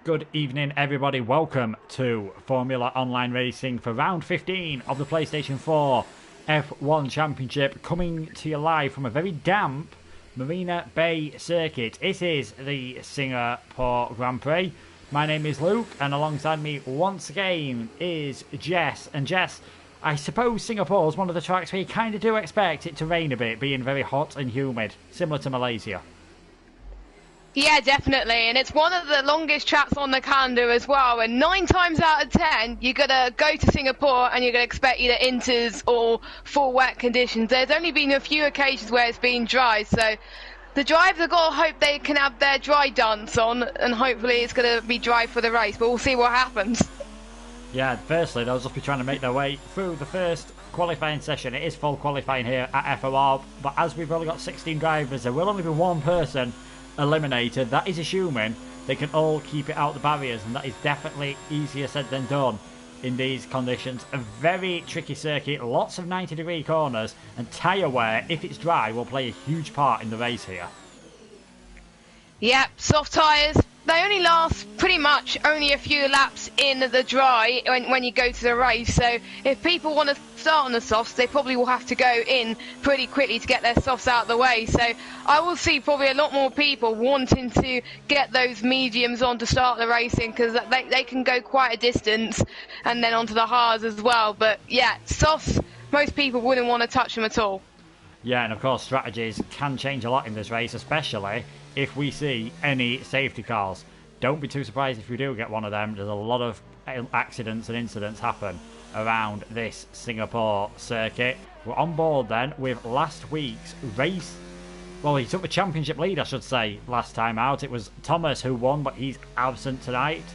Good evening, everybody. Welcome to Formula Online Racing for round 15 of the PlayStation 4 F1 Championship, coming to you live from a very damp Marina Bay circuit. It is the Singapore Grand Prix. My name is Luke, and alongside me once again is Jess. And Jess, I suppose Singapore is one of the tracks where you kind of do expect it to rain a bit, being very hot and humid, similar to Malaysia. Yeah, definitely, and it's one of the longest tracks on the calendar as well, and 9 times out of 10 you're going to go to Singapore and you're going to expect either inters or full wet conditions. There's only been a few occasions where it's been dry, so the drivers have got to hope they can have their dry dance on, and hopefully it's going to be dry for the race, but we'll see what happens. Yeah, firstly they'll just be trying to make their way through the first qualifying session. It is full qualifying here at FOR, but as we've only got 16 drivers, there will only be one person eliminated. That is assuming they can all keep it out the barriers, and that is definitely easier said than done in these conditions. A very tricky circuit, lots of 90-degree corners, and tyre wear, if it's dry, will play a huge part in the race here. Yep, soft tyres, they only last pretty much only a few laps in the dry when you go to the race, so if people want to start on the softs, they probably will have to go in pretty quickly to get their softs out of the way. So I will see probably a lot more people wanting to get those mediums on to start the racing, because they can go quite a distance, and then onto the hards as well. But yeah, softs, most people wouldn't want to touch them at all. Yeah, and of course strategies can change a lot in this race, especially if we see any safety cars. Don't be too surprised if we do get one of them. There's a lot of accidents and incidents happen around this Singapore circuit. We're on board then with last week's race. Well, he took the championship lead, I should say, last time out. It was Thomas who won, but he's absent tonight.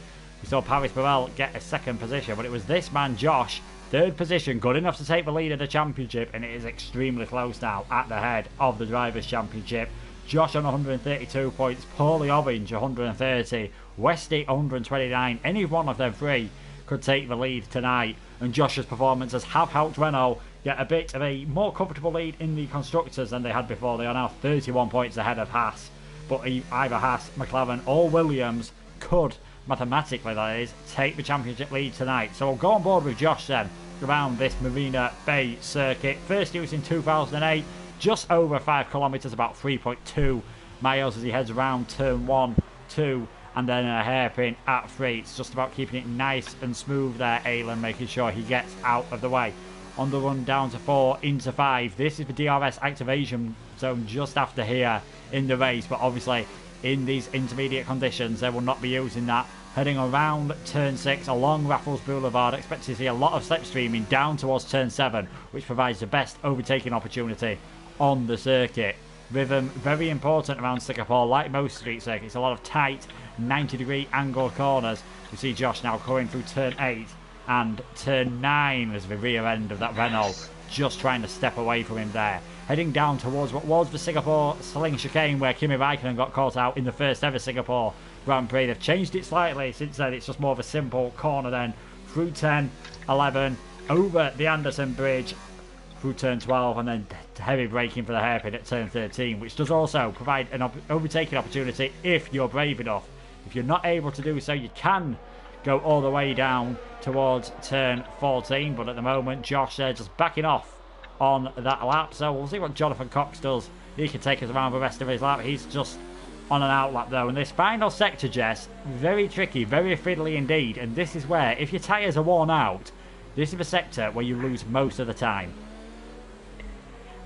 We saw Paris Burrell get a second position, but it was this man, Josh, third position, good enough to take the lead of the championship, and it is extremely close now at the head of the Drivers' Championship. Josh on 132 points, Paulie Orange 130, Westy 129. Any one of them three could take the lead tonight, and Josh's performances have helped Renault get a bit of a more comfortable lead in the constructors than they had before. They are now 31 points ahead of Haas, but either Haas, McLaren or Williams could, mathematically that is, take the championship lead tonight. So we'll go on board with Josh then around this Marina Bay circuit. First use in 2008, just over 5 kilometres, about 3.2 miles as he heads around turn 1, 2, and then a hairpin at 3. It's just about keeping it nice and smooth there, Aylan, making sure he gets out of the way. On the run down to 4, into 5. This is the DRS activation zone just after here in the race, but obviously in these intermediate conditions they will not be using that. Heading around turn 6 along Raffles Boulevard, expect to see a lot of slipstreaming down towards turn 7, which provides the best overtaking opportunity on the circuit. Rhythm very important around Singapore, like most street circuits. A lot of tight 90-degree angled corners. We see Josh now going through turn 8 and turn 9 as the rear end of that Renault, just trying to step away from him there. Heading down towards what was the Singapore Sling Chicane, where Kimi Raikkonen got caught out in the first ever Singapore Grand Prix. They've changed it slightly since then. It's just more of a simple corner then through 10, 11, over the Anderson Bridge, through turn 12, and then heavy braking for the hairpin at turn 13, which does also provide an overtaking opportunity if you're brave enough. If you're not able to do so, you can go all the way down towards turn 14, but at the moment Josh there just backing off on that lap, so we'll see what Jonathan Cox does. He can take us around the rest of his lap. He's just on an out lap though, and this final sector, Jess, very tricky, very fiddly indeed, and this is where, if your tyres are worn out, this is the sector where you lose most of the time.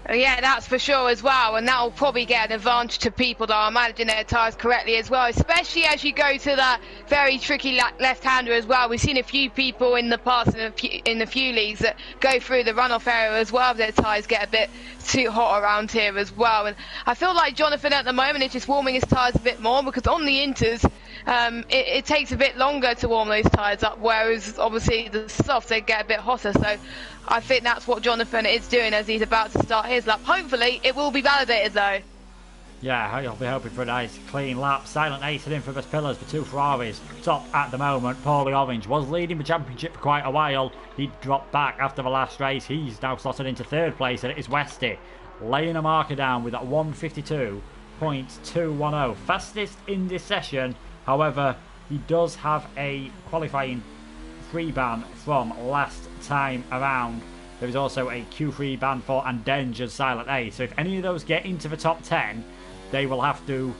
Yeah, that's for sure as well, and that will probably get an advantage to people that are managing their tyres correctly as well, especially as you go to that very tricky left-hander as well. We've seen a few people in the past in a few leagues that go through the runoff area as well. Their tyres get a bit too hot around here as well, and I feel like Jonathan at the moment is just warming his tyres a bit more, because on the inters it takes a bit longer to warm those tyres up, whereas obviously the softs, they get a bit hotter. So I think that's what Jonathan is doing as he's about to start his lap. Hopefully it will be validated though. Yeah, I'll be hoping for a nice clean lap. Silent Ace and Infamous Pillars, the two Ferraris top at the moment. Paulie Orange was leading the championship for quite a while. He dropped back after the last race. He's now slotted into third place, and it is Westy laying a marker down with that 152.210. Fastest in this session. However, he does have a qualifying free ban from last time around. There is also a Q3 ban for Endangered Silent A. So if any of those get into the top 10, they will have to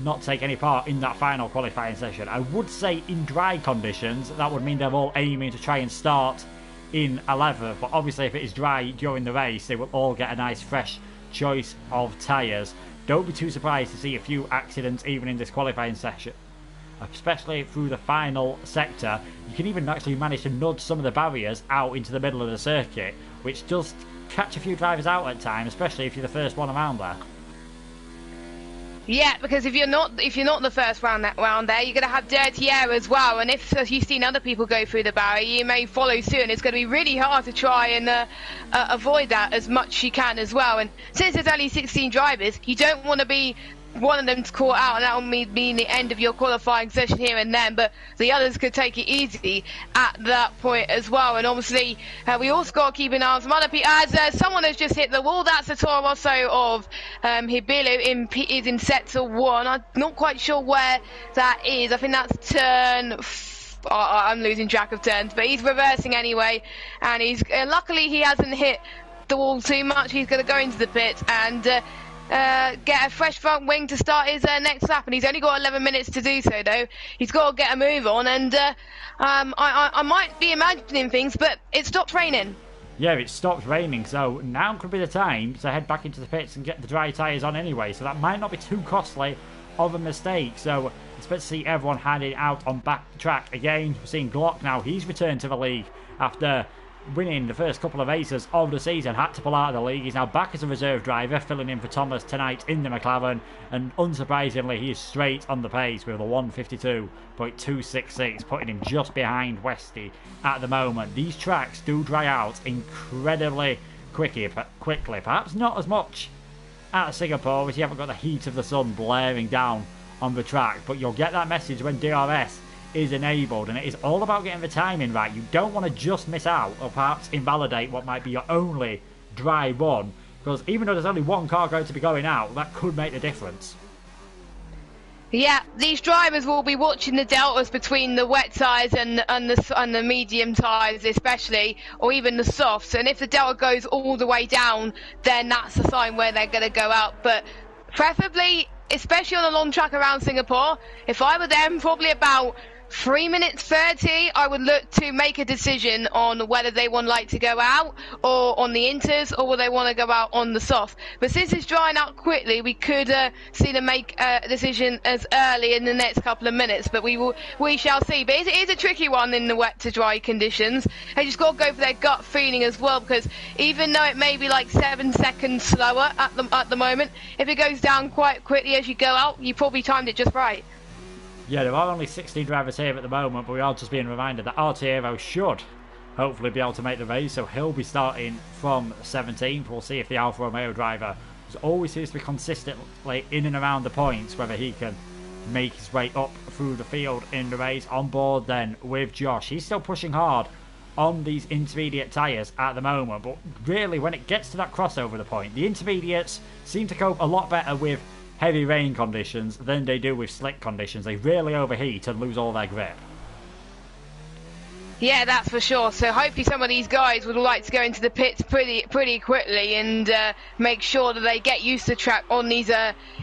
not take any part in that final qualifying session. I would say in dry conditions, that would mean they're all aiming to try and start in 11th. But obviously if it is dry during the race, they will all get a nice fresh choice of tyres. Don't be too surprised to see a few accidents even in this qualifying session, especially through the final sector. You can even actually manage to nudge some of the barriers out into the middle of the circuit, which does catch a few drivers out at times, especially if you're the first one around there. Yeah, because if you're not the first round there, you're going to have dirty air as well. And if you've seen other people go through the barrier, you may follow suit, and it's going to be really hard to try and avoid that as much as you can as well. And since there's only 16 drivers, you don't want to be one of them's caught out, and that will mean the end of your qualifying session here and then, but the others could take it easy at that point as well. And obviously we also got to keep an eye on some other people, as someone has just hit the wall. That's the Toro Rosso of Hibilo is in sector 1. I'm not quite sure where that is. I think that's turn I'm losing track of turns, but he's reversing anyway, and he's luckily he hasn't hit the wall too much. He's going to go into the pit and get a fresh front wing to start his next lap, and he's only got 11 minutes to do so though. He's got to get a move on, and I might be imagining things, but it stopped raining. Yeah, it stopped raining, so now could be the time to head back into the pits and get the dry tyres on anyway, so that might not be too costly of a mistake. So expect to see everyone heading out on back track again. We're seeing Glock now. He's returned to the league after winning the first couple of races of the season, had to pull out of the league. He's now back as a reserve driver, filling in for Thomas tonight in the McLaren, and unsurprisingly he is straight on the pace with a 152.266, putting him just behind Westy at the moment. These tracks do dry out incredibly quickly, perhaps not as much at Singapore as you haven't got the heat of the sun blaring down on the track, but you'll get that message when DRS is enabled, and it is all about getting the timing right. You don't want to just miss out or perhaps invalidate what might be your only dry run, because even though there's only one car going to be going out, that could make the difference. Yeah, these drivers will be watching the deltas between the wet tyres and the medium tyres especially, or even the softs, and if the delta goes all the way down, then that's a sign where they're going to go out. But preferably, especially on a long track around Singapore, if I were them, probably about 3 minutes 30, I would look to make a decision on whether they would like to go out or on the inters, or whether they want to go out on the soft. But since it's drying out quickly, we could see them make a decision as early in the next couple of minutes. But we shall see. But it is a tricky one in the wet to dry conditions. They just got to go for their gut feeling as well, because even though it may be like 7 seconds slower at the moment, if it goes down quite quickly as you go out, you probably timed it just right. Yeah, there are only 16 drivers here at the moment, but we are just being reminded that Artiero should hopefully be able to make the race, so he'll be starting from 17th. We'll see if the Alfa Romeo driver, who always seems to be consistently in and around the points, whether he can make his way up through the field in the race. On board then with Josh. He's still pushing hard on these intermediate tyres at the moment, but really when it gets to that crossover the point, the intermediates seem to cope a lot better with heavy rain conditions than they do with slick conditions. They really overheat and lose all their grip. Yeah, that's for sure. So hopefully some of these guys would like to go into the pits pretty quickly and make sure that they get used to track on these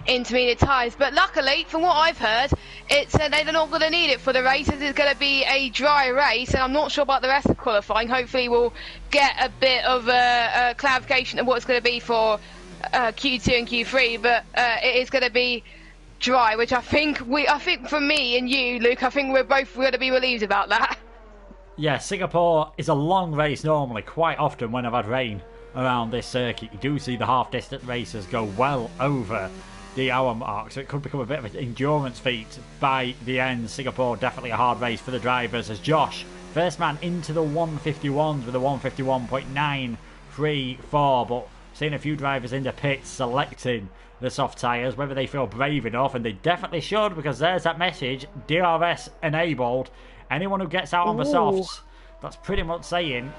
intermediate tyres. But luckily, from what I've heard, it's they're not going to need it for the races. It's going to be a dry race, and I'm not sure about the rest of qualifying. Hopefully we'll get a bit of a clarification of what it's going to be for Q2 and Q3, but it is going to be dry, which I think for me and you, Luke, I think we're both going to be relieved about that. Yeah, Singapore is a long race normally. Quite often when I've had rain around this circuit, you do see the half-distance races go well over the hour mark, so it could become a bit of an endurance feat by the end. Singapore definitely a hard race for the drivers, as Josh, first man into the 151s with a 151.934, but seeing a few drivers in the pits selecting the soft tyres, whether they feel brave enough, and they definitely should, because there's that message, DRS enabled. Anyone who gets out on the softs, that's pretty much saying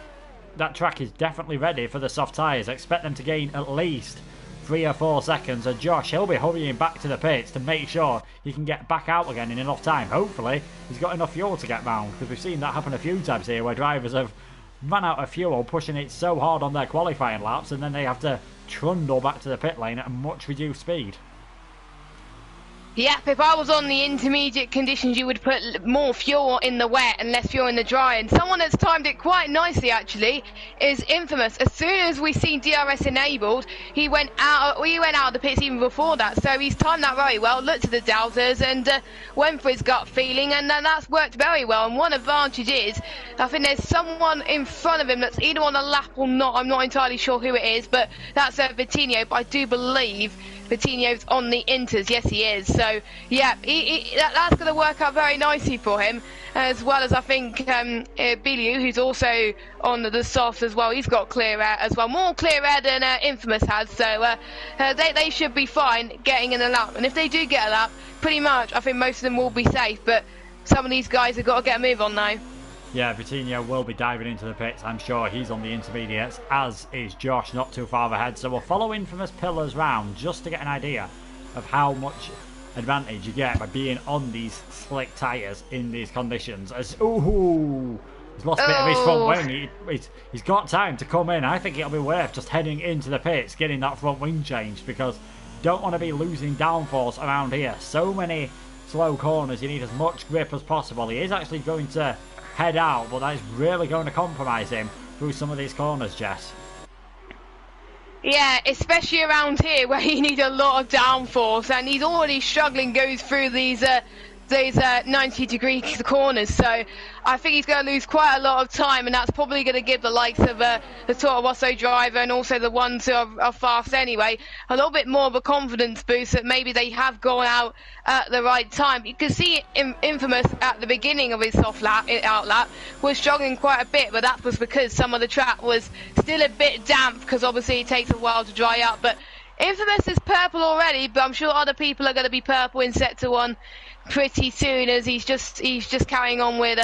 that track is definitely ready for the soft tyres. Expect them to gain at least 3 or 4 seconds, and Josh, he'll be hurrying back to the pits to make sure he can get back out again in enough time. Hopefully, he's got enough fuel to get round, because we've seen that happen a few times here where drivers have ran out of fuel pushing it so hard on their qualifying laps, and then they have to trundle back to the pit lane at a much reduced speed. Yep, if I was on the intermediate conditions, you would put more fuel in the wet and less fuel in the dry. And someone that's timed it quite nicely, actually, is Infamous. As soon as we seen DRS enabled, he went out of the pits even before that. So he's timed that very well, looked at the deltas and went for his gut feeling, and that's worked very well. And one advantage is, I think there's someone in front of him that's either on a lap or not. I'm not entirely sure who it is, but that's Vitinho. But I do believe Vitinho's on the inters. Yes, he is. So, yeah, that's going to work out very nicely for him, as well as I think Biliu, who's also on the softs as well. He's got clear air as well. More clear air than Infamous has. So they should be fine getting in a lap. And if they do get a lap, pretty much, I think most of them will be safe. But some of these guys have got to get a move on now. Yeah, Vitinho will be diving into the pits. I'm sure he's on the intermediates, as is Josh, not too far ahead. So we'll follow Infamous Pillars round just to get an idea of how much advantage you get by being on these slick tyres in these conditions. As ooh, he's lost a bit of his front wing. He's got time to come in. I think it'll be worth just heading into the pits, getting that front wing changed, because don't want to be losing downforce around here. So many slow corners, you need as much grip as possible. He is actually going to head out, but that is really going to compromise him through some of these corners, Jess. Yeah, especially around here where you need a lot of downforce, and he's already struggling goes through these 90-degree corners, so I think he's going to lose quite a lot of time, and that's probably going to give the likes of the Toro Rosso driver and also the ones who are fast anyway a little bit more of a confidence boost that maybe they have gone out at the right time. You can see Infamous at the beginning of his soft lap, out lap, was struggling quite a bit, but that was because some of the track was still a bit damp, because obviously it takes a while to dry up. But Infamous is purple already, but I'm sure other people are going to be purple in Sector 1 pretty soon, as he's just carrying on with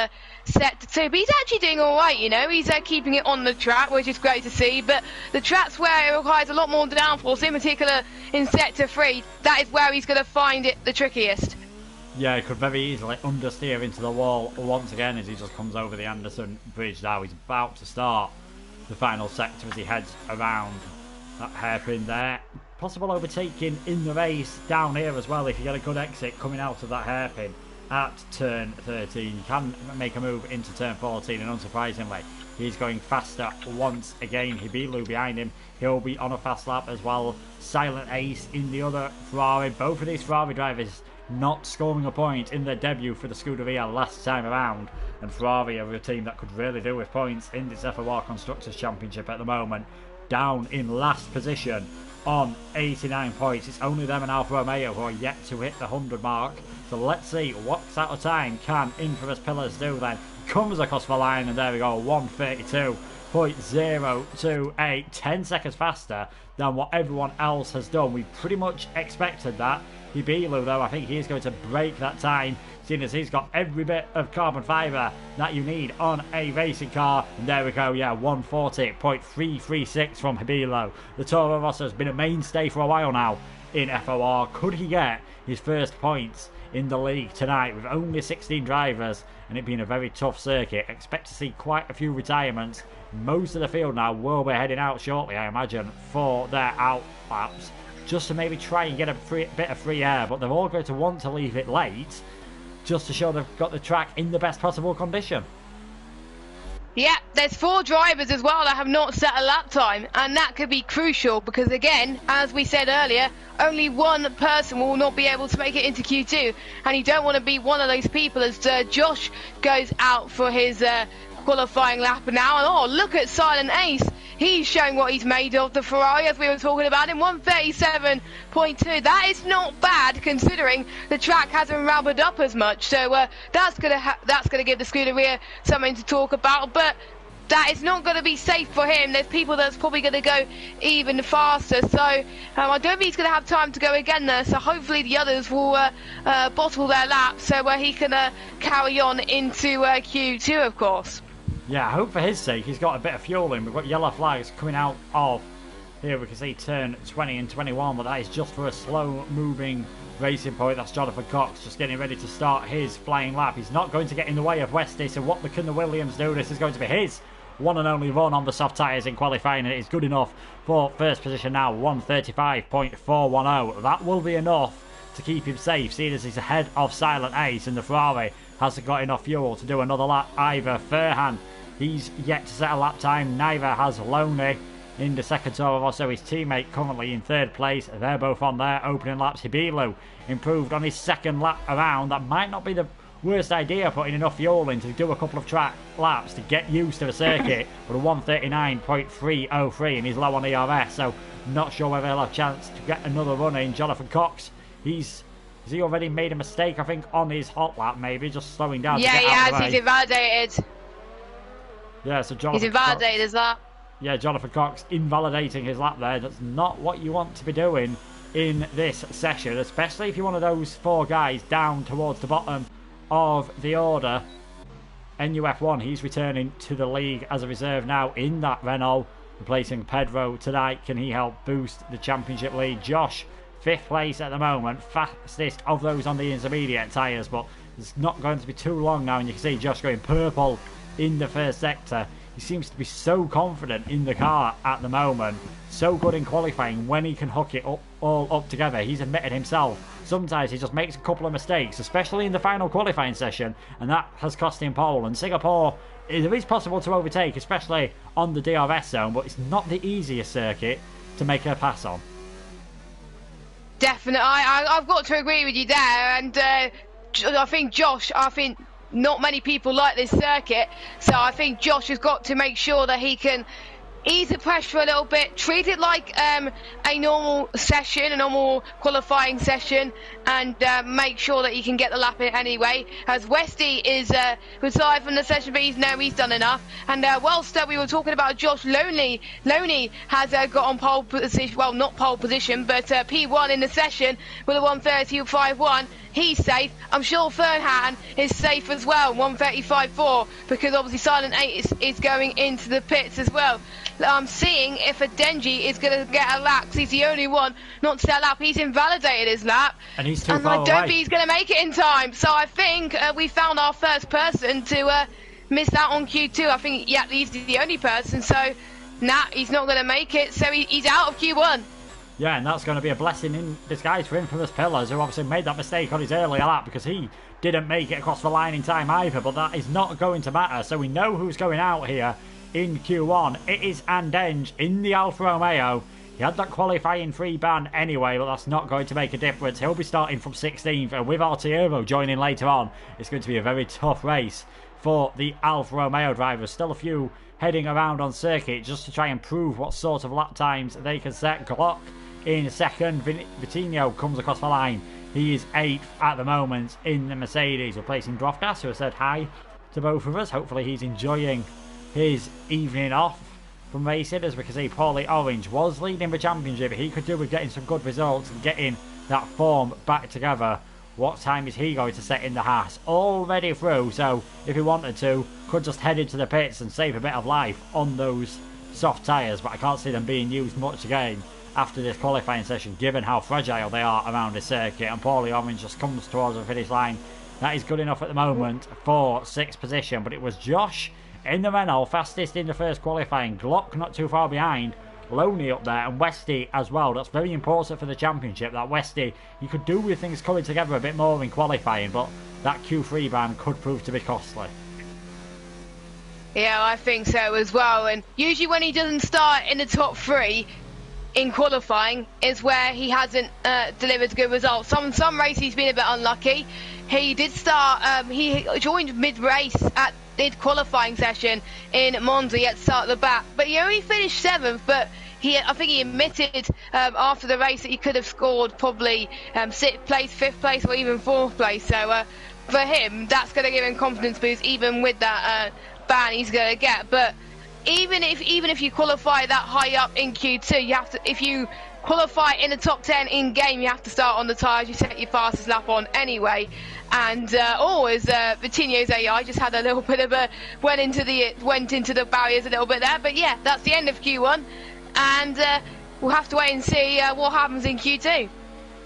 Sector 2. But he's actually doing alright, you know. He's keeping it on the track, which is great to see. But the tracks where it requires a lot more downforce, in particular in Sector 3, that is where he's going to find it the trickiest. Yeah, he could very easily understeer into the wall once again as he just comes over the Anderson Bridge now. He's about to start the final sector as he heads around that hairpin there. Possible overtaking in the race down here as well if you get a good exit coming out of that hairpin at turn 13. You can make a move into turn 14, and unsurprisingly he's going faster once again. Hibilu behind him, he'll be on a fast lap as well. Silent Ace in the other Ferrari. Both of these Ferrari drivers not scoring a point in their debut for the Scuderia last time around, and Ferrari are a team that could really do with points in this F1 Constructors Championship at the moment, down in last position on 89 points. It's only them and Alfa Romeo who are yet to hit the 100 mark. So let's see what sort of time can Infamous Pillars do then. Comes across the line, and there we go, 1:32.028, 10 seconds faster than what everyone else has done. We pretty much expected that. Hibilu, though, I think he is going to break that time, seeing as he's got every bit of carbon fibre that you need on a racing car. And there we go, yeah, 1:40.336 from Hibilu. The Toro Rosso has been a mainstay for a while now in FOR. Could he get his first points in the league tonight with only 16 drivers and it being a very tough circuit? Expect to see quite a few retirements. Most of the field now will be heading out shortly, I imagine, for their out laps, just to maybe try and get a bit of free air, but they're all going to want to leave it late just to show they've got the track in the best possible condition. Yeah, there's 4 drivers as well that have not set a lap time, and that could be crucial because, again, as we said earlier, only one person will not be able to make it into Q2, and you don't want to be one of those people as Josh goes out for his qualifying lap now. And oh, look at Silent Ace. He's showing what he's made of, the Ferrari, as we were talking about, in 1:37.2. That is not bad, considering the track hasn't rubbered up as much. So that's gonna give the Scuderia something to talk about. But that is not going to be safe for him. There's people that's probably going to go even faster. So I don't think he's going to have time to go again there. So hopefully the others will bottle their laps so he can carry on into Q2, of course. Yeah, I hope for his sake he's got a bit of fuel in. We've got yellow flags coming out of Here we can see turn 20 and 21, but that is just for a slow-moving racing point. That's Jonathan Cox just getting ready to start his flying lap. He's not going to get in the way of Westy, so what can the Williams do? This is going to be his one and only run on the soft tyres in qualifying, and it is good enough for first position now, 1:35.410. That will be enough to keep him safe, seeing as he's ahead of Silent Ace, and the Ferrari hasn't got enough fuel to do another lap either. Furhan, he's yet to set a lap time, neither has Loney in the second tour of also his teammate currently in third place. They're both on their opening laps. Hibilu improved on his second lap around. That might not be the worst idea, putting enough fuel in to do a couple of track laps to get used to the circuit, but a 1:39.303 and he's low on ERS, so not sure whether he'll have a chance to get another run in. Jonathan Cox, has he already made a mistake, I think, on his hot lap, maybe just slowing down? Yeah, to get out of the way. he's invalidated. Yeah, so Jonathan He's invalidated his lap. Yeah, Jonathan Cox invalidating his lap there. That's not what you want to be doing in this session, especially if you're one of those four guys down towards the bottom of the order. NUF1, he's returning to the league as a reserve now in that Renault, replacing Pedro tonight. Can he help boost the championship lead? Josh, 5th place at the moment, fastest of those on the intermediate tyres, but it's not going to be too long now, and you can see Josh going purple in the first sector. He seems to be so confident in the car at the moment, so good in qualifying when he can hook it all up together. He's admitted himself sometimes he just makes a couple of mistakes, especially in the final qualifying session, and that has cost him pole. And Singapore, it is possible to overtake, especially on the DRS zone, but it's not the easiest circuit to make a pass on. Definitely, I've got to agree with you there, and I think Josh, not many people like this circuit, so I think Josh has got to make sure that he can ease the pressure a little bit, treat it like a normal session, a normal qualifying session, and make sure that he can get the lap in anyway. As Westy is retired from the session, but he's done enough. And whilst we were talking about Josh, Loney has got on pole position, well, not pole position, but P1 in the session with a 1:30.51. He's safe. I'm sure Fernhan is safe as well, 1:35.4, because obviously Silent 8 is going into the pits as well. I'm seeing if a Denji is going to get a lap, because he's the only one not to set a lap. He's invalidated his lap, and he's too far I don't away. think he's going to make it in time. So I think we found our first person to miss out on Q2. I think, yeah, he's the only person, so he's not going to make it, so he's out of Q1. Yeah, and that's going to be a blessing in disguise for Infamous Pillars, who obviously made that mistake on his earlier lap because he didn't make it across the line in time either, but that is not going to matter. So we know who's going out here in Q1. It is Andenge in the Alfa Romeo. He had that qualifying free ban anyway, but that's not going to make a difference. He'll be starting from 16th, and with Arturo joining later on, it's going to be a very tough race for the Alfa Romeo drivers. Still a few heading around on circuit just to try and prove what sort of lap times they can set. Glock in second. Vitinho comes across the line. He is 8th at the moment in the Mercedes, replacing Drofgas, who has said hi to both of us. Hopefully he's enjoying his evening off from racing, as we can see Paulie Orange was leading the championship. He could do with getting some good results and getting that form back together. What time is he going to set in the Haas? Already through, so if he wanted to, could just head into the pits and save a bit of life on those soft tyres, but I can't see them being used much again after this qualifying session, given how fragile they are around the circuit. And Paulie Orange just comes towards the finish line. That is good enough at the moment for 6th position, but it was Josh in the Renault, fastest in the first qualifying. Glock not too far behind. Loney up there, and Westy as well. That's very important for the championship, that Westy, you could do with things coming together a bit more in qualifying, but that Q3 ban could prove to be costly. Yeah, I think so as well. And usually when he doesn't start in the top 3 in qualifying is where he hasn't delivered good results. Some races he's been a bit unlucky. He did start, he joined mid-race at mid-qualifying session in Monza at the start of the back, but he only finished 7th, but I think he admitted after the race that he could have scored probably 6th place, 5th place, or even 4th place. So for him, that's going to give him confidence boost, even with that ban he's going to get. But even if you qualify that high up in Q2, you have to, if you qualify in the top 10 in game, you have to start on the tyres you set your fastest lap on anyway. And Vitinho's AI just had a little bit of a went into the barriers a little bit there. But yeah, that's the end of Q1. And we'll have to wait and see what happens in Q2.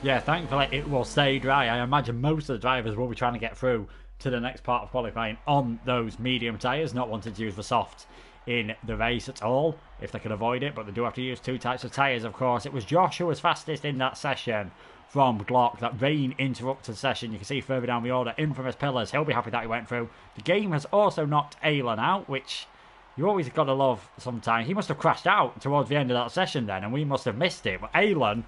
Yeah, thankfully it will stay dry. I imagine most of the drivers will be trying to get through to the next part of qualifying on those medium tyres, not wanting to use the soft in the race at all, if they can avoid it, but they do have to use two types of tyres, of course. It was Josh who was fastest in that session from Glock. That rain interrupted session. You can see further down the order, Infamous Pillars. He'll be happy that he went through. The game has also knocked Alan out, which you always got to love sometimes. He must have crashed out towards the end of that session then, and we must have missed it. But Alan,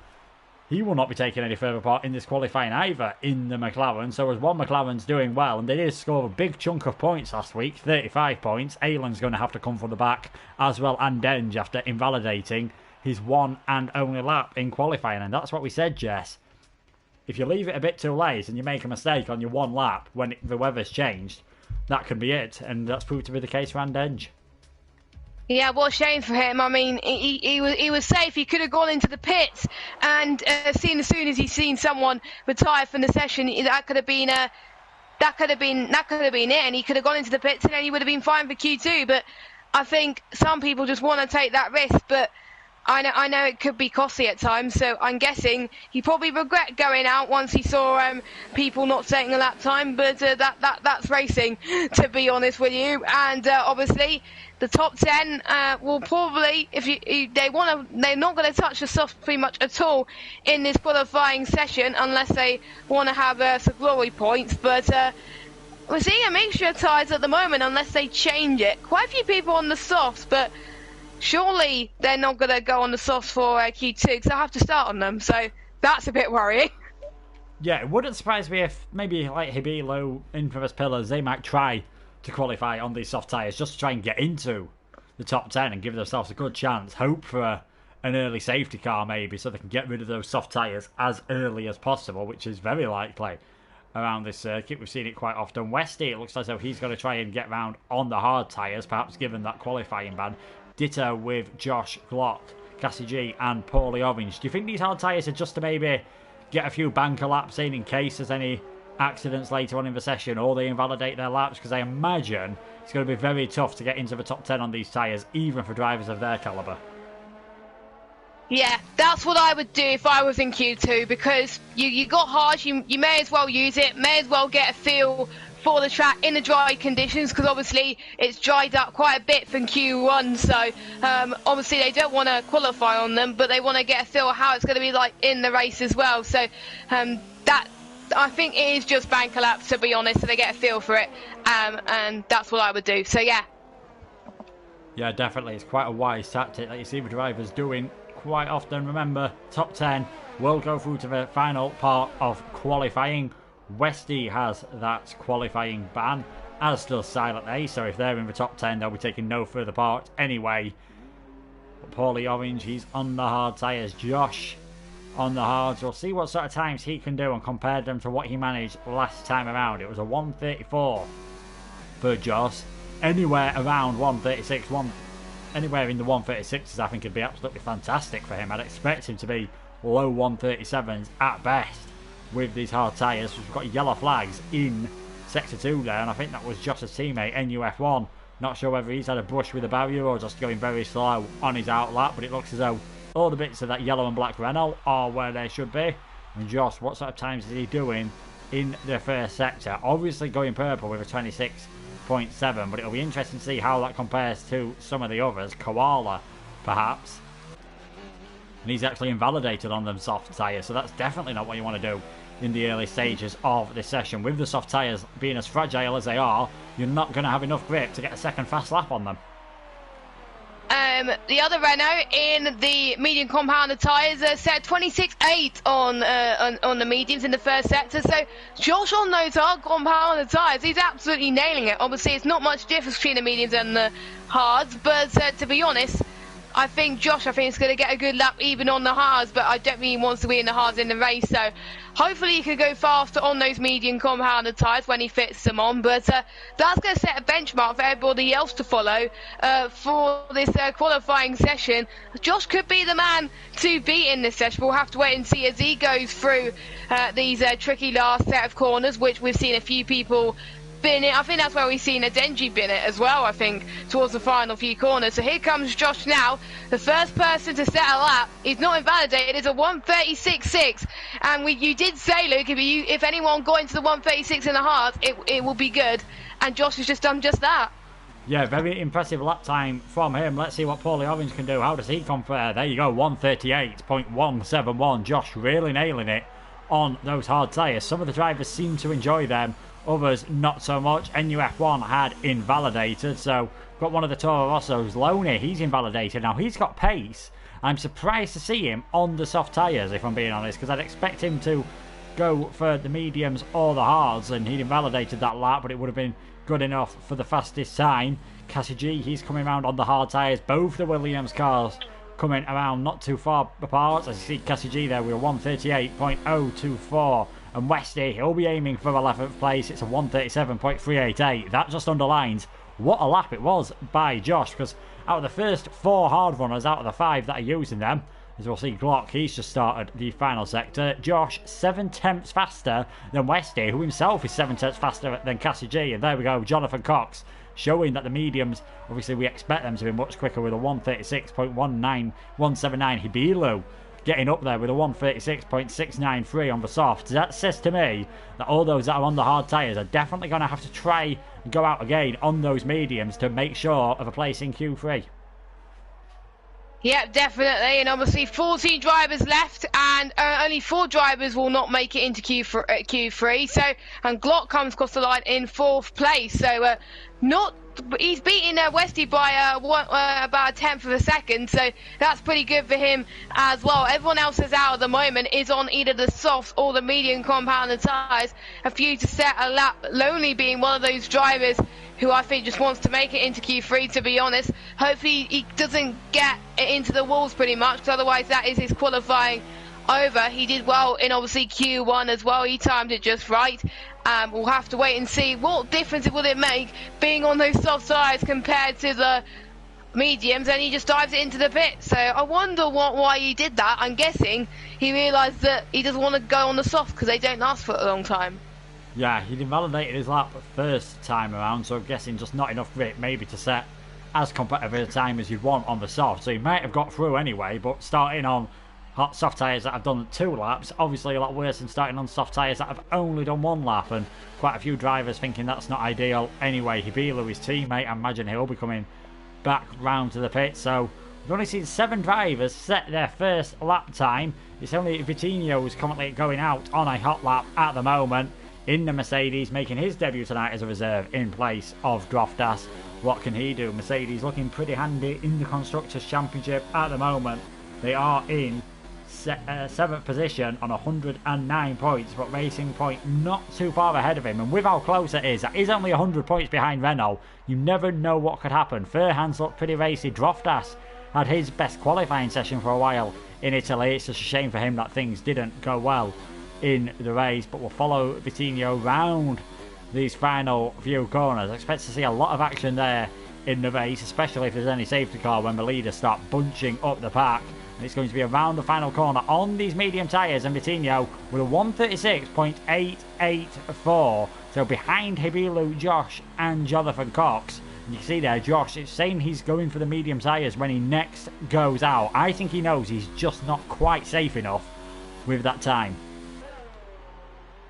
he will not be taking any further part in this qualifying either in the McLaren. So as one McLaren's doing well, and they did score a big chunk of points last week, 35 points, Alan's going to have to come from the back as well, and Denge, after invalidating his one and only lap in qualifying. And that's what we said, Jess. If you leave it a bit too late and you make a mistake on your one lap when the weather's changed, that could be it. And that's proved to be the case for Denge. Yeah, what a shame for him. I mean, he was safe. He could have gone into the pits and as soon as he's seen someone retire from the session, that could have been it, and he could have gone into the pits and then he would have been fine for Q2. But I think some people just want to take that risk, but I know it could be costly at times, so I'm guessing he probably regret going out once he saw people not setting a lap time. But that's racing, to be honest with you. And obviously, the top 10 will probably, they're not going to touch the soft pretty much at all in this qualifying session unless they want to have some glory points. But we're seeing a mixture of tyres at the moment unless they change it. Quite a few people on the softs, but surely they're not going to go on the softs for Q2 because I have to start on them, so that's a bit worrying. Yeah, it wouldn't surprise me if maybe like Hibilo, Infamous Pillars, they might try to qualify on these soft tyres just to try and get into the top 10 and give themselves a good chance. Hope for an early safety car maybe so they can get rid of those soft tyres as early as possible, which is very likely around this circuit. We've seen it quite often. Westy, it looks as though he's going to try and get round on the hard tyres, perhaps given that qualifying ban. Ditto with Josh, Glock, Cassie G and Paulie Orange. Do you think these hard tyres are just to maybe get a few banker laps in case there's any accidents later on in the session or they invalidate their laps? Because I imagine it's going to be very tough to get into the top 10 on these tyres, even for drivers of their calibre. Yeah, that's what I would do if I was in Q2, because you got harsh, you may as well use it, may as well get a feel for the track in the dry conditions, because obviously it's dried up quite a bit from Q1, so obviously they don't want to qualify on them, but they want to get a feel of how it's going to be like in the race as well. So that, I think it is just banker laps, to be honest, so they get a feel for it, and that's what I would do. So yeah. Yeah, definitely, it's quite a wise tactic that you see the drivers doing quite often. Remember, top 10 will go through to the final part of qualifying. Westy has that qualifying ban, as does Silent A, so if they're in the top 10 they'll be taking no further part anyway. But Paulie Orange, he's on the hard tyres. Josh on the hards. We'll see what sort of times he can do and compare them to what he managed last time around. It was a 134 for Josh. Anywhere around 136, anywhere in the 136s I think would be absolutely fantastic for him. I'd expect him to be low 137s at best with these hard tyres. We've got yellow flags in Sector 2 there, and I think that was Josh's teammate, NUF1. Not sure whether he's had a brush with the barrier or just going very slow on his outlap, but it looks as though all the bits of that yellow and black Renault are where they should be. And Josh, what sort of times is he doing in the first sector? Obviously going purple with a 26.7, but it'll be interesting to see how that compares to some of the others. Koala, perhaps. And he's actually invalidated on them soft tyres, so that's definitely not what you want to do in the early stages of this session. With the soft tyres being as fragile as they are, you're not going to have enough grip to get a second fast lap on them. The other Renault in the medium compounded tyres set 26.8 on the mediums in the first sector. So Josh on those hard compounded tyres, he's absolutely nailing it. Obviously, it's not much difference between the mediums and the hards, but to be honest, I think Josh, is going to get a good lap even on the hards, but I don't think he wants to be in the hards in the race. So hopefully he can go faster on those medium compounded tyres when he fits them on. But that's going to set a benchmark for everybody else to follow for this qualifying session. Josh could be the man to beat in this session. We'll have to wait and see as he goes through these tricky last set of corners, which we've seen a few people bin it. I think that's where we've seen a Denji bin it as well, I think, towards the final few corners. So here comes Josh now, the first person to set a lap. He's not invalidated, it's a 1:36.6. And you did say, Luke, if anyone got into the 1:36 in the hard, it will be good. And Josh has just done just that. Yeah, very impressive lap time from him. Let's see what Paulie Orange can do. How does he compare? There you go, 1:38.171. Josh really nailing it on those hard tyres. Some of the drivers seem to enjoy them, others not so much. NUF1 had invalidated, so got one of the Toro Rossos, Loney, he's invalidated. Now he's got pace. I'm surprised to see him on the soft tyres, if I'm being honest, because I'd expect him to go for the mediums or the hards, and he'd invalidated that lap, but it would have been good enough for the fastest time. Cassie G, he's coming around on the hard tyres. Both the Williams cars coming around not too far apart. As you see Cassie G there with a 1:38.024. And Westy, he'll be aiming for 11th place. It's a 1:37.388. That just underlines what a lap it was by Josh, because out of the first 4 hard runners out of the 5 that are using them, as we'll see, Glock, he's just started the final sector. Josh, 7 tenths faster than Westy, who himself is 7 tenths faster than Cassie G. And there we go, Jonathan Cox, showing that the mediums, obviously we expect them to be much quicker with a 1:36.179. Hibilu getting up there with a 1:36.693 on the soft. That says to me that all those that are on the hard tyres are definitely going to have to try and go out again on those mediums to make sure of a place in Q3. Yeah, definitely, and obviously 14 drivers left, and only 4 drivers will not make it into Q3. So, and Glock comes across the line in 4th place. So, he's beating Westy by about a tenth of a second. So that's pretty good for him as well. Everyone else is out at the moment is on either the soft or the medium compounded tyres. A few to set a lap. Lonely being one of those drivers who I think just wants to make it into Q3, to be honest. Hopefully he doesn't get it into the walls pretty much, because otherwise that is his qualifying over. He did well in obviously Q1 as well. He timed it just right. We'll have to wait and see what difference will it make being on those soft tyres compared to the mediums, and he just dives it into the pit. So I wonder why he did that. I'm guessing he realised that he doesn't want to go on the soft because they don't last for a long time. Yeah, he'd invalidated his lap first time around, so I'm guessing just not enough grip maybe to set as competitive a time as you'd want on the soft. So he might have got through anyway, but starting on hot soft tyres that have done 2 laps, obviously a lot worse than starting on soft tyres that have only done 1 lap, and quite a few drivers thinking that's not ideal anyway. Hibilu, his teammate, I imagine he'll be coming back round to the pit. So we've only seen 7 drivers set their first lap time. It's only Vitinho who's currently going out on a hot lap at the moment in the Mercedes, making his debut tonight as a reserve in place of Droftas. What can he do? Mercedes looking pretty handy in the Constructors' Championship at the moment. They are in 7th position on 109 points, but Racing Point not too far ahead of him. And with how close it is, that is only 100 points behind Renault. You never know what could happen. Fairhands looked pretty racy. Droftas had his best qualifying session for a while in Italy. It's just a shame for him that things didn't go well in the race, but we'll follow Vitinho round these final few corners. I expect to see a lot of action there in the race, especially if there's any safety car when the leaders start bunching up the pack. And it's going to be around the final corner on these medium tyres, and Vitinho with a 1:36.884, so behind Hibilu, Josh and Jonathan Cox. And you can see there Josh is saying he's going for the medium tyres when he next goes out. I think he knows he's just not quite safe enough with that time.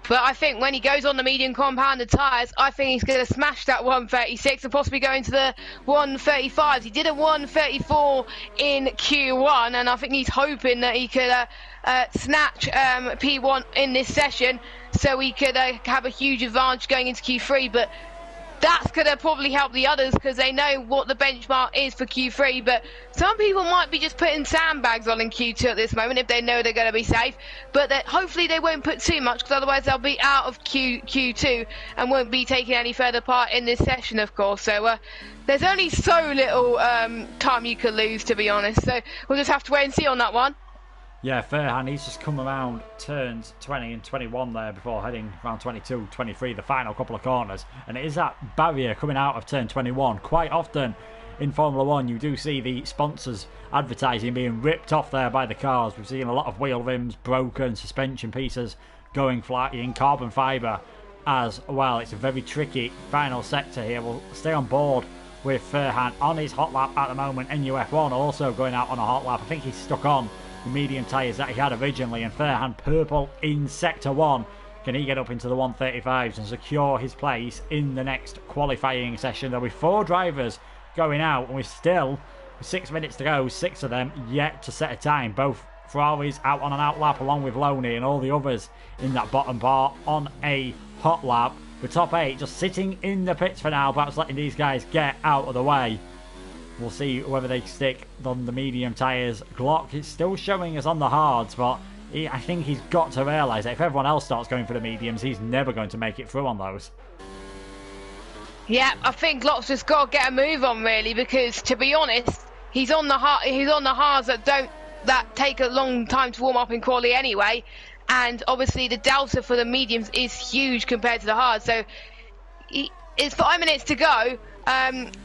But I think when he goes on the medium compounded tyres, I think he's going to smash that 1:36 and possibly go into the 1:35s. He did a 1:34 in Q1, and I think he's hoping that he could snatch P1 in this session, so he could have a huge advantage going into Q3. But that's going to probably help the others because they know what the benchmark is for Q3. But some people might be just putting sandbags on in Q2 at this moment if they know they're going to be safe. But hopefully they won't put too much, because otherwise they'll be out of Q2 and won't be taking any further part in this session, of course. So there's only so little time you could lose, to be honest. So we'll just have to wait and see on that one. Yeah, Fairhand, he's just come around turns 20 and 21 there before heading around 22, 23, the final couple of corners. And it is that barrier coming out of turn 21. Quite often in Formula 1 you do see the sponsors advertising being ripped off there by the cars. We've seen a lot of wheel rims broken, suspension pieces going flying, carbon fibre as well. It's a very tricky final sector here. We'll stay on board with Furhan on his hot lap at the moment. NUF1 also going out on a hot lap. I think he's stuck on the medium tyres that he had originally, and Furhan purple in sector 1. Can he get up into the 135s and secure his place in the next qualifying session? There'll be 4 drivers going out, and we're still 6 minutes to go, 6 of them yet to set a time. Both Ferraris out on an out lap along with Loney, and all the others in that bottom bar on a hot lap. The top 8 just sitting in the pits for now, perhaps letting these guys get out of the way. We'll see whether they stick on the medium tyres. Glock is still showing us on the hards, but I think he's got to realise that if everyone else starts going for the mediums, he's never going to make it through on those. Yeah, I think Glock's just got to get a move on, really, because to be honest, he's on the hards that take a long time to warm up in quali anyway, and obviously the delta for the mediums is huge compared to the hards. So it's 5 minutes to go.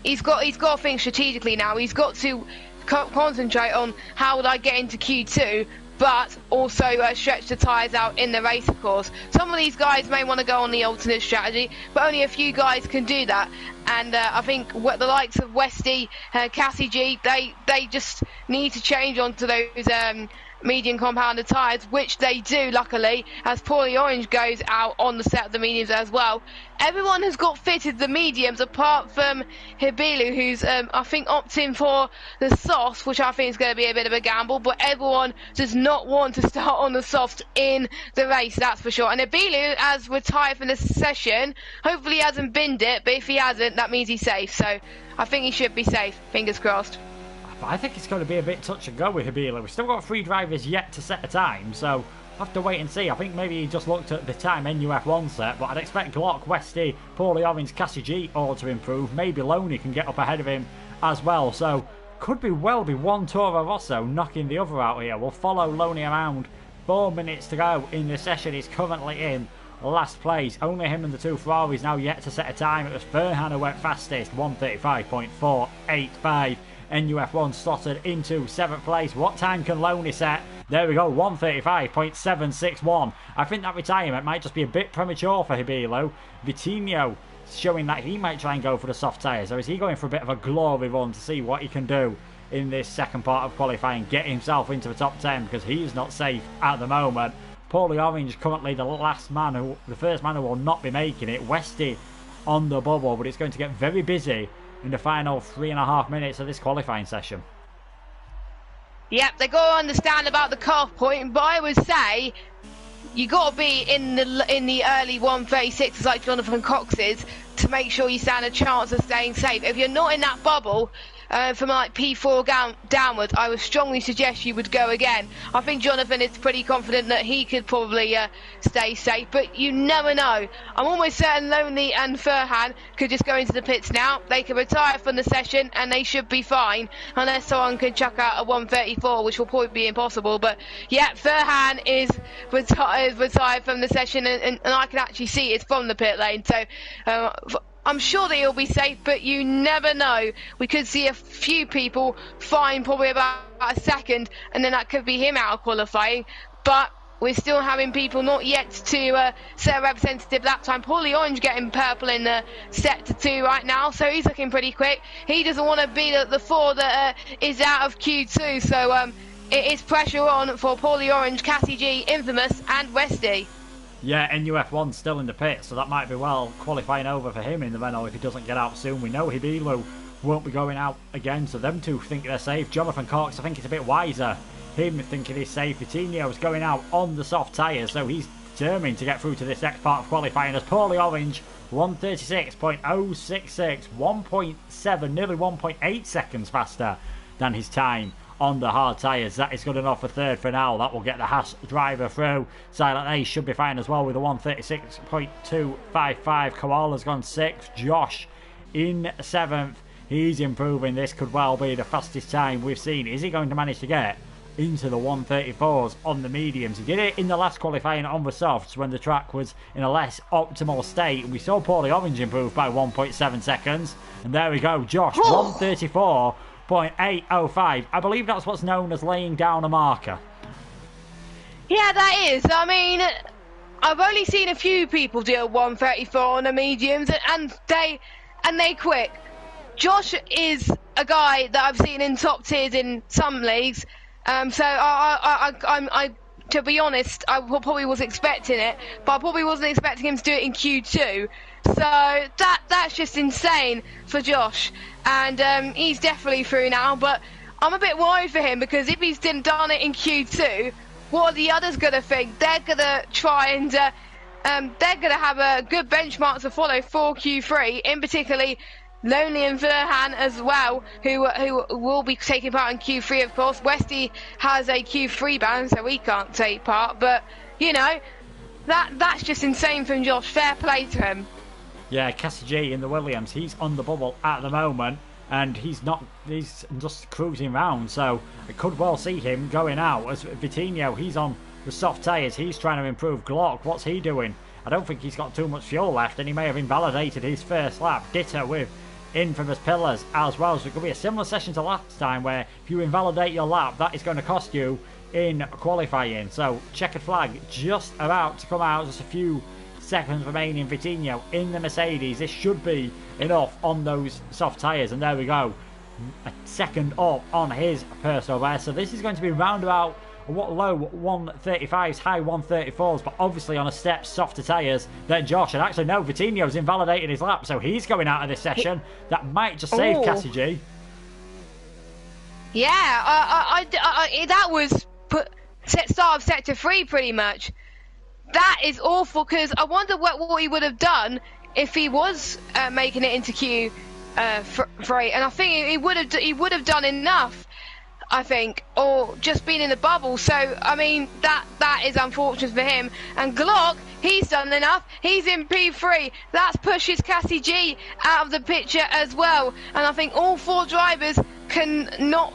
He's got to think strategically now. He's got to concentrate on how would I get into Q2, but also stretch the tyres out in the race, of course. Some of these guys may want to go on the alternate strategy, but only a few guys can do that. And I think the likes of Westy, Cassie G, they just need to change onto those medium compounded tyres, which they do, luckily, as Paulie Orange goes out on the set of the mediums as well. Everyone has got fitted the mediums apart from Hibilu, who's I think opting for the softs, which I think is going to be a bit of a gamble, but everyone does not want to start on the soft in the race, that's for sure. And Hibilu has retired from the session. Hopefully he hasn't binned it, but if he hasn't, that means he's safe. So I think he should be safe, fingers crossed. But I think it's going to be a bit touch and go with Habila. We've still got 3 drivers yet to set a time, so we'll have to wait and see. I think maybe he just looked at the time NUF1 set, but I'd expect Glock, Westy, Paulie Orange, Cassie G all to improve. Maybe Loney can get up ahead of him as well, so could well be one Toro Rosso knocking the other out here. We'll follow Loney around. 4 minutes to go in the session. He's currently in last place. Only him and the 2 Ferraris now yet to set a time. It was Furhan who went fastest, 135.485. NUF1 slotted into 7th place. What time can Loney set? There we go, 135.761. I think that retirement might just be a bit premature for Hibilo. Vitinho showing that he might try and go for the soft tyres, or is he going for a bit of a glory run to see what he can do in this second part of qualifying, get himself into the top 10, because he's not safe at the moment. Paulie Orange currently the first man who will not be making it. Westy on the bubble, but it's going to get very busy in the final 3.5 minutes of this qualifying session. Yep, they got to understand about the cut-off point, but I would say you got to be in the early 136s like Jonathan Cox is to make sure you stand a chance of staying safe. If you're not in that bubble, from like P4 downwards, I would strongly suggest you would go again. I think Jonathan is pretty confident that he could probably stay safe, but you never know. I'm almost certain Lonely and Furhan could just go into the pits now. They could retire from the session and they should be fine, unless someone can chuck out a 134, which will probably be impossible. But yeah, Furhan is retired from the session, and I can actually see it's from the pit lane. So I'm sure that he'll be safe, but you never know. We could see a few people fine, probably about a second, and then that could be him out of qualifying. But we're still having people not yet to set a representative lap time. Paulie Orange getting purple in the sector 2 right now, so he's looking pretty quick. He doesn't want to be the 4 that is out of Q2, so it is pressure on for Paulie Orange, Cassie G, Infamous, and Westy. Yeah, NUF1's still in the pit, so that might be well qualifying over for him in the Renault if he doesn't get out soon. We know Hibilu won't be going out again, so them 2 think they're safe. Jonathan Cox, I think it's a bit wiser. Him thinking he's safe. Vitinho's going out on the soft tyres, so he's determined to get through to this next part of qualifying as Paulie Orange, 136.066, 1.7, nearly 1.8 seconds faster than his time on the hard tyres. That is good enough for 3rd for now. That will get the Haas driver through. Silent A should be fine as well with a 136.255. Koala's gone 6th. Josh in 7th. He's improving. This could well be the fastest time we've seen. Is he going to manage to get into the 134s on the mediums? He did it in the last qualifying on the softs when the track was in a less optimal state. We saw Paulie Orange improve by 1.7 seconds. And there we go. Josh, 134.805. I believe that's what's known as laying down a marker. Yeah, that is. I mean, I've only seen a few people do a 134 on the mediums, and they quick. Josh is a guy that I've seen in top tiers in some leagues, so I to be honest, I probably was expecting it, but I probably wasn't expecting him to do it in Q2. So that's just insane for Josh, and he's definitely through now. But I'm a bit worried for him, because if he's done it in Q2, what are the others gonna think? They're gonna try and they're gonna have a good benchmark to follow for Q3, in particularly Lonely and Verhan as well, who will be taking part in Q3, of course. Westy has a Q3 ban, so he can't take part. But you know, that's just insane from Josh. Fair play to him. Yeah, Cassie G in the Williams, he's on the bubble at the moment, and he's just cruising round. So I could well see him going out. As Vitinho, he's on the soft tyres. He's trying to improve. Glock, what's he doing? I don't think he's got too much fuel left, and he may have invalidated his first lap. Ditto with Infamous Pillars as well. So it could be a similar session to last time, where if you invalidate your lap, that is going to cost you in qualifying. So checkered flag just about to come out. Just a few seconds remaining. Vitinho in the Mercedes. This should be enough on those soft tyres, and there we go, a second up on his personal best. So this is going to be round about what low 135s, high 134s, but obviously on a step softer tyres than Josh. And actually, no, Vitinho's invalidated his lap, so he's going out of this session. That might just save Cassie G. Yeah, that was start of sector 3 pretty much. That is awful, because I wonder what he would have done if he was making it into Q3, and I think he would have done enough, I think, or just been in the bubble. So I mean, that is unfortunate for him. And Glock, he's done enough. He's in P3. That pushes Cassie G out of the picture as well. And I think all 4 drivers can not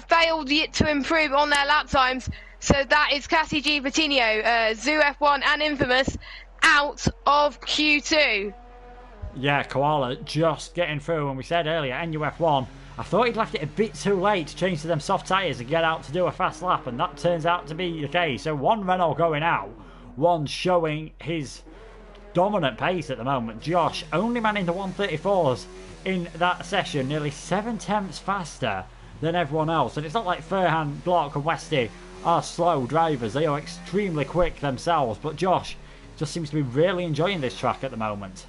failed yet to improve on their lap times. So that is Cassie G, Vitinho, Zoo F1 and Infamous out of Q2. Yeah, Koala just getting through. And we said earlier, NUF1, I thought he'd left it a bit too late to change to them soft tyres and get out to do a fast lap, and that turns out to be the case. So one Renault going out, one showing his dominant pace at the moment. Josh only manning the 134s in that session, nearly 7 tenths faster than everyone else. And it's not like Furhan, Glock and Westy are slow drivers. They are extremely quick themselves, but Josh just seems to be really enjoying this track at the moment.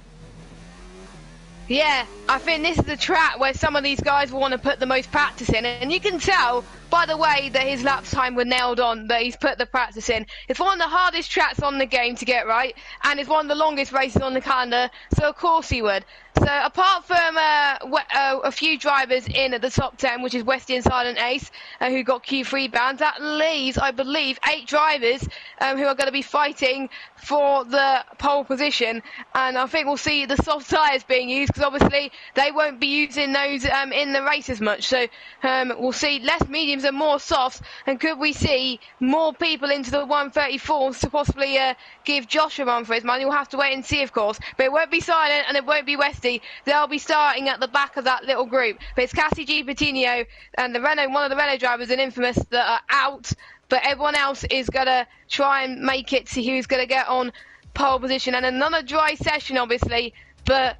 Yeah, I think this is the track where some of these guys will want to put the most practice in, and you can tell by the way that his lap time were nailed on that he's put the practice in. It's one of the hardest tracks on the game to get right, and it's one of the longest races on the calendar, so of course he would. So apart from a few drivers in at the top 10, which is Westy and Silent Ace, who got Q3 bans, that leaves, I believe, 8 drivers who are going to be fighting for the pole position. And I think we'll see the soft tyres being used, because obviously they won't be using those in the race as much. So we'll see less mediums and more softs. And could we see more people into the 134s to possibly give Josh a run for his money? We'll have to wait and see, of course. But it won't be Silent and it won't be Westy. They'll be starting at the back of that little group. But it's Cassie G, Vitinho and one of the Renault drivers in Infamous that are out. But everyone else is going to try and make it to who's going to get on pole position. And another dry session, obviously. But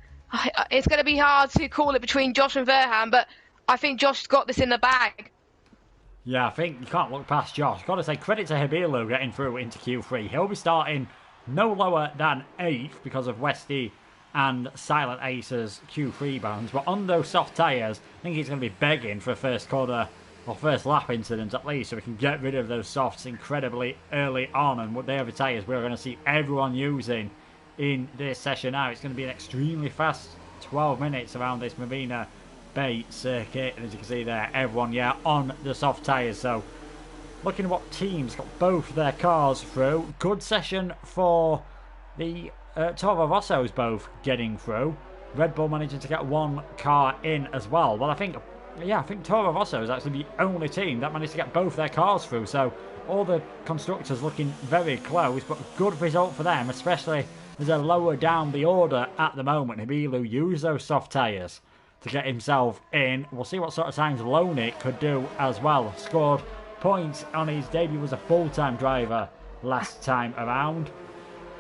it's going to be hard to call it between Josh and Verhan. But I think Josh's got this in the bag. Yeah, I think you can't look past Josh. Got to say credit to Hibilu getting through into Q3. He'll be starting no lower than 8th because of Westy and Silent Ace's Q3 bans. But on those soft tyres, I think he's going to be begging for a first corner or first lap incident at least, so we can get rid of those softs incredibly early on. And what they are the tyres we're going to see everyone using in this session now. It's going to be an extremely fast 12 minutes around this Marina Bay circuit. And as you can see there, everyone, on the soft tyres. So looking at what teams got both their cars through. Good session for the Toro Rosso's both getting through. Red Bull managing to get one car in as well. Well, I think Toro Rosso is actually the only team that managed to get both their cars through. So all the constructors looking very close, but a good result for them, especially as they're lower down the order at the moment. Hibilu used those soft tyres to get himself in. We'll see what sort of times Loney could do as well. Scored points on his debut as a full-time driver last time around.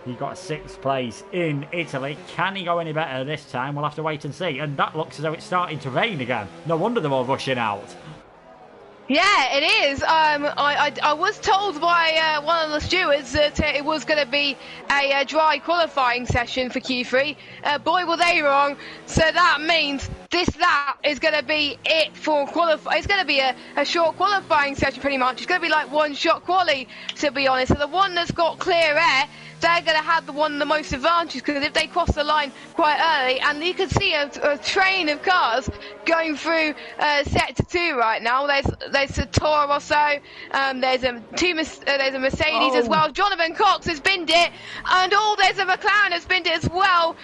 He got 6th place in Italy. Can he go any better this time? We'll have to wait and see. And that looks as though it's starting to rain again. No wonder they're all rushing out. Yeah, it is. I was told by one of the stewards that it was going to be a dry qualifying session for Q3. Boy, were they wrong. So that means this lap is going to be it for qualify. It's going to be a short qualifying session, pretty much. It's going to be like one-shot quali, to be honest. So the one that's got clear air, they're going to have the most advantage, because if they cross the line quite early, and you can see a train of cars going through sector 2 right now. There's a Toro Rosso, there's a Mercedes as well. Jonathan Cox has binned it, and there's a McLaren has binned it as well.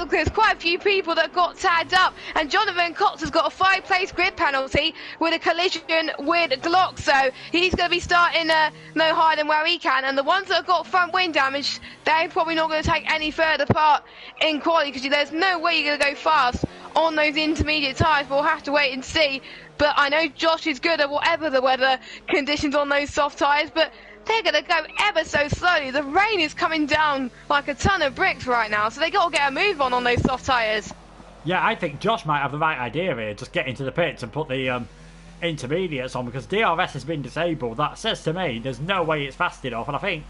There's quite a few people that got tagged up, and Jonathan Cox has got a 5-place grid penalty with a collision with Glock, so he's going to be starting no higher than where he can. And the ones that have got front wing damage, they're probably not going to take any further part in quality, because there's no way you're going to go fast on those intermediate tyres. We'll have to wait and see. But I know Josh is good at whatever the weather conditions on those soft tyres, but they're going to go ever so slowly. The rain is coming down like a ton of bricks right now, so they got to get a move on those soft tyres. Yeah, I think Josh might have the right idea here. Just get into the pits and put the intermediates on, because DRS has been disabled. That says to me there's no way it's fast enough, and I think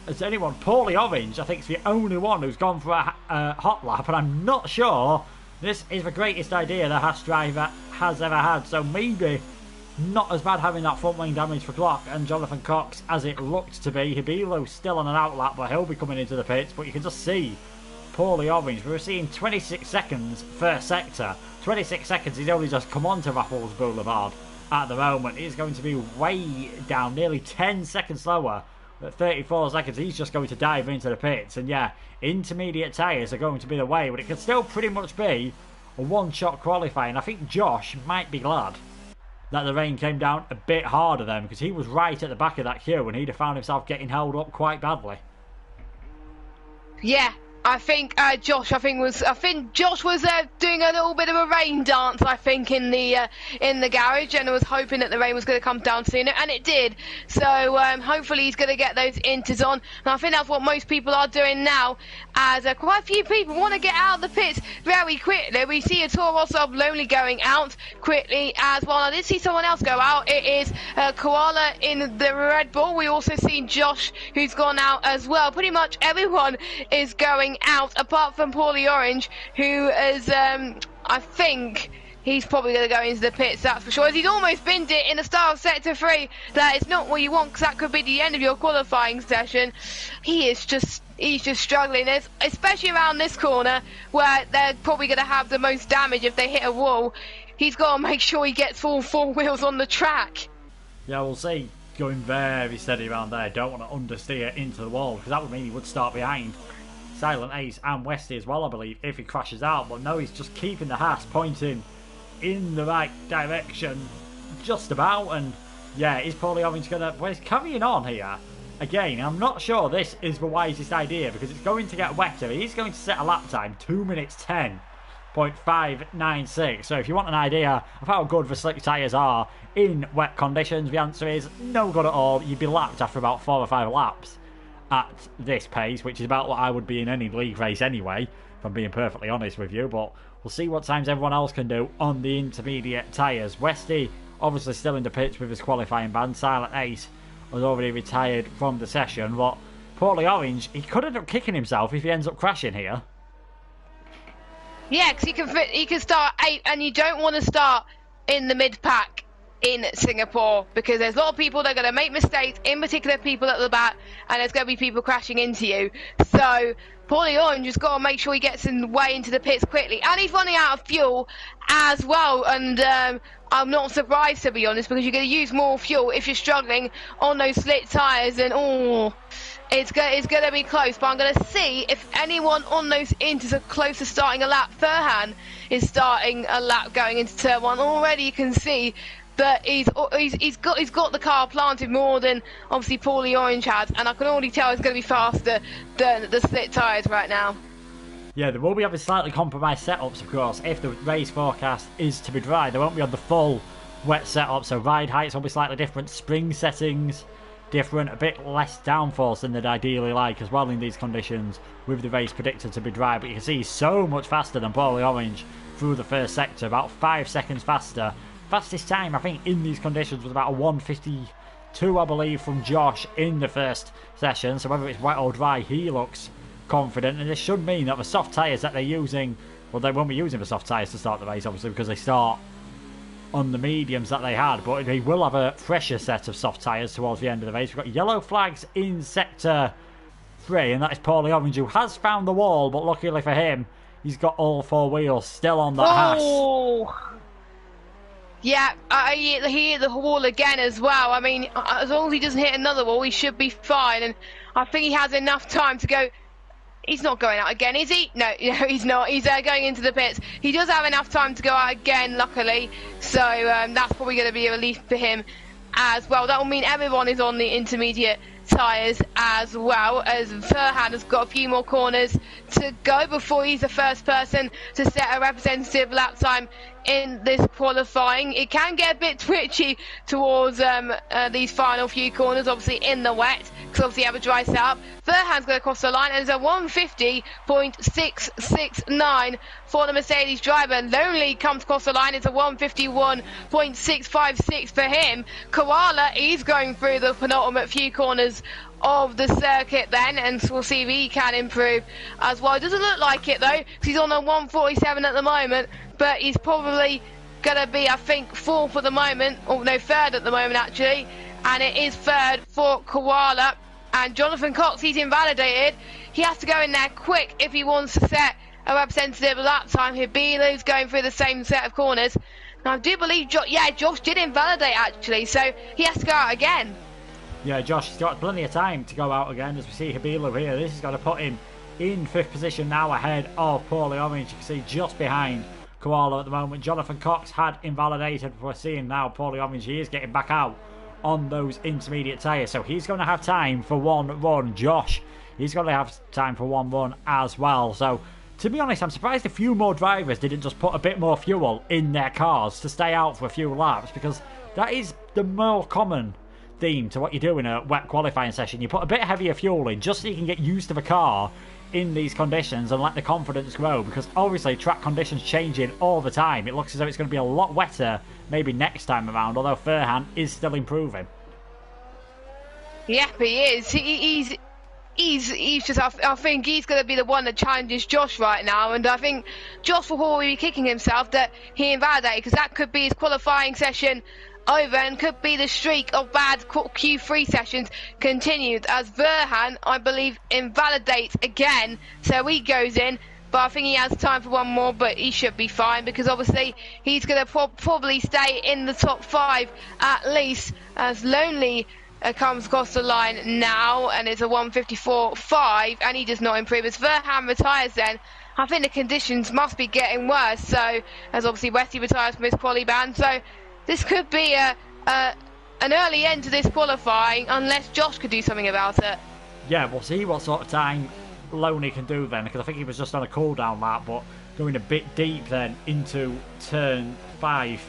as anyone, Paulie Orange, I think, is the only one who's gone for a hot lap, and I'm not sure this is the greatest idea the Haas driver has ever had. So maybe not as bad having that front wing damage for Glock and Jonathan Cox as it looked to be. Hibilo's still on an out lap, but he'll be coming into the pits. But you can just see Paulie Orange. We were seeing 26 seconds first sector. 26 seconds, he's only just come on to Raffles Boulevard at the moment. He's going to be way down, nearly 10 seconds slower. At 34 seconds, he's just going to dive into the pits. And yeah, intermediate tyres are going to be the way, but it can still pretty much be a one-shot qualifying. I think Josh might be glad that the rain came down a bit harder then, because he was right at the back of that queue and he'd have found himself getting held up quite badly. Yeah, I think Josh was doing a little bit of a rain dance, I think, in the garage, and was hoping that the rain was going to come down sooner, and it did. So hopefully he's going to get those inters on, and I think that's what most people are doing now, as quite a few people want to get out of the pits very quickly. We see a Toro Rosso Lonely going out quickly as well. I did see someone else go out. It is Koala in the Red Bull. We also see Josh, who's gone out as well. Pretty much everyone is going out, apart from Paulie Orange, who is, I think he's probably going to go into the pits, that's for sure. As he's almost binned it in the start of Sector 3. That is not what you want, because that could be the end of your qualifying session. He's just struggling, especially around this corner, where they're probably going to have the most damage if they hit a wall. He's got to make sure he gets all 4 wheels on the track. Yeah, we'll see. Going very steady around there. Don't want to understeer into the wall, because that would mean he would start behind Silent Ace and Westy as well, I believe, if he crashes out. But no, he's just keeping the Haas pointing in the right direction just about. And yeah, is Paulie Orange gonna, well, he's carrying on here again. I'm not sure this is the wisest idea, because it's going to get wetter. He's going to set a lap time 2 minutes 10.596. So if you want an idea of how good the slick tyres are in wet conditions, the answer is no good at all. You'd be lapped after about 4 or 5 laps at this pace, which is about what I would be in any league race anyway, if I'm being perfectly honest with you. But we'll see what times everyone else can do on the intermediate tyres. Westy obviously still in the pits with his qualifying ban. Silent Ace was already retired from the session, but Paulie Orange, he could end up kicking himself if he ends up crashing here. Yeah, because he can start 8, and you don't want to start in the mid-pack in Singapore, because there's a lot of people that are going to make mistakes, in particular people at the back, and there's going to be people crashing into you. So Paulie Orange has got to make sure he gets way into the pits quickly, and he's running out of fuel as well. And I'm not surprised, to be honest, because you're going to use more fuel if you're struggling on those slick tyres, and it's going to be close. But I'm going to see if anyone on those inters are close to starting a lap. Furhan is starting a lap going into turn 1. Already you can see that he's got the car planted more than obviously Paulie Orange has, and I can already tell he's going to be faster than the slick tyres right now. Yeah, there will be having slightly compromised setups, of course, if the race forecast is to be dry. They won't be on the full wet setup, so ride heights will be slightly different, spring settings different, a bit less downforce than they'd ideally like as well in these conditions, with the race predicted to be dry. But you can see he's so much faster than Paulie Orange through the first sector, about 5 seconds faster. Fastest time, I think, in these conditions was about a 1:52, I believe, from Josh in the first session. So whether it's wet or dry, he looks confident. And this should mean that the soft tyres that they're using, well, they won't be using the soft tyres to start the race, obviously, because they start on the mediums that they had. But they will have a fresher set of soft tyres towards the end of the race. We've got yellow flags in Sector 3, and that is Paulie Orange, who has found the wall, but luckily for him, he's got all 4 wheels still on that hash. Yeah, he hit the wall again as well. I mean, as long as he doesn't hit another wall, he should be fine. And I think he has enough time to go. He's not going out again, is he? No, he's not. He's going into the pits. He does have enough time to go out again, luckily. So that's probably going to be a relief for him as well. That will mean everyone is on the intermediate tyres as well, as Furhan has got a few more corners to go before he's the first person to set a representative lap time in this qualifying. It can get a bit twitchy towards these final few corners, obviously in the wet, because obviously you have a dry setup. Furhan's going to cross the line, and it's a 150.669 for the Mercedes driver. Lonely comes across the line, it's a 151.656 for him. Koala, he's going through the penultimate few corners of the circuit then, and we'll see if he can improve as well. It doesn't look like it though, because he's on a 147 at the moment, but he's probably going to be, I think, fourth at the moment, or no, third at the moment actually, and it is third for Koala. And Jonathan Cox, he's invalidated. He has to go in there quick if he wants to set a representative lap time. Hibilu's going through the same set of corners. Now I do believe, Josh did invalidate actually, so he has to go out again. Yeah, Josh has got plenty of time to go out again, as we see Hibilu here. This is going to put him in 5th position now, ahead of Paulie Orange. You can see just behind Koala at the moment. Jonathan Cox had invalidated. We're seeing now Paulie Orange, he is getting back out on those intermediate tyres, so he's going to have time for one run. Josh, he's going to have time for one run as well. So to be honest, I'm surprised a few more drivers didn't just put a bit more fuel in their cars to stay out for a few laps, because that is the more common theme to what you do in a wet qualifying session. You put a bit heavier fuel in just so you can get used to the car in these conditions and let the confidence grow, because obviously track conditions changing all the time. It looks as though it's going to be a lot wetter maybe next time around, although Furhan is still improving. Yeah, he is. He's just, I think he's going to be the one that challenges Josh right now, and I think Josh will probably be kicking himself that he invalidated, because that could be his qualifying session over and could be the streak of bad Q3 sessions continued, as Verhan, I believe, invalidates again, so he goes in. But I think he has time for one more, but he should be fine, because obviously he's going to probably stay in the top 5 at least, as Lonely comes across the line now, and it's a 154.5, and he does not improve. As Verhan retires then, I think the conditions must be getting worse, so as obviously Westy retires from his quali ban, so this could be an early end to this qualifying, unless Josh could do something about it. Yeah, we'll see what sort of time Loney can do then, because I think he was just on a cool down lap, but going a bit deep then into turn 5,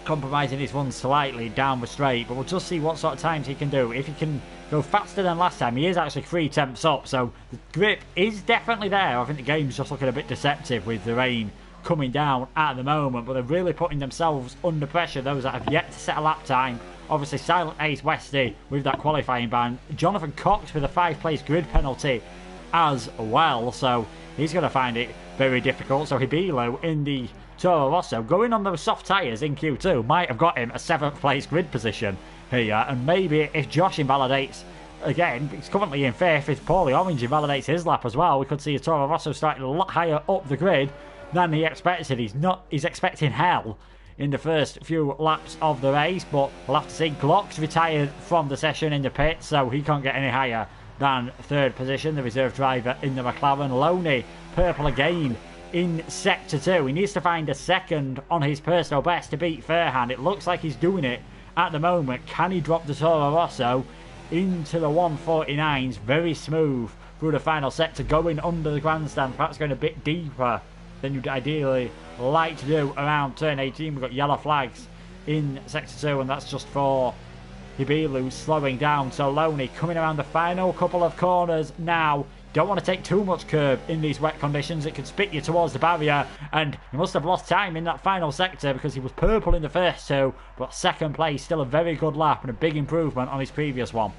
compromising his run slightly down the straight. But we'll just see what sort of times he can do. If he can go faster than last time, he is actually 3 tenths up, so the grip is definitely there. I think the game's just looking a bit deceptive with the rain coming down at the moment, but they're really putting themselves under pressure, those that have yet to set a lap time. Obviously Silent Ace Westy with that qualifying ban, Jonathan Cox with a 5-place grid penalty as well, so he's going to find it very difficult. So Hibilu in the Toro Rosso, going on those soft tyres in Q2, might have got him a 7th place grid position here, and maybe if Josh invalidates again, he's currently in 5th, if Paulie Orange invalidates his lap as well, we could see a Toro Rosso starting a lot higher up the grid than he expected. He's expecting hell in the first few laps of the race, but we'll have to see. Glock's retired from the session in the pit, so he can't get any higher than 3rd position, the reserve driver in the McLaren. Loney, purple again in Sector 2. He needs to find a 2nd on his personal best to beat Furhan. It looks like he's doing it at the moment. Can he drop the Toro Rosso into the 149s? Very smooth through the final sector, going under the grandstand, perhaps going a bit deeper than you'd ideally like to do around turn 18. We've got yellow flags in Sector 2, and that's just for Hibilu slowing down. So Loney coming around the final couple of corners now. Don't want to take too much curb in these wet conditions. It could spit you towards the barrier, and he must have lost time in that final sector because he was purple in the first two, but second place, still a very good lap and a big improvement on his previous one.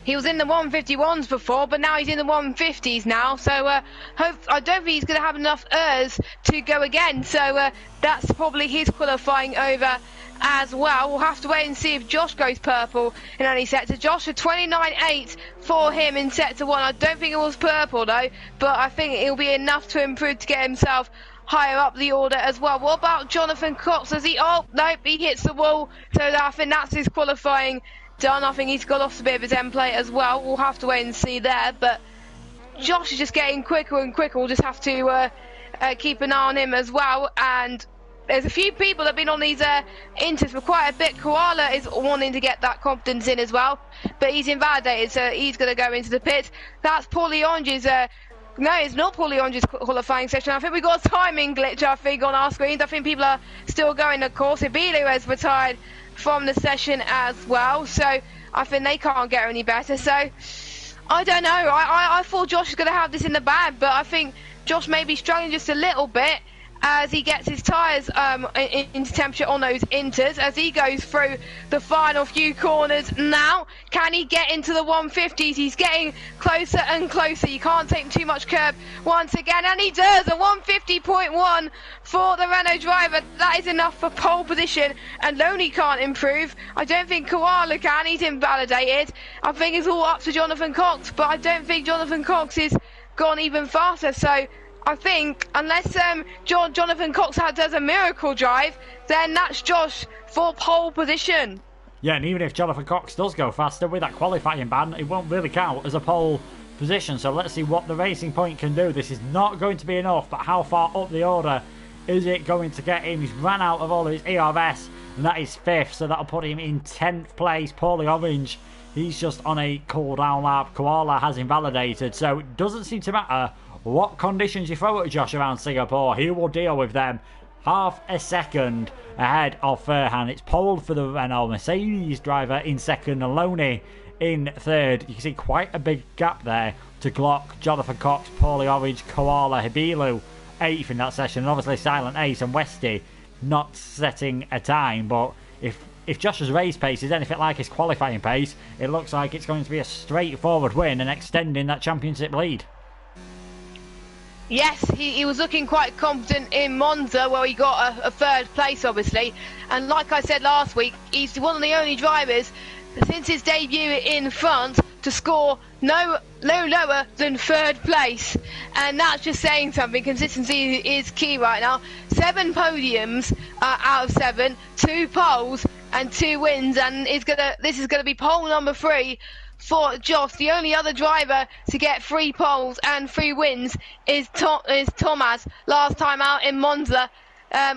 He was in the 151s before, but now he's in the 150s now. So I don't think he's going to have enough ERS to go again. So that's probably his qualifying over as well. We'll have to wait and see if Josh goes purple in any sector. Josh, a 29.8 for him in sector 1. I don't think it was purple though, but I think it'll be enough to improve to get himself higher up the order as well. What about Jonathan Cox? Does he? Oh, nope, he hits the wall. So I think that's his qualifying done. I think he's got off a bit of his end plate as well. We'll have to wait and see there. But Josh is just getting quicker and quicker. We'll just have to keep an eye on him as well. And there's a few people that have been on these inters for quite a bit. Koala is wanting to get that confidence in as well, but he's invalidated, so he's going to go into the pits. That's Paulie Orange's. No, it's not Paulie Orange's qualifying session. I think we've got a timing glitch, I think, on our screens. I think people are still going, of course. Ibilu has retired from the session as well, so I think they can't get any better. So I don't know. I thought Josh was going to have this in the bag, but I think Josh may be struggling just a little bit as he gets his tyres into temperature on those inters, as he goes through the final few corners now. Can he get into the 150s? He's getting closer and closer. You can't take him too much curb once again, and he does. A 150.1 for the Renault driver. That is enough for pole position, and Loney can't improve. I don't think Koala can. He's invalidated. I think it's all up to Jonathan Cox, but I don't think Jonathan Cox is gone even faster. So I think unless Jonathan Cox does a miracle drive, then that's Josh for pole position. Yeah, and even if Jonathan Cox does go faster with that qualifying ban, it won't really count as a pole position. So let's see what the Racing Point can do. This is not going to be enough, but how far up the order is it going to get him? He's ran out of all of his ERS, and that is 5th, so that'll put him in 10th place. Paulie Orange, he's just on a cool down lap. Koala has invalidated, so it doesn't seem to matter what conditions you throw at Josh around Singapore. He will deal with them. Half a second ahead of Furhan. It's pole for the Renault Mercedes driver in second, and Loney in third. You can see quite a big gap there to Glock, Jonathan Cox, Paulie Orange, Koala, Hibilu 8th in that session, and obviously Silent Ace and Westy not setting a time. But if Josh's race pace is anything like his qualifying pace, it looks like it's going to be a straightforward win and extending that championship lead. Yes, he was looking quite confident in Monza, where he got a third place, obviously. And like I said last week, he's one of the only drivers since his debut in France to score no lower than third place. And that's just saying something. Consistency is key right now. 7 podiums out of 7, 2 poles and 2 wins. And this is going to be pole number 3 for Josh. The only other driver to get 3 poles and 3 wins is Thomas, last time out in Monza.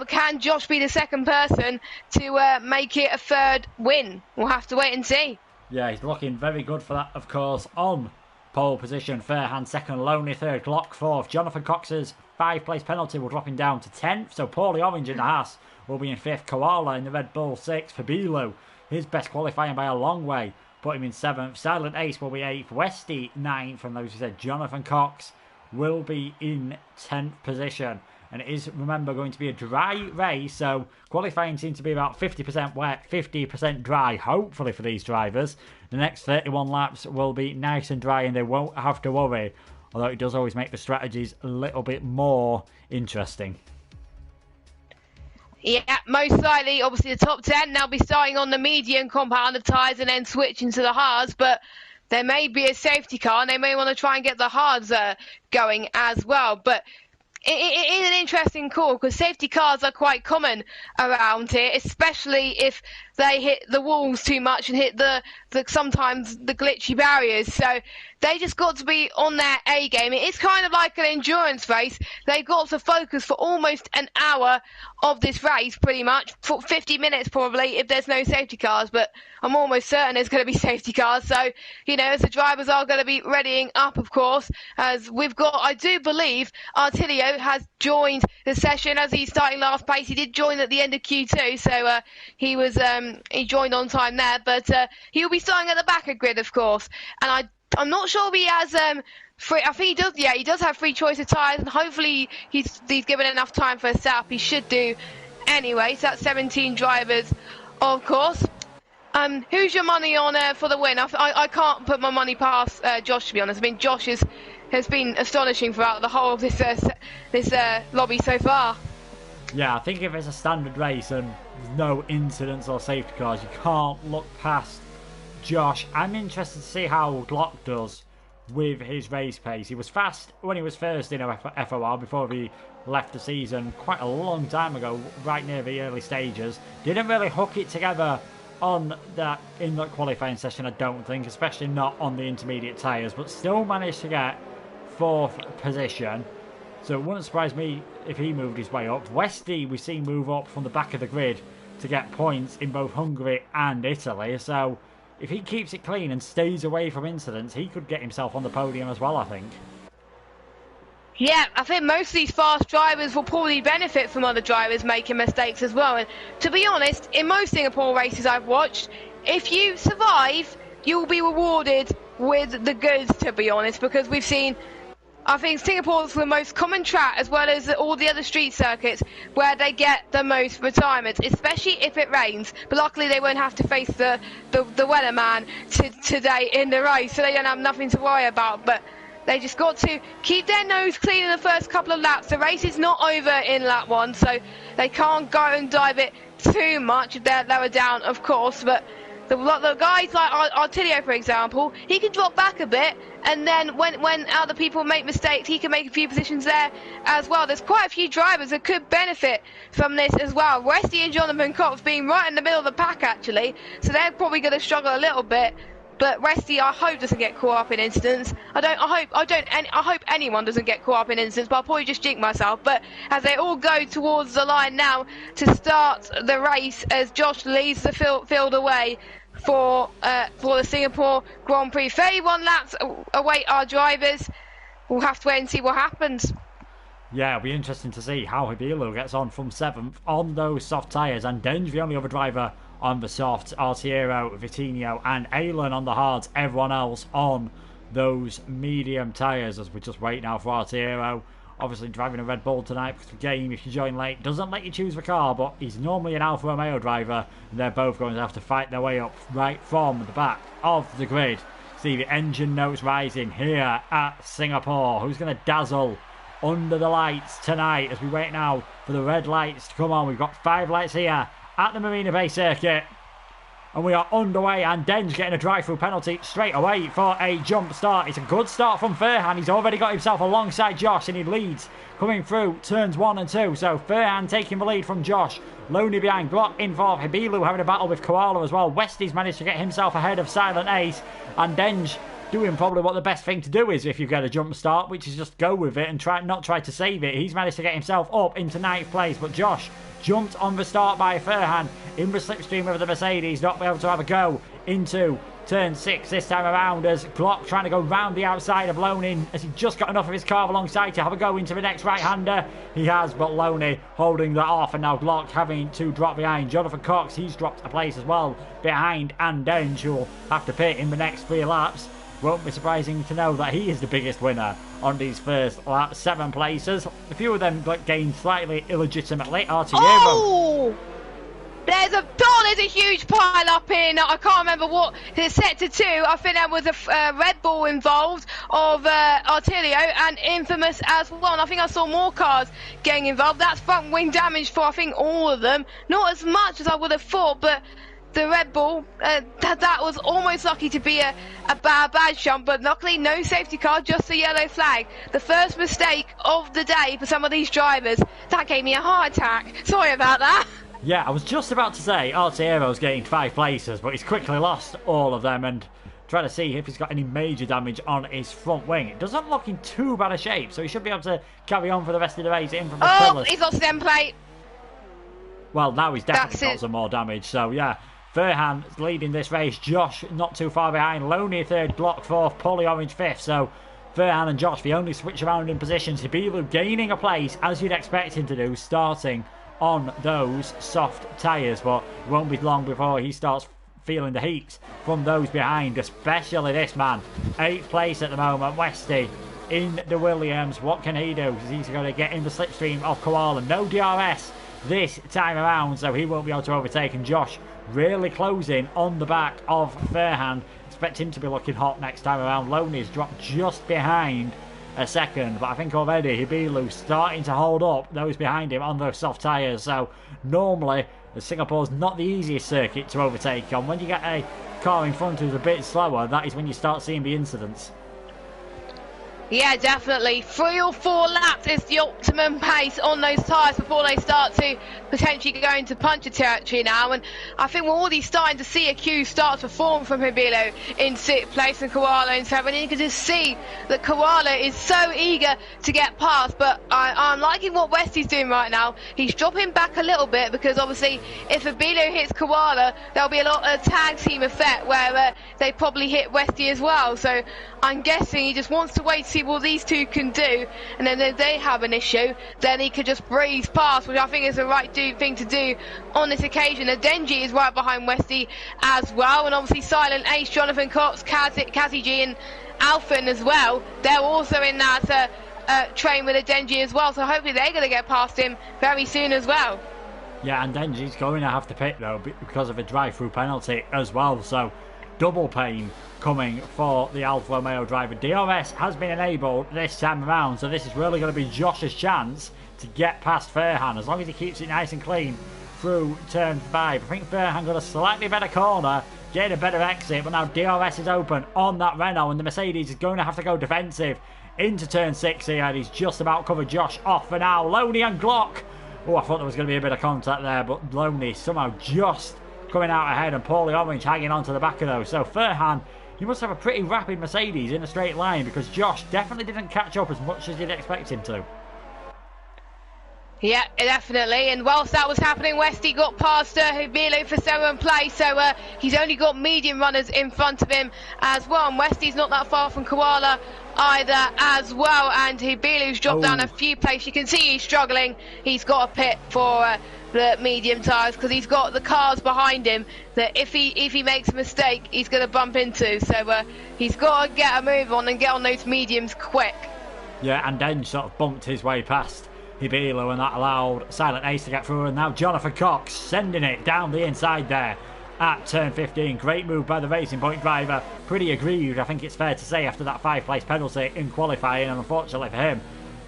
Can Josh be the second person to make it a 3rd win? We'll have to wait and see. Yeah, he's looking very good for that, of course. On pole position, Fairhand 2nd, Loney 3rd, Glock 4th. Jonathan Cox's 5-place penalty will drop him down to 10th. So Paulie Orange in the Haas will be in 5th. Koala in the Red Bull 6th. Hibilu, his best qualifying by a long way, put him in 7th. Silent Ace will be 8th. Westy 9th. From those who said, Jonathan Cox will be in 10th position. And it is, remember, going to be a dry race, so qualifying seems to be about 50% wet, 50% dry, hopefully for these drivers. The next 31 laps will be nice and dry and they won't have to worry, although it does always make the strategies a little bit more interesting. Yeah, most likely, obviously the top 10, they'll be starting on the medium compound of tyres and then switching to the hards, but there may be a safety car and they may want to try and get the hards going as well. But it is an interesting call because safety cars are quite common around here, especially if they hit the walls too much and hit the sometimes the glitchy barriers. So they just got to be on their A game. It is kind of like an endurance race. They've got to focus for almost an hour of this race, pretty much, for 50 minutes probably, if there's no safety cars. But I'm almost certain there's going to be safety cars. So, you know, as the drivers are going to be readying up, of course, as we've got, I do believe, Artilio has joined the session as he's starting last place. He did join at the end of Q2, so he was he joined on time there, but he'll be starting at the back of grid, of course. And I'm not sure if he has free. I think he does. Yeah, he does have free choice of tyres, and hopefully he's given enough time for a setup. He should do anyway. So that's 17 drivers, of course. Who's your money on for the win? I can't put my money past Josh, to be honest. I mean, Josh has been astonishing throughout the whole of this lobby so far. Yeah, I think if it's a standard race and there's no incidents or safety cars, you can't look past Josh. I'm interested to see how Glock does with his race pace. He was fast when he was first in FOR before he left the season quite a long time ago, right near the early stages. Didn't really hook it together in that qualifying session, I don't think, especially not on the intermediate tyres, but still managed to get 4th position. So it wouldn't surprise me if he moved his way up. Westy we've seen move up from the back of the grid to get points in both Hungary and Italy. So if he keeps it clean and stays away from incidents, he could get himself on the podium as well, I think. Yeah, I think most of these fast drivers will probably benefit from other drivers making mistakes as well. And to be honest, in most Singapore races I've watched, if you survive, you'll be rewarded with the goods, to be honest, because we've seen, I think Singapore's the most common track, as well as all the other street circuits, where they get the most retirements, especially if it rains. But luckily they won't have to face the weatherman today in the race, so they don't have nothing to worry about. But they just got to keep their nose clean in the first couple of laps. The race is not over in lap 1, so they can't go and dive it too much if they're lower down, of course. But the guys like Artilio, for example, he can drop back a bit, and then when other people make mistakes, he can make a few positions there as well. There's quite a few drivers that could benefit from this as well. Westy and Jonathan Cox being right in the middle of the pack, actually, so they're probably going to struggle a little bit. But Westy, I hope, doesn't get caught up in incidents. I hope anyone doesn't get caught up in incidents, but I'll probably just jinx myself. But as they all go towards the line now to start the race, as Josh leads the field away for the Singapore Grand Prix. 31 laps await our drivers. We'll have to wait and see what happens. Yeah, it'll be interesting to see how Hibilo gets on from 7th on those soft tyres, and Denge, the only other driver on the soft, Artiero, Vitinho and Aylan on the hards, everyone else on those medium tyres, as we just wait now for Artiero. Obviously driving a Red Bull tonight because the game, if you join late, doesn't let you choose the car, but he's normally an Alfa Romeo driver, and they're both going to have to fight their way up right from the back of the grid. See the engine notes rising here at Singapore. Who's going to dazzle under the lights tonight as we wait now for the red lights to come on? We've got 5 lights here at the Marina Bay circuit, and we are underway, and Denge getting a drive-through penalty straight away for a jump start. It's a good start from Ferhan. He's already got himself alongside Josh, and he leads coming through turns 1 and 2. So Ferhan taking the lead from Josh. Loney behind, Glock in 4th. Hibilu having a battle with Koala as well. Westy's managed to get himself ahead of Silent Ace, and Denge doing probably what the best thing to do is if you get a jump start, which is just go with it and not try to save it. He's managed to get himself up into 9th place, but Josh jumped on the start by Ferhan in the slipstream of the Mercedes, not be able to have a go into turn 6 this time around, as Glock trying to go round the outside of Loney, as he just got enough of his car alongside to have a go into the next right-hander. He has, but Loney holding that off, and now Glock having to drop behind. Jonathan Cox, he's dropped a place as well behind, and Denge, who will have to pit in the next 3 laps. Won't be surprising to know that he is the biggest winner on these first laps. 7 places. A few of them gained slightly illegitimately. Artiero. Oh! There's a huge pile up in, I can't remember what, it's set to 2. I think there was a Red Bull involved of Artilio, and Infamous as well. And I think I saw more cars getting involved. That's front wing damage for, I think, all of them. Not as much as I would have thought, but the Red Bull, that was almost lucky to be a bad jump, but luckily no safety car, just a yellow flag. The first mistake of the day for some of these drivers. That gave me a heart attack. Sorry about that. Yeah, I was just about to say Artiero's getting 5 places, but he's quickly lost all of them, and trying to see if he's got any major damage on his front wing. It doesn't look in too bad a shape, so he should be able to carry on for the rest of the race. He's lost the end plate. Well, now he's definitely got some more damage, so yeah. Ferhan leading this race. Josh not too far behind. Loney 3rd, Glock 4th, Polly Orange 5th. So Ferhan and Josh the only switch around in positions. Hibilu gaining a place, as you'd expect him to do, starting on those soft tyres, but it won't be long before he starts feeling the heat from those behind, especially this man. 8th place at the moment, Westy in the Williams. What can he do? He's going to get in the slipstream of Koala. No DRS this time around, so he won't be able to overtake. And Josh really closing on the back of Fairhand. Expect him to be looking hot next time around. Loney's dropped just behind a second, but I think already Hibilu starting to hold up those behind him on those soft tyres. So normally Singapore's not the easiest circuit to overtake on. When you get a car in front who's a bit slower, that is when you start seeing the incidents. Yeah, definitely. 3 or 4 laps is the optimum pace on those tyres before they start to potentially go into puncture territory now. And I think we're already starting to see a queue start to form from Hibilo in 6th place and Koala in 7th. And you can just see that Koala is so eager to get past. But I'm liking what Westy's doing right now. He's dropping back a little bit because obviously if Hibilo hits Koala, there'll be a lot of tag team effect where they probably hit Westy as well. So I'm guessing he just wants to wait to see what these two can do, and then if they have an issue, then he could just breeze past, which I think is the right thing to do on this occasion. And Denji is right behind Westy as well, and obviously Silent Ace, Jonathan Cox, Cassie G and Alphen as well. They're also in that train with a Denji as well, so hopefully they're going to get past him very soon as well. Yeah, and Denji's going to have to pit though because of a drive-through penalty as well, so double pain coming for the Alfa Romeo driver. DRS has been enabled this time around, so this is really going to be Josh's chance to get past Fairhand as long as he keeps it nice and clean through turn 5. I think Fairhand got a slightly better corner, getting a better exit, but now DRS is open on that Renault, and the Mercedes is going to have to go defensive into turn 6 here, and he's just about covered Josh off for now. Loney and Glock. Oh, I thought there was going to be a bit of contact there, but Loney somehow just coming out ahead, and Paulie Orange hanging on to the back of those. So Fairhand, he must have a pretty rapid Mercedes in a straight line, because Josh definitely didn't catch up as much as you'd expect him to. Yeah, definitely. And whilst that was happening, Westy got past Hibilo for 7th place, so he's only got medium runners in front of him as well. And Westy's not that far from Koala either as well. And Hibilu's dropped down a few places. You can see he's struggling. He's got a pit for the medium tyres because he's got the cars behind him that if he makes a mistake, he's going to bump into. So he's got to get a move on and get on those mediums quick. Yeah, and then sort of bumped his way past Hibilo, and that allowed Silent Ace to get through, and now Jonathan Cox sending it down the inside there at turn 15. Great move by the Racing Point driver. Pretty aggrieved, I think it's fair to say, after that 5th place penalty in qualifying, and unfortunately for him,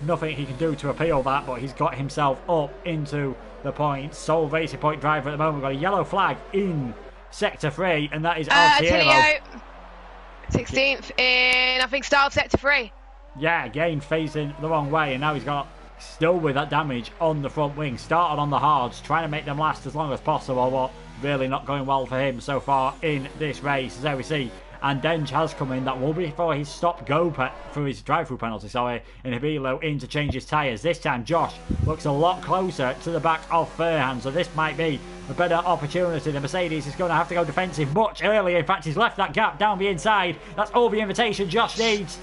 nothing he can do to appeal that, but he's got himself up into the points. Sole Racing Point driver at the moment. Got a yellow flag in sector 3, and that is Artiero. 16th in, I think, start sector 3. Yeah, again facing the wrong way, and now he's got still with that damage on the front wing. Started on the hards, trying to make them last as long as possible, but really not going well for him so far in this race. As there we see, and Denj has come in. That will be for his stop-go for his drive-through penalty, sorry, in Hibilo in to change his tyres. This time Josh looks a lot closer to the back of Fairhand, so this might be a better opportunity. The Mercedes is going to have to go defensive much earlier. In fact, he's left that gap down the inside. That's all the invitation Josh needs.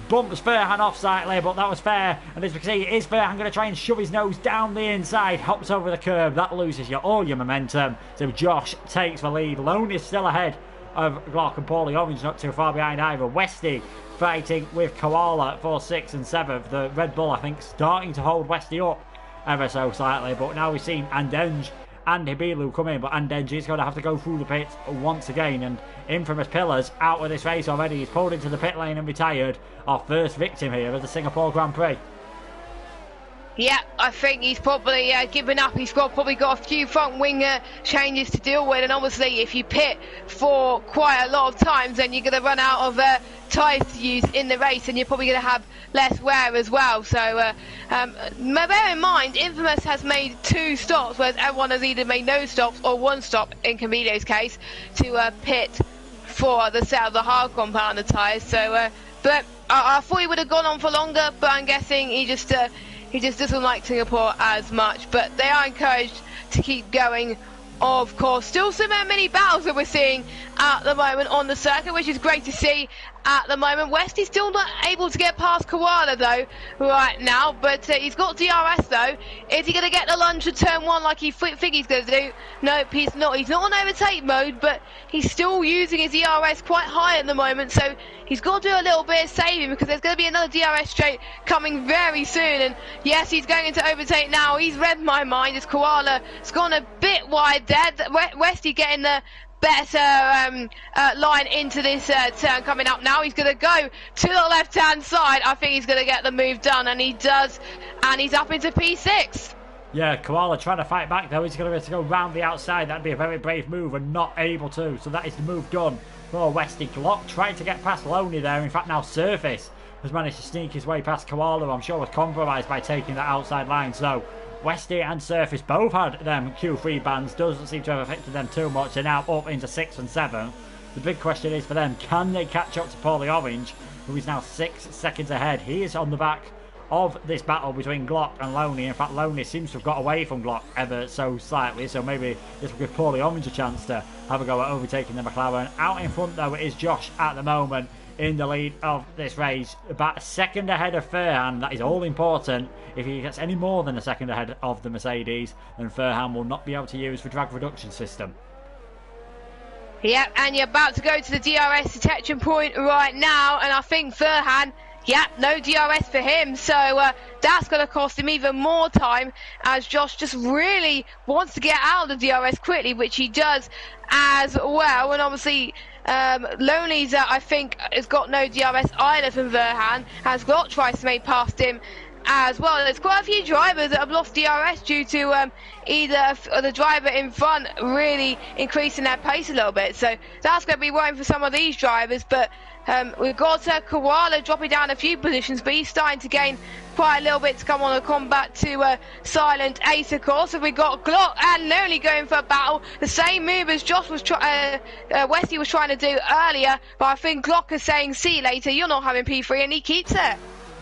Bumps Fairhand off slightly, but that was fair. And as we can see, is Fairhand going to try and shove his nose down the inside? Hops over the curb. That loses you all your momentum. So Josh takes the lead. Lone is still ahead of Glock, and Paulie Orange not too far behind either. Westy fighting with Koala for 6th and 7th. The Red Bull, I think, starting to hold Westy up ever so slightly. But now we've seen Andenj and Hibilu come in, but Andenji is going to have to go through the pits once again, and Infamous Pillars out of this race already. He's pulled into the pit lane and retired. Our first victim here of the Singapore Grand Prix. Yeah, I think he's probably given up. He's probably got a few front wing changes to deal with, and obviously if you pit for quite a lot of times, then you're going to run out of tyres to use in the race, and you're probably going to have less wear as well. So bear in mind, Infamous has made 2 stops, whereas everyone has either made no stops or 1 stop in Camille's case to pit for the set of the hard compounder tyres. So, but I thought he would have gone on for longer, but I'm guessing he just doesn't like Singapore as much. But they are encouraged to keep going, of course. Still so many battles that we're seeing at the moment on the circuit, which is great to see at the moment. Westy's still not able to get past Koala though right now, but he's got DRS though. Is he going to get the lunge to turn 1 like he think he's going to do? Nope, he's not. He's not on overtake mode, but he's still using his DRS quite high at the moment, so he's got to do a little bit of saving because there's going to be another DRS straight coming very soon. And yes, he's going into overtake now. He's read my mind as Koala's gone a bit wide there. Westy getting the better line into this turn coming up now. He's going to go to the left hand side. I think he's going to get the move done, and he does, and he's up into P6. Yeah, Koala trying to fight back though. He's going to have to go round the outside. That'd be a very brave move, and not able to. So that is the move done for Westy. Glock trying to get past Loney there. In fact, now Surface has managed to sneak his way past Koala. I'm sure was compromised by taking that outside line. So Westy and Surface both had them Q3 bans. Doesn't seem to have affected them too much. They're now up into 6th and 7th. The big question is for them, can they catch up to Paulie Orange, who is now 6 seconds ahead? He is on the back of this battle between Glock and Loney. In fact, Loney seems to have got away from Glock ever so slightly, so maybe this will give Paulie Orange a chance to have a go at overtaking the McLaren. Out in front though, it is Josh at the moment in the lead of this race, about a second ahead of Furhan. That is all important. If he gets any more than a second ahead of the Mercedes, then Furhan will not be able to use the drag reduction system. Yep, and you're about to go to the DRS detection point right now, and I think Furhan, yep, no DRS for him, so that's going to cost him even more time, as Josh just really wants to get out of the DRS quickly, which he does as well. And obviously Lonely's I think has got no DRS either from Verhan, as Glock tries to make past him as well. There's quite a few drivers that have lost DRS due to either the driver in front really increasing their pace a little bit, so that's going to be worrying for some of these drivers. But we've got Koala dropping down a few positions, but he's starting to gain quite a little bit to come on the combat to Silent Ace, of course. So we've got Glock and Lonely going for a battle. The same move as Josh was Westy was trying to do earlier, but I think Glock is saying, see you later, you're not having P3, and he keeps it.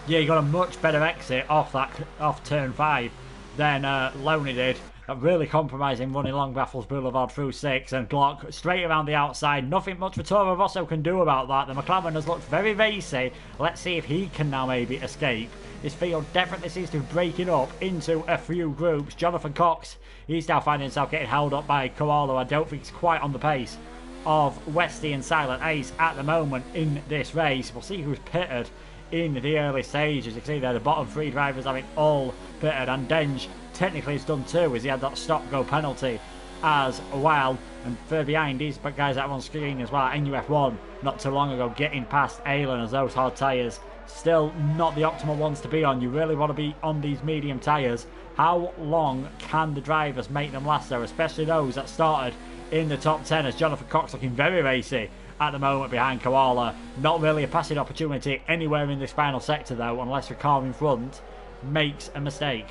Yeah, he got a much better exit off turn 5 than Loney did. Really compromising running along Raffles Boulevard through 6, and Glock straight around the outside. Nothing much Toro Rosso can do about that. The McLaren has looked very racy. Let's see if he can now maybe escape. This field definitely seems to be breaking up into a few groups. Jonathan Cox, he's now finding himself getting held up by Koala. I don't think he's quite on the pace of Westy and Silent Ace at the moment in this race. We'll see who's pitted in the early stages. You can see there the bottom 3 drivers having all pitted, and Denge technically has done too, as he had that stop-go penalty as well. And further behind these guys that are on screen as well, NUF1 not too long ago getting past Alan, as those hard tyres still not the optimal ones to be on. You really want to be on these medium tyres. How long can the drivers make them last though, especially those that started in the top 10, as Jonathan Cox looking very racy at the moment behind Koala. Not really a passing opportunity anywhere in this final sector though, unless your car in front makes a mistake.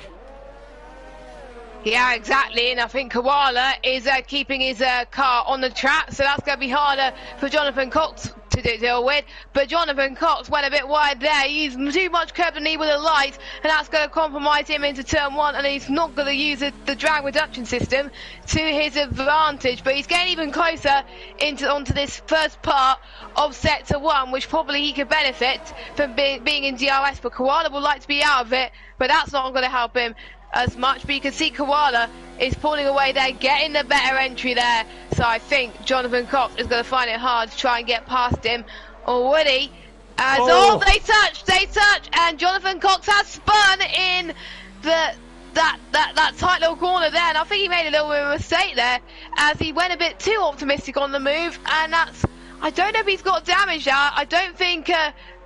Yeah, exactly, and I think Koala is keeping his car on the track, so that's going to be harder for Jonathan Cox to deal with. But Jonathan Cox went a bit wide there. He's too much curb and knee with the light, and that's going to compromise him into turn 1, and he's not going to use the drag reduction system to his advantage. But he's getting even closer onto this first part of sector 1, which probably he could benefit from being in DRS, but Koala would like to be out of it, but that's not going to help him as much. But you can see Koala is pulling away there, getting the better entry there, so I think Jonathan Cox is going to find it hard to try and get past him already. They touch, and Jonathan Cox has spun in that tight little corner there, and I think he made a little bit of a mistake there, as he went a bit too optimistic on the move, and I don't know if he's got damage there. I don't think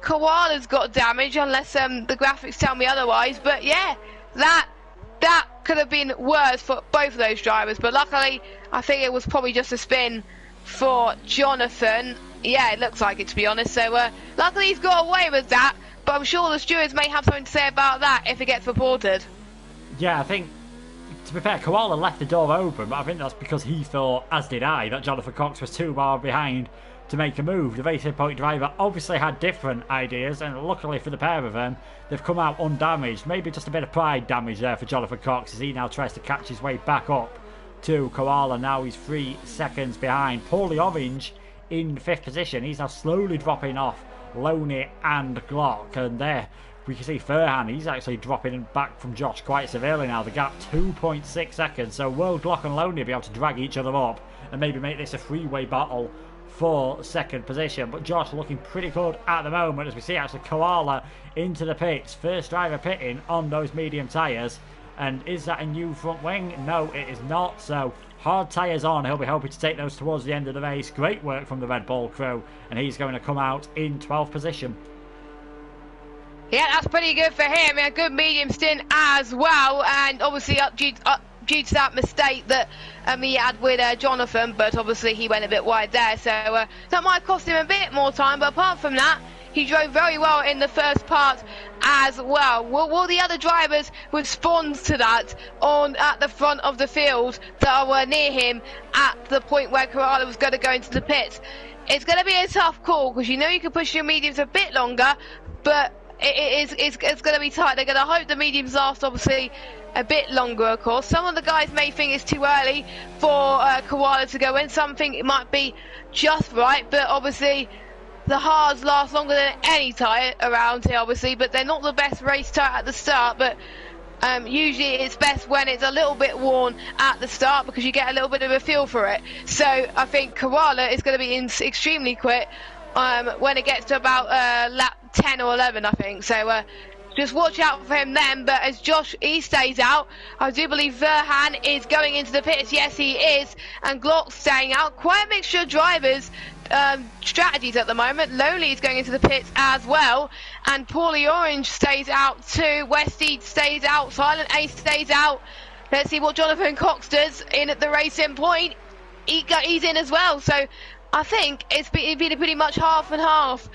Koala's got damage, unless the graphics tell me otherwise, but yeah, that could have been worse for both of those drivers, but luckily I think it was probably just a spin for Jonathan. Yeah, it looks like it, to be honest, so luckily he's got away with that, but I'm sure the stewards may have something to say about that if it gets reported. Yeah, I think, to be fair, Koala left the door open, but I think that's because he thought, as did I, that Jonathan Cox was too far behind to make a move. The Racing Point driver obviously had different ideas, and luckily for the pair of them, they've come out undamaged. Maybe just a bit of pride damage there for Jonathan Cox, as he now tries to catch his way back up to Koala. Now he's 3 seconds behind. Paulie Orange, in 5th position. He's now slowly dropping off Loney and Glock, and there we can see Furhan, he's actually dropping back from Josh quite severely now. The gap 2.6 seconds, so will Glock and Loney be able to drag each other up and maybe make this a three-way battle for 2nd position? But Josh looking pretty good at the moment, as we see actually Koala into the pits, first driver pitting on those medium tyres. And is that a new front wing? No, it is not. So hard tyres on. He'll be hoping to take those towards the end of the race. Great work from the Red Bull crew, and he's going to come out in 12th position. Yeah, that's pretty good for him. A good medium stint as well, and obviously due to that mistake that he had with Jonathan, but obviously he went a bit wide there, so that might cost him a bit more time. But apart from that, he drove very well in the first part as well. Will the other drivers respond to that at the front of the field that were near him at the point where Koala was going to go into the pits? It's going to be a tough call, because you know you can push your mediums a bit longer, but it's going to be tight. They're going to hope the mediums last, obviously, a bit longer, of course. Some of the guys may think it's too early for Koala to go in. Some think it might be just right, but obviously the hards last longer than any tyre around here, obviously, but they're not the best race tyre at the start. But usually it's best when it's a little bit worn at the start, because you get a little bit of a feel for it. So I think Koala is going to be extremely quick when it gets to about lap 10 or 11, I think. So just watch out for him then. But as Josh, he stays out, I do believe Verhan is going into the pits. Yes, he is. And Glock's staying out. Quite a mixture of drivers, strategies at the moment. Lonely is going into the pits as well. And Paulie Orange stays out too. Westy stays out. Silent Ace stays out. Let's see what Jonathan Cox does in at the racing point. He's in as well. So I think it's been pretty much half and half.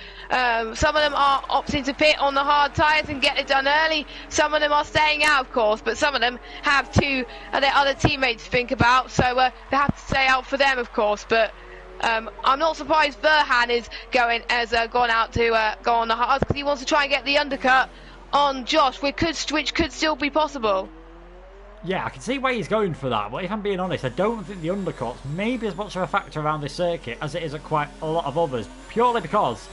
Some of them are opting to pit on the hard tyres and get it done early. Some of them are staying out, of course, but some of them have their other teammates to think about, so they have to stay out for them, of course. But I'm not surprised Verhan is gone out to go on the hards, because he wants to try and get the undercut on Josh, which could still be possible. Yeah, I can see why he's going for that, but if I'm being honest, I don't think the undercuts may be as much of a factor around this circuit as it is at quite a lot of others, purely because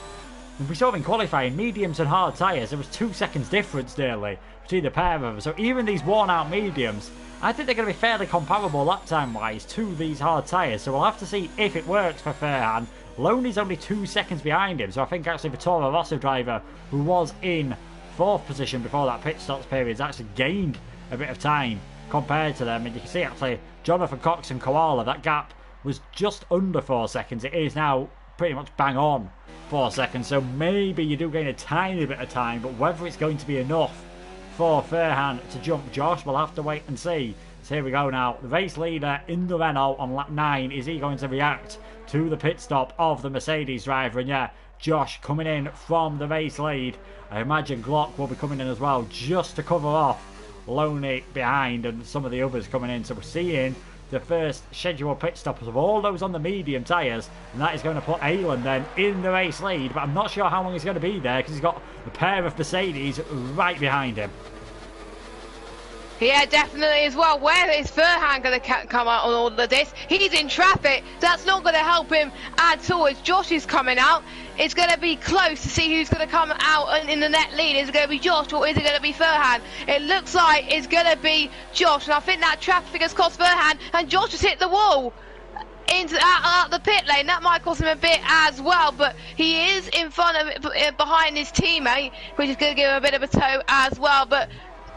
we saw in qualifying, mediums and hard tyres, there was 2 seconds difference nearly between the pair of them. So even these worn out mediums, I think they're going to be fairly comparable lap time wise to these hard tyres, so we'll have to see if it works for Furhan. Loney's only 2 seconds behind him, so I think actually the Toro Rosso driver, who was in 4th position before that pit stops period, has actually gained a bit of time compared to them. And you can see actually Jonathan Cox and Koala, that gap was just under 4 seconds. It is now pretty much bang on 4 seconds, so maybe you do gain a tiny bit of time, but whether it's going to be enough for Furhan to jump Josh, we'll have to wait and see. So here we go now, the race leader in the Renault on lap 9, is he going to react to the pit stop of the Mercedes driver? And yeah, Josh coming in from the race lead. I imagine Glock will be coming in as well, just to cover off Loney behind and some of the others coming in. So we're seeing the first scheduled pit stops of all those on the medium tyres, and that is going to put Aylan then in the race lead, but I'm not sure how long he's going to be there, because he's got a pair of Mercedes right behind him. Yeah, definitely as well. Where is Furhan going to come out on all of this? He's in traffic. That's not going to help him at all. As Josh is coming out, it's going to be close to see who's going to come out in the net lead. Is it going to be Josh, or is it going to be Furhan? It looks like it's going to be Josh, and I think that traffic has cost Furhan, and Josh has hit the wall into out the pit lane. That might cost him a bit as well, but he is in front of behind his teammate, which is going to give him a bit of a tow as well. But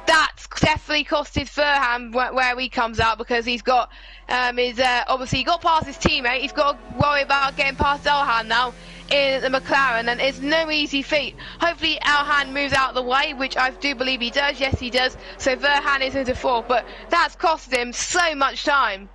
that's definitely costed Furhan where he comes out, because he's got obviously he got past his teammate. He's got to worry about getting past Elhan now in the McLaren, and it's no easy feat. Hopefully Elhan moves out of the way, which I do believe he does. Yes, he does. So Furhan is into 4th, but that's costed him so much time.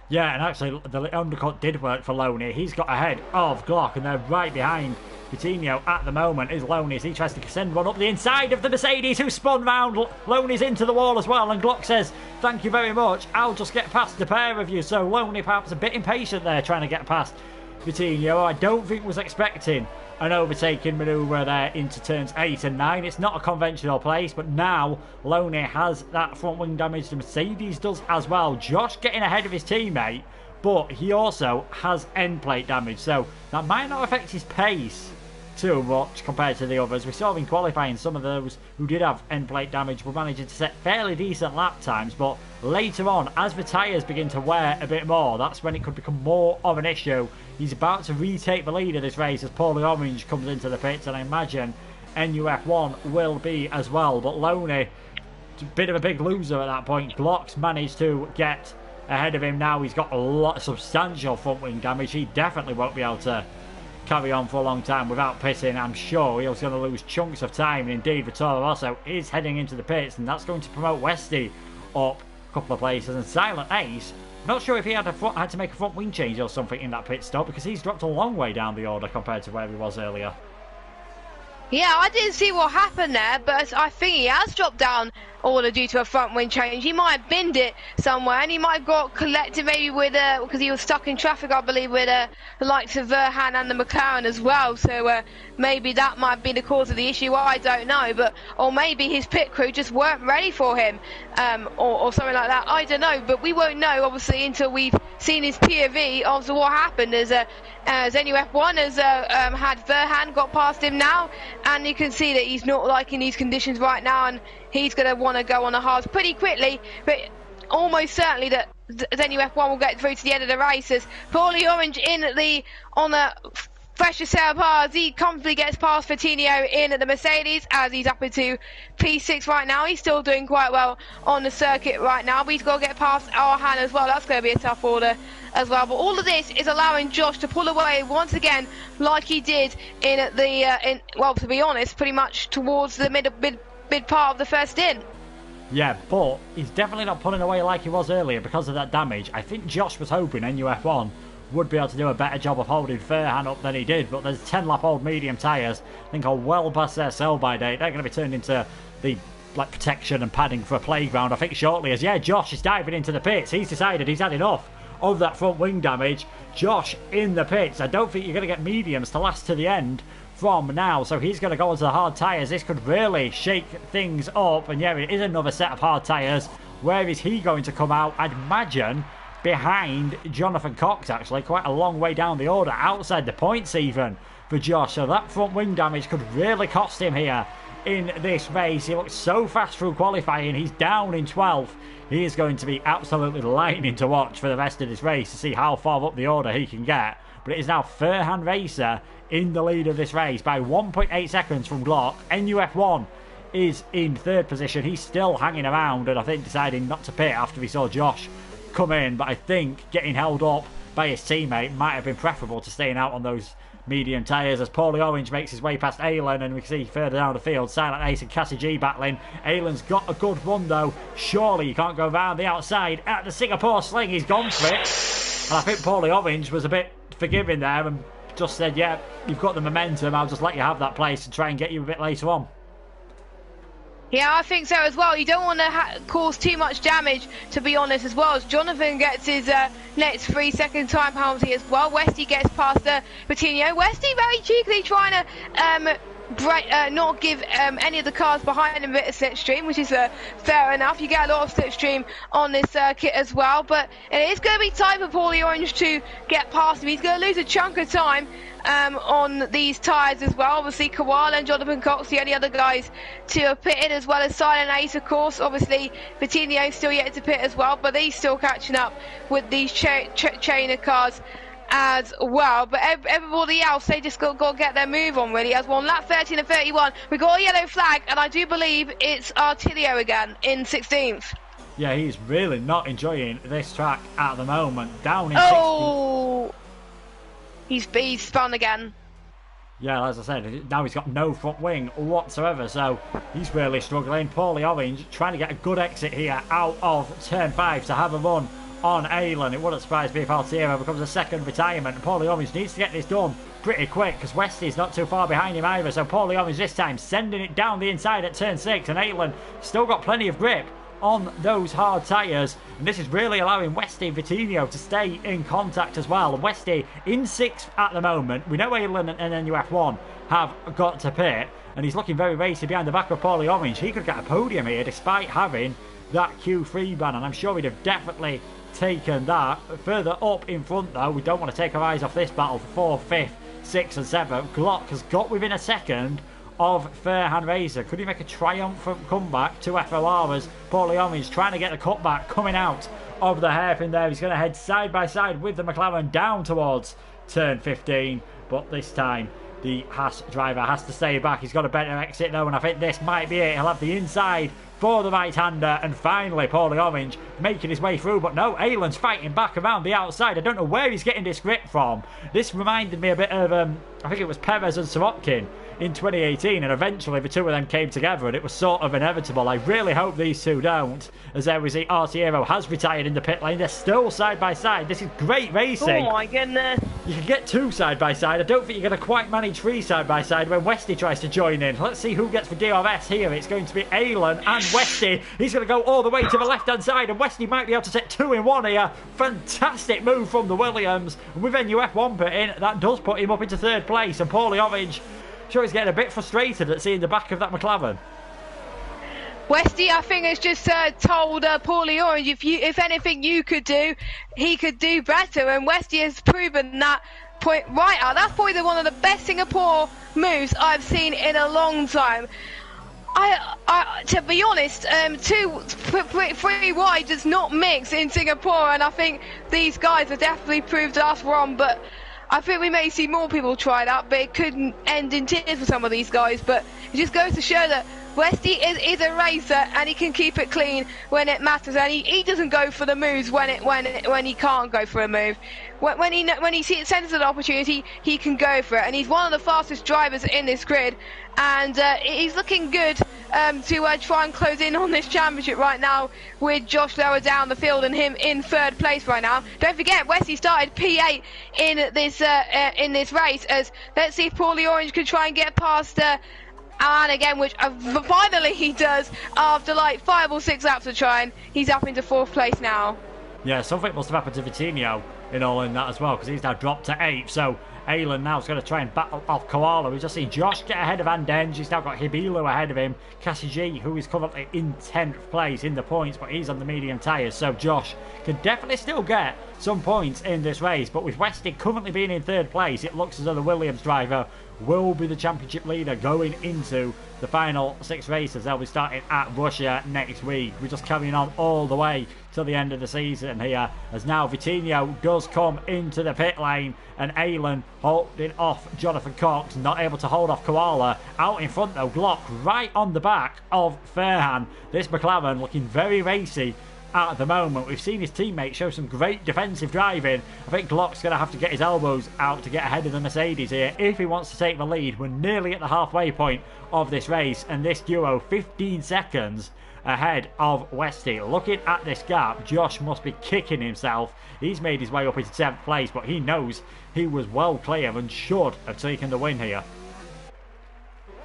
Yeah, and actually the undercut did work for Loney. He's got ahead of Glock, and they're right behind Coutinho at the moment is Loney, as he tries to send one up the inside of the Mercedes, who spun round. Loney's into the wall as well, and Glock says, thank you very much, I'll just get past the pair of you. So Loney perhaps a bit impatient there, trying to get past Coutinho. I don't think was expecting an overtaking manoeuvre there into turns 8 and 9. It's not a conventional place, but now Loney has that front wing damage. The Mercedes does as well. Josh getting ahead of his teammate, but he also has end plate damage, so that might not affect his pace too much compared to the others. We saw in qualifying some of those who did have end plate damage were managing to set fairly decent lap times, but later on, as the tyres begin to wear a bit more, that's when it could become more of an issue. He's about to retake the lead of this race as Paulie Orange comes into the pits, and I imagine NUF1 will be as well. But Loney, a bit of a big loser at that point. Glock's managed to get ahead of him now. He's got a lot of substantial front wing damage. He definitely won't be able to carry on for a long time without pitting. I'm sure he's going to lose chunks of time, and indeed Vittorio Rosso is heading into the pits, and that's going to promote Westy up a couple of places. And Silent Ace, not sure if he had to make a front wing change or something in that pit stop, because he's dropped a long way down the order compared to where he was earlier. Yeah, I didn't see what happened there, but I think he has dropped down order due to a front wing change. He might have binned it somewhere, and he might have got collected maybe with because he was stuck in traffic, I believe, with the likes of Verhan and the McLaren as well. So maybe that might be the cause of the issue. I don't know, or maybe his pit crew just weren't ready for him, or something like that. I don't know, but we won't know obviously until we've seen his POV of what happened. As NUF1 has had Verhan got past him now, and you can see that he's not liking these conditions right now, and he's going to want to go on the hards pretty quickly, but almost certainly that NUF1 will get through to the end of the race as Paulie Orange on the fresher set of hards. He comfortably gets past Fatinho in at the Mercedes as he's up into P6 right now. He's still doing quite well on the circuit right now, but he's got to get past Arhan as well. That's going to be a tough order as well. But all of this is allowing Josh to pull away once again, like he did well, to be honest, pretty much towards the mid part of the first stint. Yeah, but he's definitely not pulling away like he was earlier because of that damage. I think Josh was hoping NUF1 would be able to do a better job of holding Verhan up than he did, but there's 10 lap old medium tyres. I think are well past their sell-by date. They're going to be turned into the protection and padding for a playground, I think, shortly. As Josh is diving into the pits. He's decided he's had enough of that front wing damage. Josh in the pits. I don't think you're going to get mediums to last to the end from now, so he's going to go onto the hard tyres. This could really shake things up, and it is another set of hard tyres. Where is he going to come out? I'd imagine behind Jonathan Cox, actually, quite a long way down the order, outside the points even for Josh. So that front wing damage could really cost him here in this race. He looks so fast through qualifying. He's down in 12th. He is going to be absolutely lightning to watch for the rest of this race to see how far up the order he can get. But it is now Verhan Racer in the lead of this race by 1.8 seconds from Glock. NUF1 is in third position. He's still hanging around, and I think deciding not to pit after he saw Josh come in, but I think getting held up by his teammate might have been preferable to staying out on those medium tyres as Paulie Orange makes his way past Aylin, and we can see further down the field Silent Ace and Cassie G battling. Aylin's got a good run though. Surely you can't go round the outside at the Singapore sling. He's gone for it, and I think Paulie Orange was a bit forgiving there and just said, yeah, you've got the momentum, I'll just let you have that place and try and get you a bit later on. Yeah, I think so as well. You don't want to cause too much damage, to be honest, as well, as Jonathan gets his next 3-second time penalty as well. Westy gets past Coutinho. Westy very cheekily trying to not give any of the cars behind him a bit of slipstream, which is fair enough. You get a lot of slipstream on this circuit as well, but it is going to be time for Paulie Orange to get past him. He's going to lose a chunk of time on these tyres as well. Obviously Koala and Jonathan Cox, the only other guys to have pitted, as well as Silent Ace, of course. Obviously Coutinho still yet to pit as well, but he's still catching up with these chain of cars as well. But everybody else, they just got to get their move on really. As well, on lap 13 and 31 we got a yellow flag, and I do believe it's Artilio again in 16th. Yeah, he's really not enjoying this track at the moment. Down in 16th. He's spun again. Yeah, as I said, now he's got no front wing whatsoever, so he's really struggling. Paulie Orange trying to get a good exit here out of turn 5 to have a run on Aylin. It wouldn't surprise me if Altiero becomes a second retirement. Paulie Orange needs to get this done pretty quick because Westy's not too far behind him either. So Paulie Orange this time sending it down the inside at turn 6, and Aylin still got plenty of grip on those hard tyres, and this is really allowing Westy and Vitinho to stay in contact as well. And Westy in 6th at the moment. We know Aylan and NUF1 have got to pit, and he's looking very racy behind the back of Paulie Orange. He could get a podium here despite having that Q3 ban, and I'm sure he'd have definitely taken that. Further up in front though, we don't want to take our eyes off this battle for 4th, 5th, 6th and 7th. Glock has got within a second of Fairhand Razor. Could he make a triumphant comeback to FOR as Paulie Orange trying to get the cutback coming out of the hairpin there. He's going to head side by side with the McLaren down towards turn 15, but this time the Haas driver has to stay back. He's got a better exit though, and I think this might be it. He'll have the inside for the right-hander, and finally Paulie Orange making his way through, but no, Aylan's fighting back around the outside. I don't know where he's getting this grip from. This reminded me a bit of, I think it was Perez and Sorokin in 2018, and eventually the two of them came together and it was sort of inevitable. I really hope these two don't, as there we see Artiero has retired in the pit lane. They're still side by side. This is great racing. Oh my goodness. You can get 2 side by side. I don't think you're going to quite manage 3 side by side when Westy tries to join in. Let's see who gets for DRS here. It's going to be Aylan and Westy. He's going to go all the way to the left hand side, and Westy might be able to set 2 in 1 here. Fantastic move from the Williams. And with NUF1 put in, that does put him up into 3rd place, and Paulie Orange, sure, he's getting a bit frustrated at seeing the back of that McLaren. Westy, I think, has just told Paulie Orange, if anything you could do, he could do better, and Westy has proven that point right out. That's probably one of the best Singapore moves I've seen in a long time. To be honest, 3 wide does not mix in Singapore, and I think these guys have definitely proved us wrong, but I think we may see more people try that, but it could end in tears for some of these guys. But it just goes to show that Westy is a racer, and he can keep it clean when it matters, and he doesn't go for the moves when he can't go for a move. When he senses an opportunity, he can go for it, and he's one of the fastest drivers in this grid, and he's looking good to try and close in on this championship right now, with Josh lower down the field and him in 3rd place right now. Don't forget, Westy started P8 in this race. As let's see if Paulie Orange can try and get past and again, which finally he does after like 5 or 6 laps of trying. He's up into 4th place now. Yeah, something must have happened to Vitinho in all in that as well, because he's now dropped to 8th. So Aylan now is going to try and battle off Koala. We've just seen Josh get ahead of Andenge. He's now got Hibilu ahead of him. Cassie G, who is currently in 10th place in the points, but he's on the medium tyres. So Josh can definitely still get some points in this race. But with Westy currently being in 3rd place, it looks as though the Williams driver will be the championship leader going into the final 6 races. They'll be starting at Russia next week. We're just carrying on all the way to the end of the season here, as now Vitinho does come into the pit lane, and Aylan holding off Jonathan Cox, not able to hold off Koala. Out in front though, Glock right on the back of Fairhand. This McLaren looking very racy at the moment. We've seen his teammates show some great defensive driving. I think Glock's going to have to get his elbows out to get ahead of the Mercedes here if he wants to take the lead. We're nearly at the halfway point of this race, and this duo 15 seconds ahead of Westy. Looking at this gap, Josh must be kicking himself. He's made his way up into 7th place, but he knows he was well clear and should have taken the win here.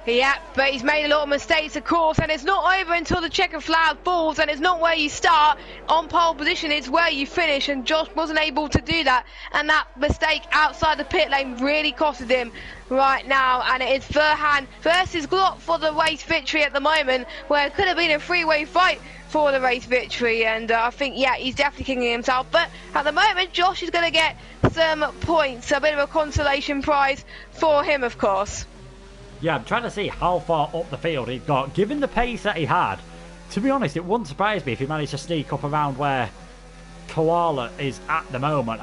Yeah, but he's made a lot of mistakes, of course, and it's not over until the checkered flag falls, and it's not where you start on pole position, it's where you finish, and Josh wasn't able to do that, and that mistake outside the pit lane really costed him right now, and it is Verhan versus Glock for the race victory at the moment, where it could have been a 3-way fight for the race victory, and I think, yeah, he's definitely kicking himself, but at the moment, Josh is going to get some points, a bit of a consolation prize for him, of course. Yeah, I'm trying to see how far up the field he got. Given the pace that he had, to be honest, it wouldn't surprise me if he managed to sneak up around where Koala is at the moment.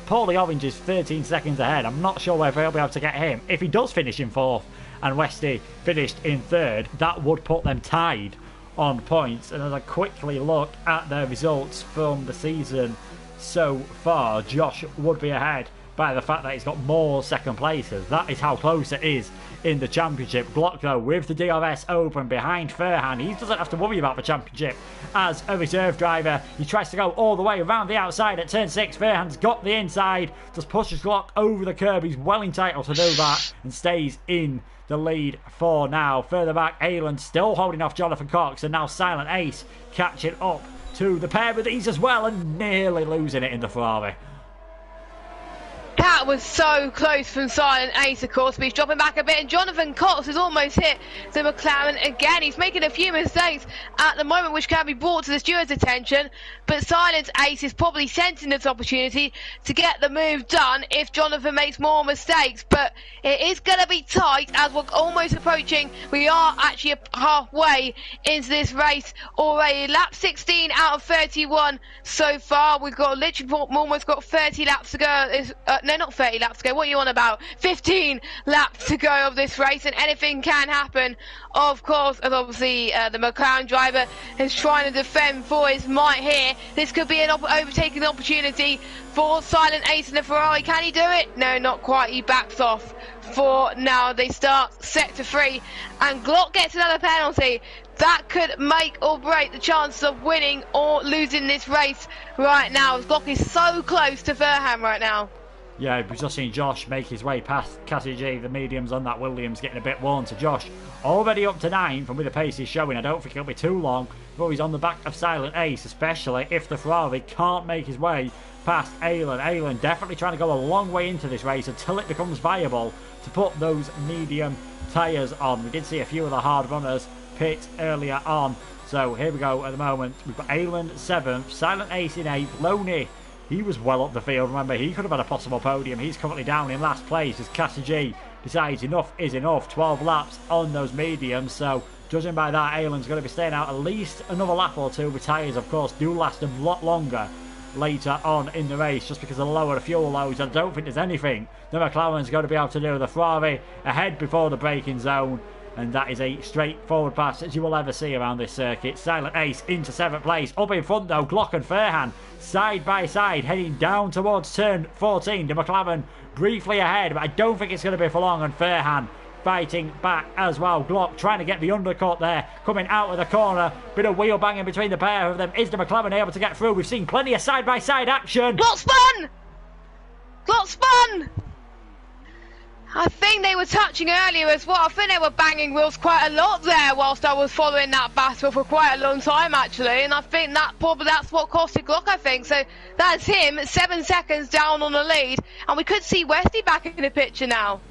Paulie Orange is 13 seconds ahead. I'm not sure whether he'll be able to get him. If he does finish in 4th and Westy finished in 3rd, that would put them tied on points. And as I quickly look at their results from the season so far, Josh would be ahead by the fact that he's got more second places. That is how close it is in the championship. Glock, though, with the DRS open behind Furhan, he doesn't have to worry about the championship as a reserve driver. He tries to go all the way around the outside at turn 6. Furhan's got the inside, just pushes Glock over the curb. He's well entitled to do that and stays in the lead for now. Further back, Aylan still holding off Jonathan Cox, and now Silent Ace catching up to the pair with these as well and nearly losing it in the Ferrari. That was so close from Silent Ace, of course, but he's dropping back a bit, and Jonathan Cox has almost hit the McLaren again. He's making a few mistakes at the moment, which can be brought to the steward's attention, but Silent Ace is probably sensing this opportunity to get the move done if Jonathan makes more mistakes, but it is going to be tight as we're almost approaching. We are actually halfway into this race already. Lap 16 out of 31 so far. We've got literally almost got 30 laps to go. No, not 30 laps to go. What are you on about? 15 laps to go of this race, and anything can happen, of course. And obviously, the McLaren driver is trying to defend for his might here. This could be an overtaking opportunity for Silent Ace in the Ferrari. Can he do it? No, not quite. He backs off for now. They start sector 3, and Glock gets another penalty. That could make or break the chance of winning or losing this race right now. Glock is so close to Furhan right now. Yeah, we've just seen Josh make his way past Cassie G. The mediums on that Williams getting a bit worn. So Josh already up to 9 from where the pace is showing. I don't think it'll be too long before he's on the back of Silent Ace, especially if the Ferrari can't make his way past Aylan. Aylan definitely trying to go a long way into this race until it becomes viable to put those medium tyres on. We did see a few of the hard runners pit earlier on. So here we go at the moment. We've got Aylan 7th, Silent Ace in 8th, Loney. He was well up the field. Remember, he could have had a possible podium. He's currently down in last place as Cassie G decides enough is enough. 12 laps on those mediums. So, judging by that, Aylan's going to be staying out at least another lap or two. The tyres, of course, do last a lot longer later on in the race just because of the lower fuel loads. I don't think there's anything the McLaren's going to be able to do. The Ferrari ahead before the braking zone. And that is a straightforward pass as you will ever see around this circuit. Silent Ace into 7th place. Up in front though, Glock and Furhan side by side heading down towards turn 14. The McLaren briefly ahead, but I don't think it's going to be for long. And Furhan fighting back as well. Glock trying to get the undercut there, coming out of the corner. Bit of wheel banging between the pair of them. Is the McLaren able to get through? We've seen plenty of side by side action. Glock spun! Glock spun! I think they were touching earlier as well. I think they were banging wheels quite a lot there whilst I was following that battle for quite a long time actually, and I think that's what costed Glock, I think. So that's him 7 seconds down on the lead, and we could see Westy back in the picture now.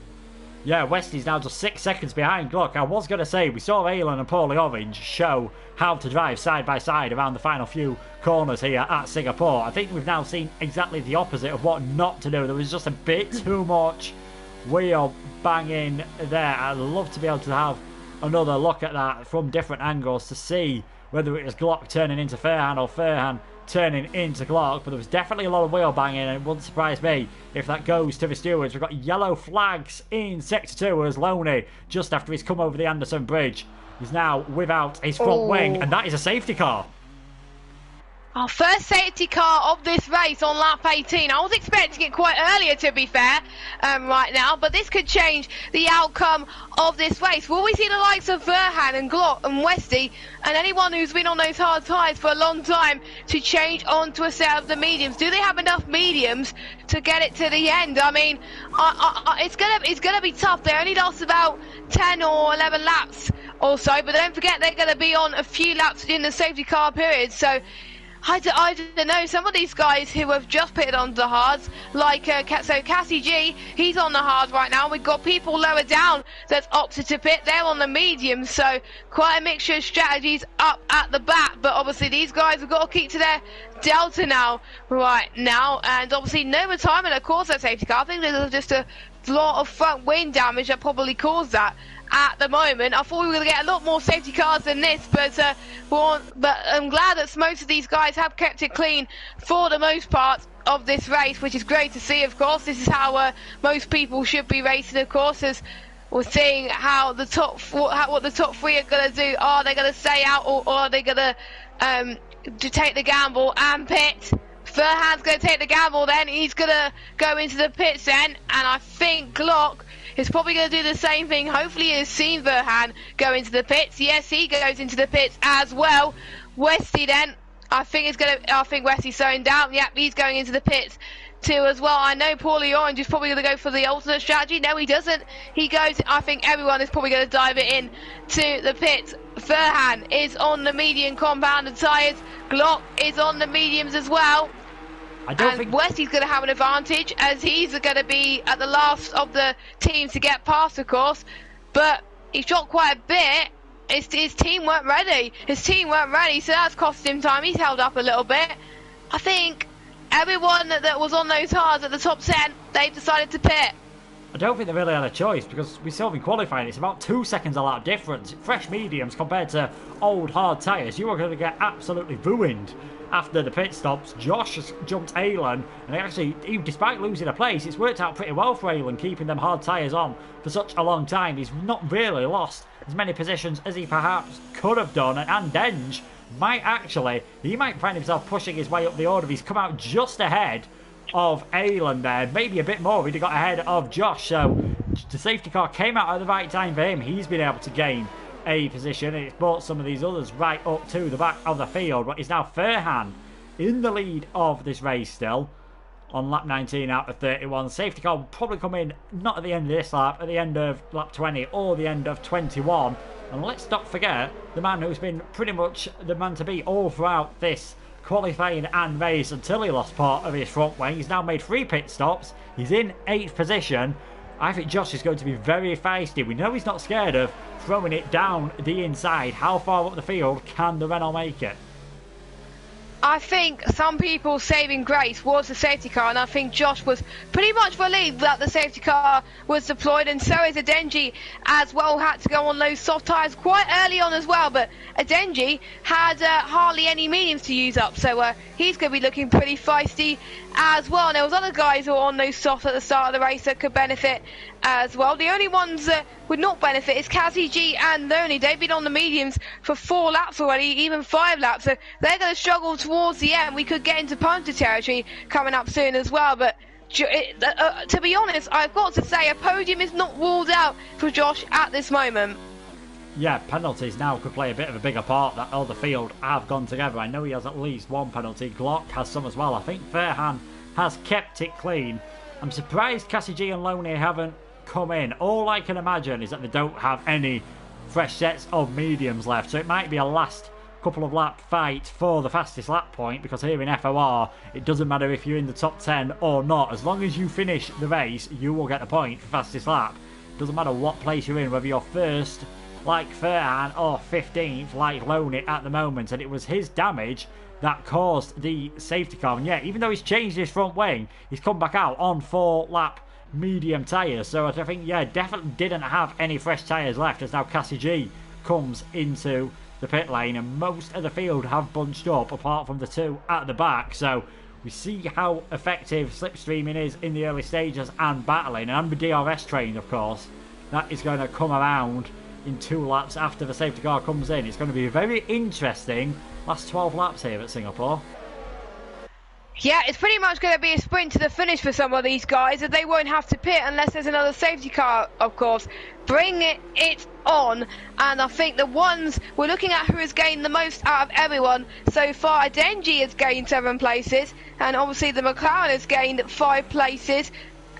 Yeah, Westy's now just 6 seconds behind Glock. I was going to say, we saw Aylan and Paulie Orange show how to drive side by side around the final few corners here at Singapore. I think we've now seen exactly the opposite of what not to do. There was just a bit too much wheel banging there. I'd love to be able to have another look at that from different angles to see whether it was Glock turning into Furhan or Furhan turning into Glock, but there was definitely a lot of wheel banging, and it wouldn't surprise me if that goes to the stewards. We've got yellow flags in sector 2 as Loney, just after he's come over the Anderson Bridge, he's now without his front wing, and that is a safety car. Our first safety car of this race on lap 18. I was expecting it quite earlier, to be fair, right now, but this could change the outcome of this race. Will we see the likes of Furhan and Glock and Westy and anyone who's been on those hard tyres for a long time to change onto a set of the mediums? Do they have enough mediums to get it to the end? I mean, it's gonna be tough. They only lost about 10 or 11 laps or so, but don't forget they're going to be on a few laps in the safety car period, so I don't know, some of these guys who have just pitted onto the hards, like so Cassie G, he's on the hards right now. We've got people lower down that's opted to pit, they're on the medium, so quite a mixture of strategies up at the back, but obviously these guys have got to keep to their delta now, right now, and obviously no retirement, of course, that safety car. I think there's just a lot of front wing damage that probably caused that. At the moment, I thought we were going to get a lot more safety cars than this, but I'm glad that most of these guys have kept it clean for the most part of this race, which is great to see. Of course, this is how most people should be racing. Of course, as we're seeing how the what the top 3 are going to do. Are they going to stay out, or are they going to take the gamble and pit? Verhan's going to take the gamble then. He's going to go into the pits then. And I think Glock is probably going to do the same thing. Hopefully he has seen Verhan go into the pits. Yes, he goes into the pits as well. Westy then. I think Westy's slowing down. Yep, he's going into the pits too as well. I know Paulie Orange is probably going to go for the alternate strategy. No, he doesn't. He goes, I think everyone is probably going to dive it in to the pits. Verhan is on the medium compounded tyres. Glock is on the mediums as well. I don't think Westy's going to have an advantage as he's going to be at the last of the teams to get past, of course. But he's dropped quite a bit. His team weren't ready. So that's cost him time. He's held up a little bit. I think everyone that was on those tyres at the top 10, they've decided to pit. I don't think they really had a choice because we saw in qualifying it's about 2 seconds a lap difference. Fresh mediums compared to old hard tyres, you are going to get absolutely ruined after the pit stops. Josh has jumped Alan, and despite losing a place, it's worked out pretty well for Alan keeping them hard tyres on for such a long time. He's not really lost as many positions as he perhaps could have done, and Denge might find himself pushing his way up the order. He's come out just ahead of Alan there, maybe a bit more. He'd have got ahead of Josh, so the safety car came out at the right time for him. He's been able to gain a position, and it's brought some of these others right up to the back of the field. But it's now Verhan in the lead of this race still on lap 19 out of 31. Safety car will probably come in not at the end of this lap, at the end of lap 20 or the end of 21. And let's not forget the man who's been pretty much the man to beat all throughout this qualifying and race until he lost part of his front wing. He's now made 3 pit stops. He's in 8th position. I think Josh is going to be very feisty. We know he's not scared of throwing it down the inside. How far up the field can the Renault make it? I think some people's saving grace was the safety car, and I think Josh was pretty much relieved that the safety car was deployed, and so is Adenji as well. Had to go on those soft tyres quite early on as well, but Adenji had hardly any mediums to use up, so he's going to be looking pretty feisty as well. And there was other guys who were on those softs at the start of the race that could benefit as well. The only ones that would not benefit is Cassie G and Loney. They've been on the mediums for 4 laps already, even 5 laps, so they're going to struggle towards the end. We could get into punter territory coming up soon as well, but to be honest, I've got to say a podium is not ruled out for Josh at this moment. Yeah, penalties now could play a bit of a bigger part. That all the field have gone together. I know he has at least 1 penalty. Glock has some as well. I think Verhan has kept it clean. I'm surprised Cassie G and Loney haven't come in. All I can imagine is that they don't have any fresh sets of mediums left, so it might be a last couple of lap fight for the fastest lap point, because here in FOR it doesn't matter if you're in the top 10 or not. As long as you finish the race, you will get a point for fastest lap. Doesn't matter what place you're in, whether you're first like Verhan or 15th like Loney at the moment. And it was his damage that caused the safety car. And yeah, even though he's changed his front wing, he's come back out on 4 lap medium tyres. So I think, yeah, definitely didn't have any fresh tyres left, as now Cassie G comes into the pit lane, and most of the field have bunched up apart from the 2 at the back. So we see how effective slipstreaming is in the early stages and battling, and with DRS trained, of course, that is going to come around in 2 laps after the safety car comes in. It's going to be very interesting last 12 laps here at Singapore. Yeah, it's pretty much going to be a sprint to the finish for some of these guys, and they won't have to pit unless there's another safety car, of course. Bring it on, and I think the ones we're looking at who has gained the most out of everyone so far. Denji has gained 7 places, and obviously the McLaren has gained 5 places.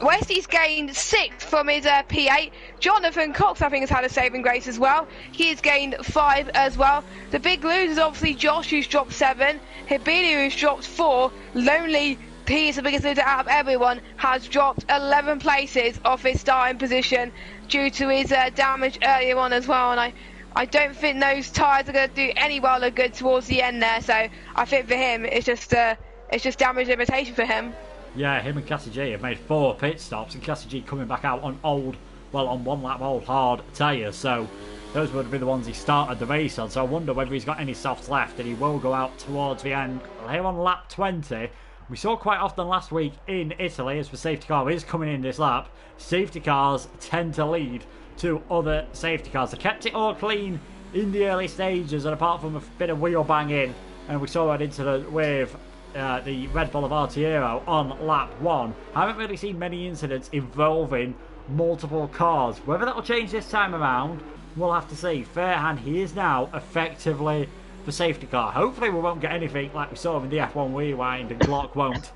Westy's gained 6 from his P8. Jonathan Cox, I think, has had a saving grace as well. He has gained 5 as well. The big loser is obviously Josh, who's dropped 7. Hibili, who's dropped 4. Lonely, he is the biggest loser out of everyone, has dropped 11 places off his starting position due to his damage earlier on as well. And I don't think those tyres are going to do any well or good towards the end there. So I think for him, it's just damage limitation for him. Yeah, him and Cassie G have made 4 pit stops, and Cassie G coming back out on on 1 lap old hard tyres, so those would be the ones he started the race on. So I wonder whether he's got any softs left, and he will go out towards the end. Here on lap 20, we saw quite often last week in Italy, as the safety car is coming in this lap, safety cars tend to lead to other safety cars. They kept it all clean in the early stages, and apart from a bit of wheel banging, and we saw that incident with the Red Bull of Artiero on lap 1. I haven't really seen many incidents involving multiple cars. Whether that will change this time around, we'll have to see. Fairhand, he is now effectively the safety car. Hopefully we won't get anything like we saw in the F1 Rewind and Glock won't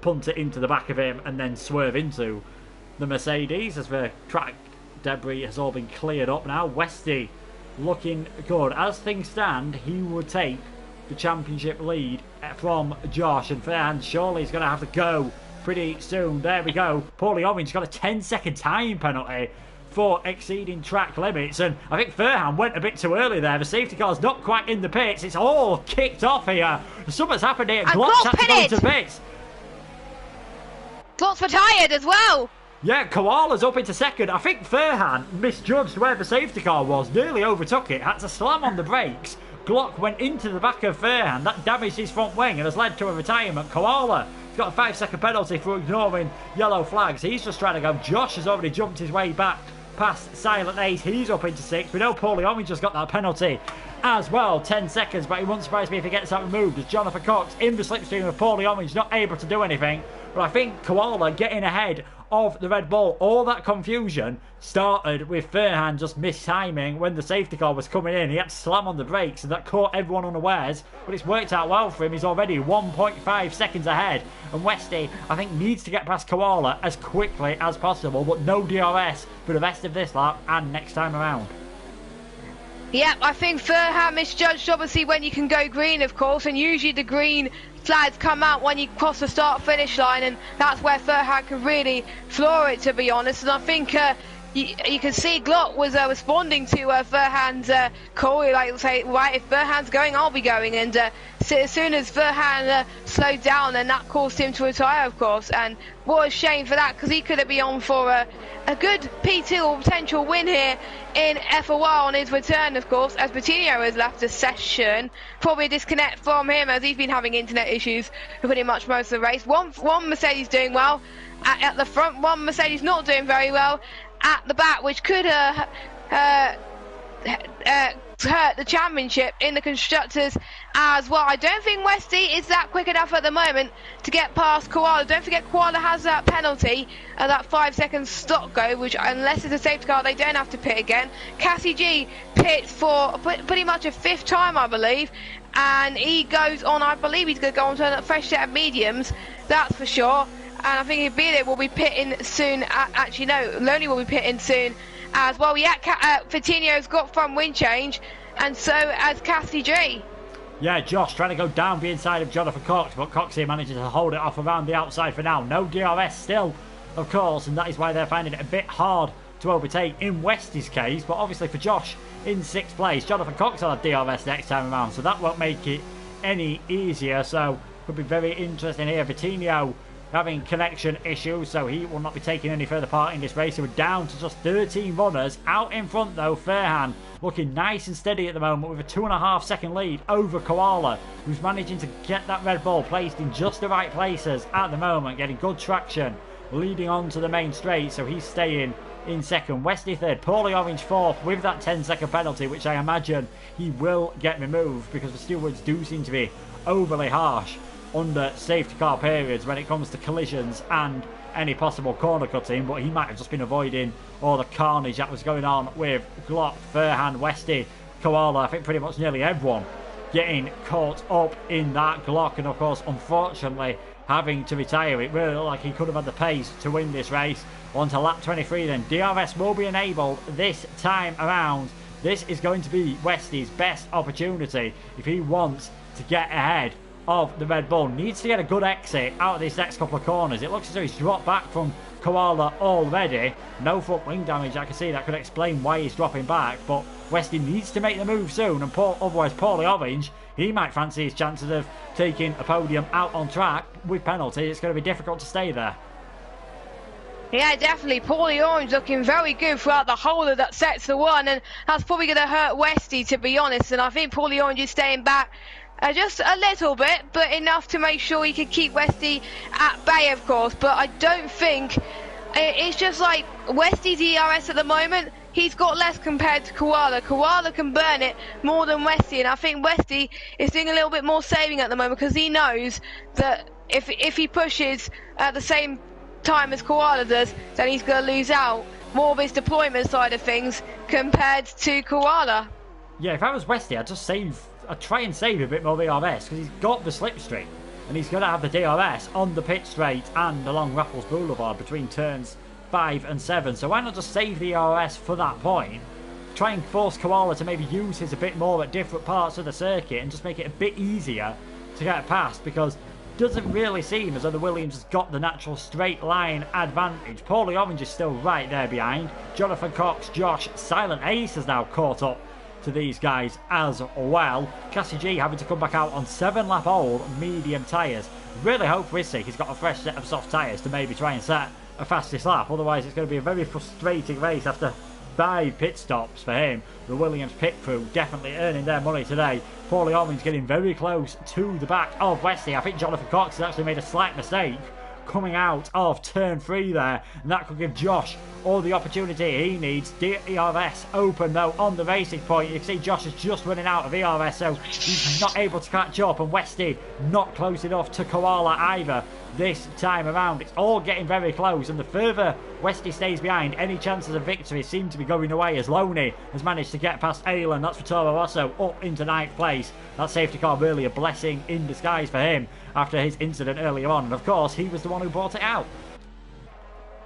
punt it into the back of him and then swerve into the Mercedes as the track debris has all been cleared up now. Westy looking good. As things stand, he would take the championship lead from Josh, and Fairhand surely is going to have to go pretty soon. There we go. Paulie Orange got a 10-second time penalty for exceeding track limits, and I think Fairhand went a bit too early there. The safety car's not quite in the pits. It's all kicked off here. Something's happened here. Glock's had to go into pits. Glock's retired as well. Yeah, Koala's up into second. I think Fairhand misjudged where the safety car was, nearly overtook it, had to slam on the brakes. Glock went into the back of Fairhand. That damaged his front wing and has led to a retirement. Koala has got a 5-second penalty for ignoring yellow flags. He's just trying to go. Josh has already jumped his way back past Silent Ace. He's up into 6th. We know Paulie Orange just got that penalty as well. 10 seconds, but it wouldn't surprise me if he gets that removed as Jonathan Cox in the slipstream of Paulie Orange, not able to do anything. But I think Koala getting ahead of the Red Bull. All that confusion started with Fairhand just mistiming when the safety car was coming in. He had to slam on the brakes and that caught everyone unawares, but it's worked out well for him. He's already 1.5 seconds ahead, and Westy I think needs to get past Koala as quickly as possible, but no DRS for the rest of this lap and next time around. Yep, I think Fairhand misjudged obviously when you can go green, of course, and usually the green flags come out when you cross the start-finish line, and that's where Fairhand can really floor it, to be honest. And I think you can see Glock was responding to Fairhand's call, like say, right, if Fairhand's going, I'll be going. And so as soon as Fairhand slowed down, then that caused him to retire, of course. And what a shame for that, because he could have been on for a good P2 or potential win here in F1 on his return, of course, as Bertino has left the session. Probably a disconnect from him as he's been having internet issues for pretty much most of the race. One Mercedes doing well at the front, one Mercedes not doing very well at the back, which could hurt the championship in the constructors as well. I don't think Westy is that quick enough at the moment to get past Koala. Don't forget Koala has that penalty, that 5-second stop go, which unless it's a safety car they don't have to pit again. Cassie G pits for pretty much a 5th time, I believe, and he goes on, I believe he's going to go on to a fresh set of mediums, that's for sure. And I think Ibile will be pitting soon. Actually, no, Loney will be pitting soon as well. Yeah, Coutinho's got front wind change, and so has Cassie G. Yeah, Josh trying to go down the inside of Jonathan Cox, but Cox here manages to hold it off around the outside for now. No DRS still, of course, and that is why they're finding it a bit hard to overtake in Westy's case. But obviously for Josh in 6th place, Jonathan Cox will have DRS next time around, so that won't make it any easier. So could be very interesting here. Coutinho having connection issues, so he will not be taking any further part in this race. So we're down to just 13 runners. Out in front though, Fairhand looking nice and steady at the moment with a 2.5 second lead over Koala, who's managing to get that Red Bull placed in just the right places at the moment, getting good traction leading on to the main straight, so he's staying in 2nd. Westy 3rd, Paulie Orange 4th with that 10-second penalty, which I imagine he will get removed because the stewards do seem to be overly harsh under safety car periods when it comes to collisions and any possible corner cutting, but he might have just been avoiding all the carnage that was going on with Glock, Fairhand, Westy, Koala. I think pretty much nearly everyone getting caught up in that Glock, and of course unfortunately having to retire. It really looked like he could have had the pace to win this race. On to lap 23 then. DRS will be enabled this time around. This is going to be Westy's best opportunity if he wants to get ahead of the Red Bull. Needs to get a good exit out of these next couple of corners. It looks as though he's dropped back from Koala already. No front wing damage. I can see that could explain why he's dropping back, but Westy needs to make the move soon, and otherwise Paulie Orange, he might fancy his chances of taking a podium out on track with penalty. It's going to be difficult to stay there. Yeah, definitely. Paulie Orange looking very good throughout the whole of that sector 1, and that's probably going to hurt Westy, to be honest. And I think Paulie Orange is staying back just a little bit, but enough to make sure he can keep Westy at bay, of course. But I don't think it's just like Westy's DRS at the moment he's got less compared to Koala. Koala can burn it more than Westy, and I think Westy is doing a little bit more saving at the moment because he knows that if he pushes at the same time as Koala does, then he's going to lose out more of his deployment side of things compared to Koala. Yeah, if I was Westy, I'd try and save a bit more DRS because he's got the slipstream and he's going to have the DRS on the pit straight and along Raffles Boulevard between turns 5 and 7. So why not just save the DRS for that point? Try and force Koala to maybe use his a bit more at different parts of the circuit and just make it a bit easier to get past, because it doesn't really seem as though the Williams has got the natural straight line advantage. Paulie Orange is still right there behind. Jonathan Cox, Josh, Silent Ace has now caught up to these guys as well. Cassie G having to come back out on 7-lap old medium tyres. Really hope for his sake he's got a fresh set of soft tyres to maybe try and set a fastest lap, otherwise it's going to be a very frustrating race after 5 pit stops for him. The Williams pit crew definitely earning their money today. Paulie Orange getting very close to the back of Westy. I think Jonathan Cox has actually made a slight mistake coming out of turn 3 there, and that could give Josh all the opportunity he needs. DRS open though on the racing point. You can see Josh is just running out of ERS, so he's not able to catch up, and Westy not close enough to Koala either this time around. It's all getting very close, and the further Westy stays behind, any chances of victory seem to be going away, as Loney has managed to get past Aylan. That's for Toro Rosso up into 9th place. That safety car really a blessing in disguise for him after his incident earlier on, and of course he was the one who brought it out.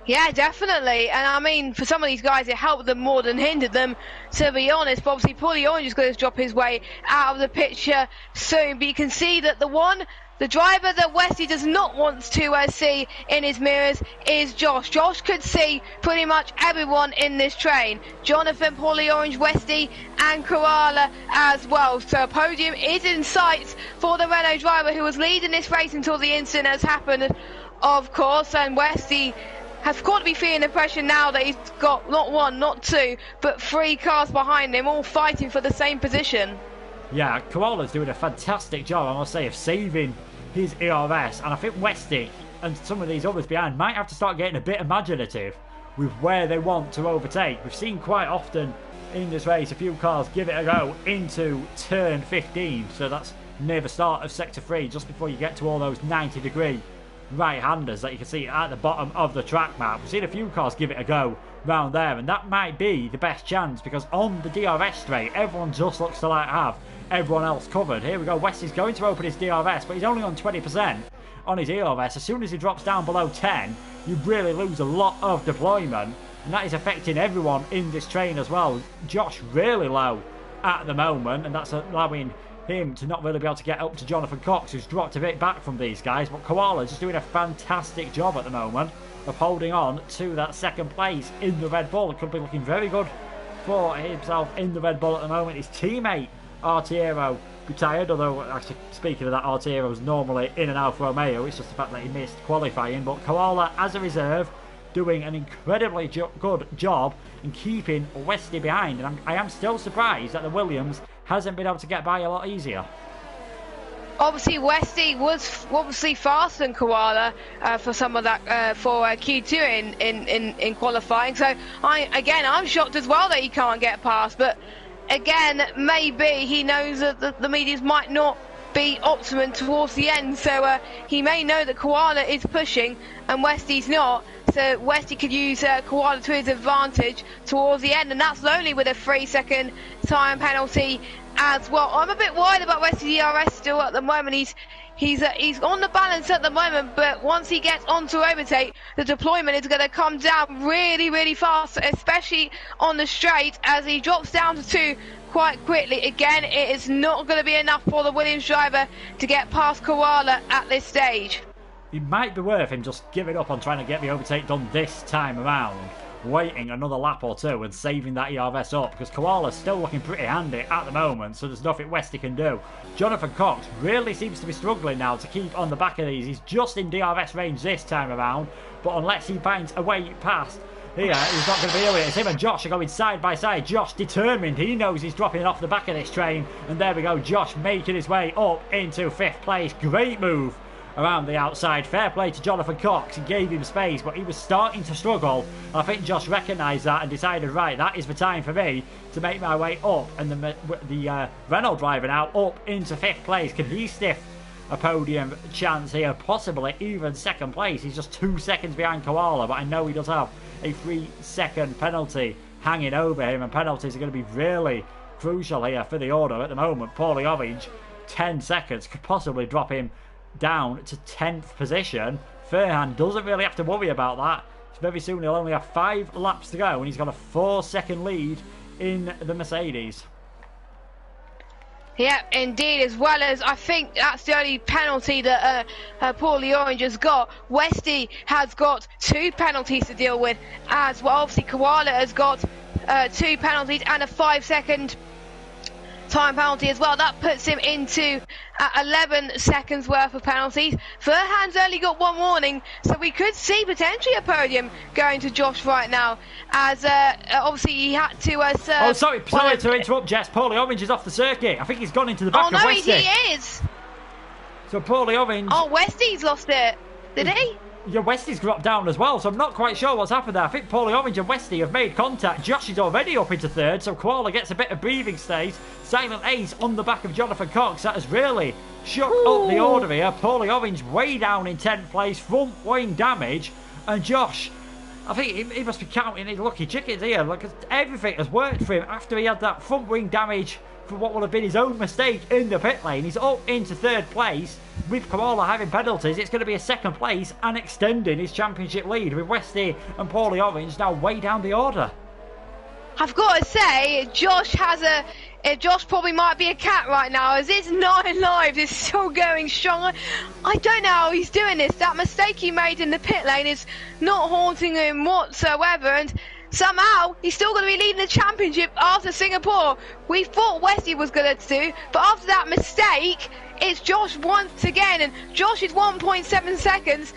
Yeah, definitely. And I mean, for some of these guys, it helped them more than hindered them, to be honest. But obviously, Paulie Orange is going to drop his way out of the picture soon. But you can see that the driver that Westy does not want to see in his mirrors is Josh. Josh could see pretty much everyone in this train. Jonathan, Paulie Orange, Westy and Koala as well. So a podium is in sight for the Renault driver who was leading this race until the incident has happened, of course. And Westy has got to be feeling the pressure now that he's got not 1, not 2, but 3 cars behind him, all fighting for the same position. Yeah, Koala's doing a fantastic job, I must say, of saving his ERS, and I think Westy and some of these others behind might have to start getting a bit imaginative with where they want to overtake. We've seen quite often in this race a few cars give it a go into turn 15, so that's near the start of sector 3, just before you get to all those 90-degree right-handers that you can see at the bottom of the track map. We've seen a few cars give it a go round there, and that might be the best chance, because on the DRS straight everyone just looks to like have everyone else covered. Here we go, Westy's going to open his DRS, but he's only on 20% on his ERS. As soon as he drops down below 10, you really lose a lot of deployment, and that is affecting everyone in this train as well. Josh really low at the moment, and that's allowing him to not really be able to get up to Jonathan Cox, who's dropped a bit back from these guys. But Koala's just doing a fantastic job at the moment of holding on to that 2nd place in the Red Bull. It could be looking very good for himself in the Red Bull at the moment. His teammate Artiero retired, although actually speaking of that, Artiero's normally in an Alfa Romeo. It's just the fact that he missed qualifying. But Koala as a reserve doing an incredibly good job in keeping Westy behind, and I am still surprised that the Williams hasn't been able to get by a lot easier. Obviously, Westy was obviously faster than Koala for some of that for Q2 in qualifying. So I'm shocked as well that he can't get past. But again, maybe he knows that the mediums might not be optimum towards the end, so he may know that Koala is pushing and Westy's not, so Westy could use Koala to his advantage towards the end, and that's only with a 3-second time penalty as well. I'm a bit worried about Westy's DRS still at the moment. He's on the balance at the moment, but once he gets onto overtake, the deployment is going to come down really, really fast, especially on the straight as he drops down to 2 quite quickly. Again, it is not going to be enough for the Williams driver to get past Koala at this stage. It might be worth him just giving up on trying to get the overtake done this time around, waiting another lap or 2 and saving that ERS up, because Koala's still looking pretty handy at the moment, so there's nothing Westy can do. Jonathan Cox really seems to be struggling now to keep on the back of these. He's just in DRS range this time around, but unless he finds a way past here, he's not going to be able to. It's him and Josh are going side by side. Josh determined, he knows he's dropping off the back of this train, and there we go, Josh making his way up into 5th place. Great move around the outside. Fair play to Jonathan Cox. He gave him space, but he was starting to struggle. I think Josh recognised that and decided, right, that is the time for me to make my way up. And the Renault driver now up into 5th place. Can he stiff a podium chance here? Possibly even 2nd place. He's just 2 seconds behind Koala, but I know he does have a 3-second penalty hanging over him, and penalties are going to be really crucial here for the order at the moment. Paulie Orange, 10 seconds, could possibly drop him down to 10th position. Furhan doesn't really have to worry about that. Very soon he'll only have 5 laps to go, and he's got a 4-second lead in the Mercedes. Yep, indeed, as well as I think that's the only penalty that Paulie Orange has got. Westy has got 2 penalties to deal with as well. Obviously, Koala has got 2 penalties and a 5-second time penalty as well. That puts him into 11 seconds worth of penalties. Furhan's only got 1 warning, so we could see potentially a podium going to Josh right now, as obviously he had to sorry to interrupt, Jess. Paulie Orange is off the circuit. I think he's gone into the back of Westy. Oh no, he is. So Paulie Orange... Oh, Westy's lost it. Did he? Yeah, Westy's dropped down as well, so I'm not quite sure what's happened there. I think Paulie Orange and Westy have made contact. Josh is already up into 3rd, so Koala gets a bit of breathing space. Silent Ace on the back of Jonathan Cox. That has really shook up the order here. Paulie Orange way down in 10th place, front wing damage. And Josh, I think he must be counting his lucky chickens here. Look, everything has worked for him after he had that front wing damage for what would have been his own mistake in the pit lane. He's up into 3rd place. With Koala having penalties, it's going to be a 2nd place and extending his championship lead, with Westy and Paulie Orange now way down the order. I've got to say, Josh probably might be a cat right now, as his 9 lives is still going strong. I don't know how he's doing this. That mistake he made in the pit lane is not haunting him whatsoever, and somehow he's still going to be leading the championship after Singapore. We thought Westy was going to do, but after that mistake, it's Josh once again, and Josh is 1.7 seconds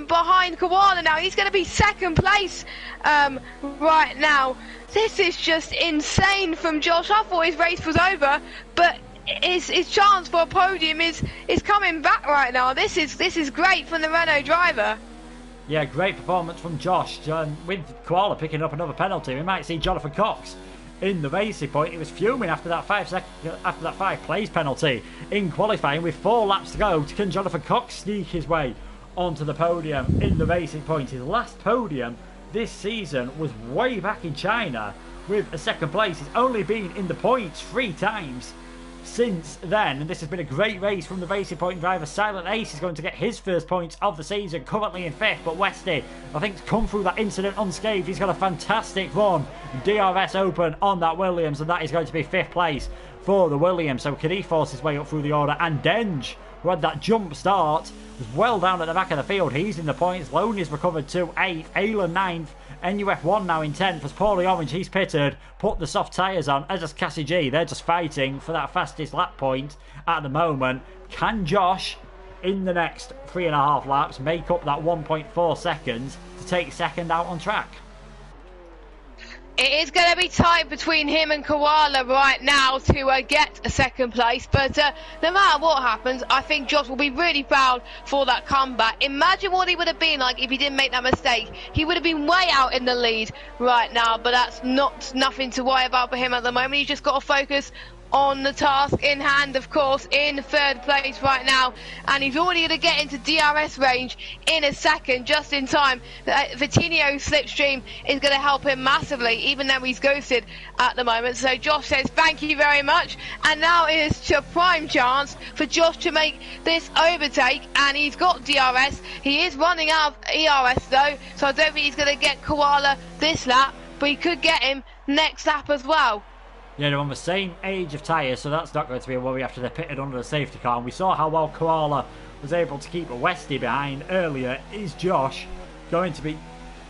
behind Koala now. He's going to be 2nd place right now. This is just insane from Josh. I thought his race was over, but his chance for a podium is coming back right now. This is great from the Renault driver. Yeah, great performance from Josh. With Koala picking up another penalty, we might see Jonathan Cox in the racing point. He was fuming after that 5 place penalty in qualifying. With 4 laps to go, can Jonathan Cox sneak his way onto the podium in the racing point? His last podium this season was way back in China with a 2nd place. He's only been in the points 3 times since then, and this has been a great race from the Racing Point driver. Silent Ace is going to get his first points of the season, currently in 5th, but Westy, I think, come through that incident unscathed. He's got a fantastic run, DRS open on that Williams, and that is going to be 5th place for the Williams. So can he force his way up through the order? And Denge, who had that jump start, was well down at the back of the field. He's in the points. Loney's recovered to 8th, Aylan 9th, NUF1 now in 10th. As Paulie Orange, he's pitted, put the soft tyres on, as does Cassie G. They're just fighting for that fastest lap point at the moment. Can Josh, in the next 3.5 laps, make up that 1.4 seconds to take 2nd out on track? It is going to be tight between him and Koala right now to get a 2nd place, but no matter what happens, I think Josh will be really proud for that comeback. Imagine what he would have been like if he didn't make that mistake. He would have been way out in the lead right now, but that's nothing to worry about for him at the moment. He's just got to focus on the task in hand, of course, in 3rd place right now, and he's already going to get into DRS range in a second, just in time. Vitinho's slipstream is going to help him massively, even though he's ghosted at the moment. So Josh says thank you very much, and now it is a prime chance for Josh to make this overtake, and he's got DRS. He is running out of ERS though, so I don't think he's going to get Koala this lap, but he could get him next lap as well. Yeah, they're on the same age of tyres, so that's not going to be a worry after they're pitted under the safety car. And we saw how well Koala was able to keep Westy behind earlier. Is Josh going to be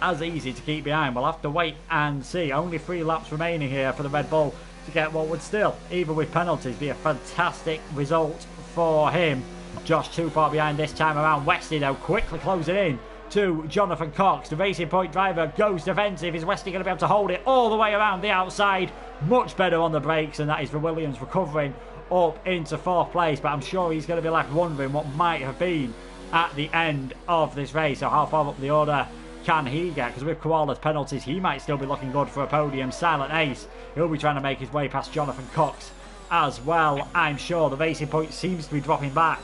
as easy to keep behind? We'll have to wait and see. Only 3 laps remaining here for the Red Bull to get what would still, even with penalties, be a fantastic result for him. Josh too far behind this time around. Westy, though, quickly closing in to Jonathan Cox. The Racing Point driver goes defensive. Is Westy going to be able to hold it all the way around the outside? Much better on the brakes, and that is for Williams recovering up into 4th place, but I'm sure he's going to be left wondering what might have been at the end of this race. So how far up the order can he get? Because with Koala's penalties, he might still be looking good for a podium. Silent Ace, he'll be trying to make his way past Jonathan Cox as well. I'm sure the Racing Point seems to be dropping back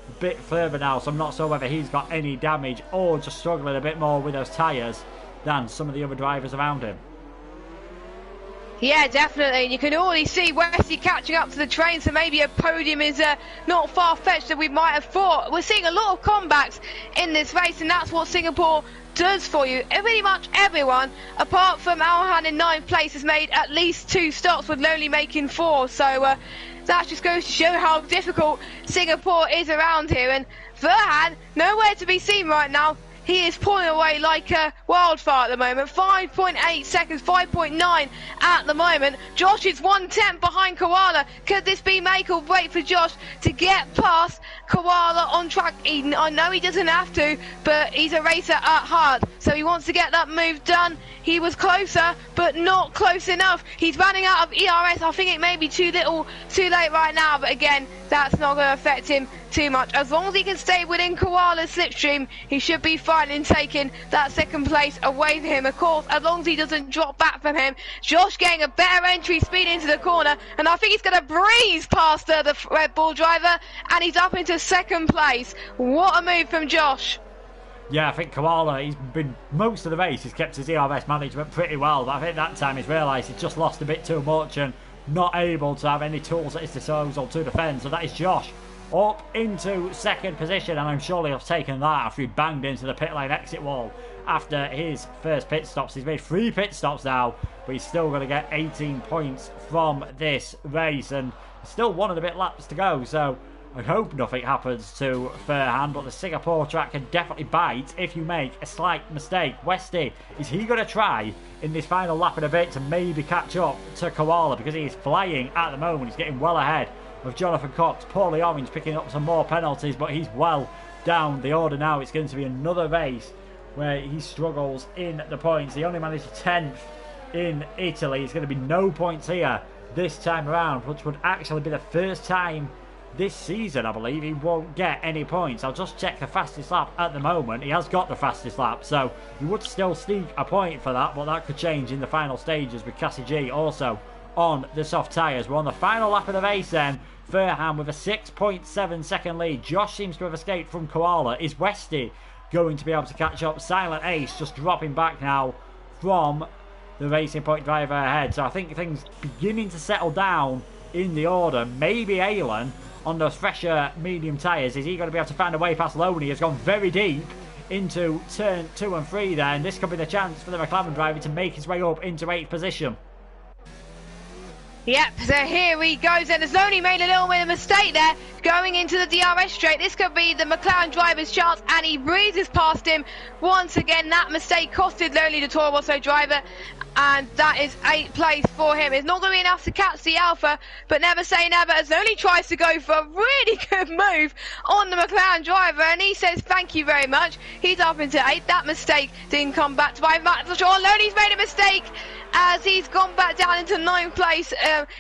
a bit further now, so I'm not sure whether he's got any damage or just struggling a bit more with those tyres than some of the other drivers around him. Yeah, definitely. And you can already see Wesley catching up to the train, so maybe a podium is not far-fetched that we might have thought. We're seeing a lot of comebacks in this race, and that's what Singapore does for you. Pretty much everyone, apart from Alhan in 9th place, has made at least 2 stops, with Lonely making 4. So that just goes to show how difficult Singapore is around here. And Verhan, nowhere to be seen right now. He is pulling away like a wildfire at the moment. 5.8 seconds, 5.9 at the moment. Josh is 1/10 behind Koala. Could this be make or break for Josh to get past Koala on track? I know he doesn't have to, but he's a racer at heart, so he wants to get that move done. He was closer, but not close enough. He's running out of ERS. I think it may be too little, too late right now, but again, that's not going to affect him too much. As long as he can stay within Koala's slipstream, he should be fine in taking that 2nd place away from him. Of course, as long as he doesn't drop back from him. Josh getting a better entry speed into the corner, and I think he's going to breeze past the Red Bull driver, and he's up into 2nd place. What a move from Josh. Yeah, I think Koala, he's been, most of the race, he's kept his ERS management pretty well, but I think that time he's realised he's just lost a bit too much and not able to have any tools at his disposal to defend. So that is Josh up into 2nd position, and I'm sure he'll have taken that after he banged into the pit lane exit wall after his first pit stops. He's made 3 pit stops now, but he's still going to get 18 points from this race, and still 1 and a bit laps to go, so I hope nothing happens to Verhan, but the Singapore track can definitely bite if you make a slight mistake. Westy, is he going to try in this final lap and a bit to maybe catch up to Koala, because he is flying at the moment. He's getting well ahead of Jonathan Cox. Paulie Orange picking up some more penalties, but he's well down the order now. It's going to be another race where he struggles in the points. He only managed 10th in Italy. There's going to be no points here this time around, which would actually be the first time this season, I believe, he won't get any points. I'll just check the fastest lap at the moment. He has got the fastest lap, so he would still sneak a point for that, but that could change in the final stages with Cassie G also on the soft tyres. We're on the final lap of the race then. Verhan with a 6.7 second lead. Josh seems to have escaped from Koala. Is Westy going to be able to catch up? Silent Ace just dropping back now from the Racing Point driver ahead. So I think things beginning to settle down in the order. Maybe Alan on those fresher medium tyres. Is he going to be able to find a way past Loney? Has gone very deep into turn 2 and 3 there, and this could be the chance for the McLaren driver to make his way up into 8th position. Yep, so here he goes, and has only made a little bit of mistake there going into the DRS straight. This could be the McLaren driver's chance, and he breezes past him once again. That mistake costed Lonely the Toro Rosso driver, and that is 8th place for him. It's not going to be enough to catch the Alpha, but never say never, as Lonely tries to go for a really good move on the McLaren driver, and he says thank you very much. He's up into 8th. That mistake didn't come back to buy much. Lonely's made a mistake as he's gone back down into 9th place.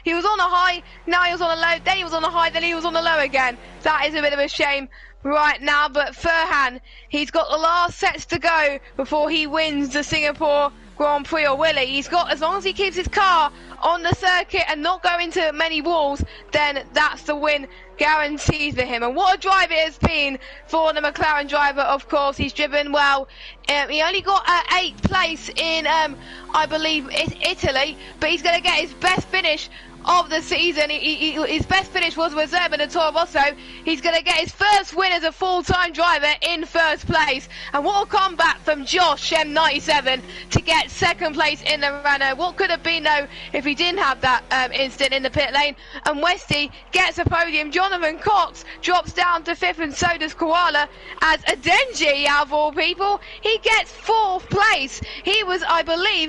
He was on a high, now he was on a low, then he was on a high, then he was on a low again. That is a bit of a shame right now, but Verhan, he's got the last sets to go before he wins the Singapore Grand Prix, or will he? He's got, as long as he keeps his car on the circuit and not go into many walls, then that's the win guaranteed for him. And what a drive it has been for the McLaren driver. Of course, he's driven well. He only got 8th place in, I believe, Italy, but he's going to get his best finish of the season. His best finish was reserved in the Toro Rosso. He's going to get his first win as a full-time driver in 1st place. And what a comeback from Josh M97 to get 2nd place in the Renault. What could have been, though, if he didn't have that instant in the pit lane. And Westy gets a podium. Jonathan Cox drops down to 5th, and so does Koala, as Adenji, out of all people, he gets 4th place. He was, I believe,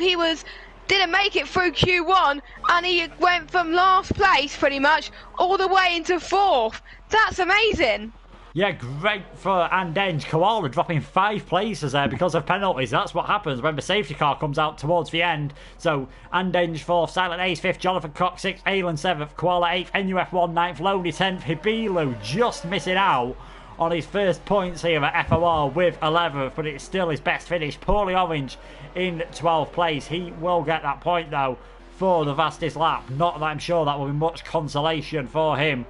didn't make it through Q1, and he went from last place pretty much all the way into 4th. That's amazing. Yeah, great for Andenge. Koala dropping 5 places there because of penalties. That's what happens when the safety car comes out towards the end. So, Andenge 4th, Silent Ace 5th, Jonathan Cox 6th, Alan 7th, Koala 8th, NUF1 9th, Loney 10th, Hibilu just missing out on his first points here at FOR with 11th, but it's still his best finish. Poorly Orange in 12th place. He will get that point though for the fastest lap. Not that I'm sure that will be much consolation for him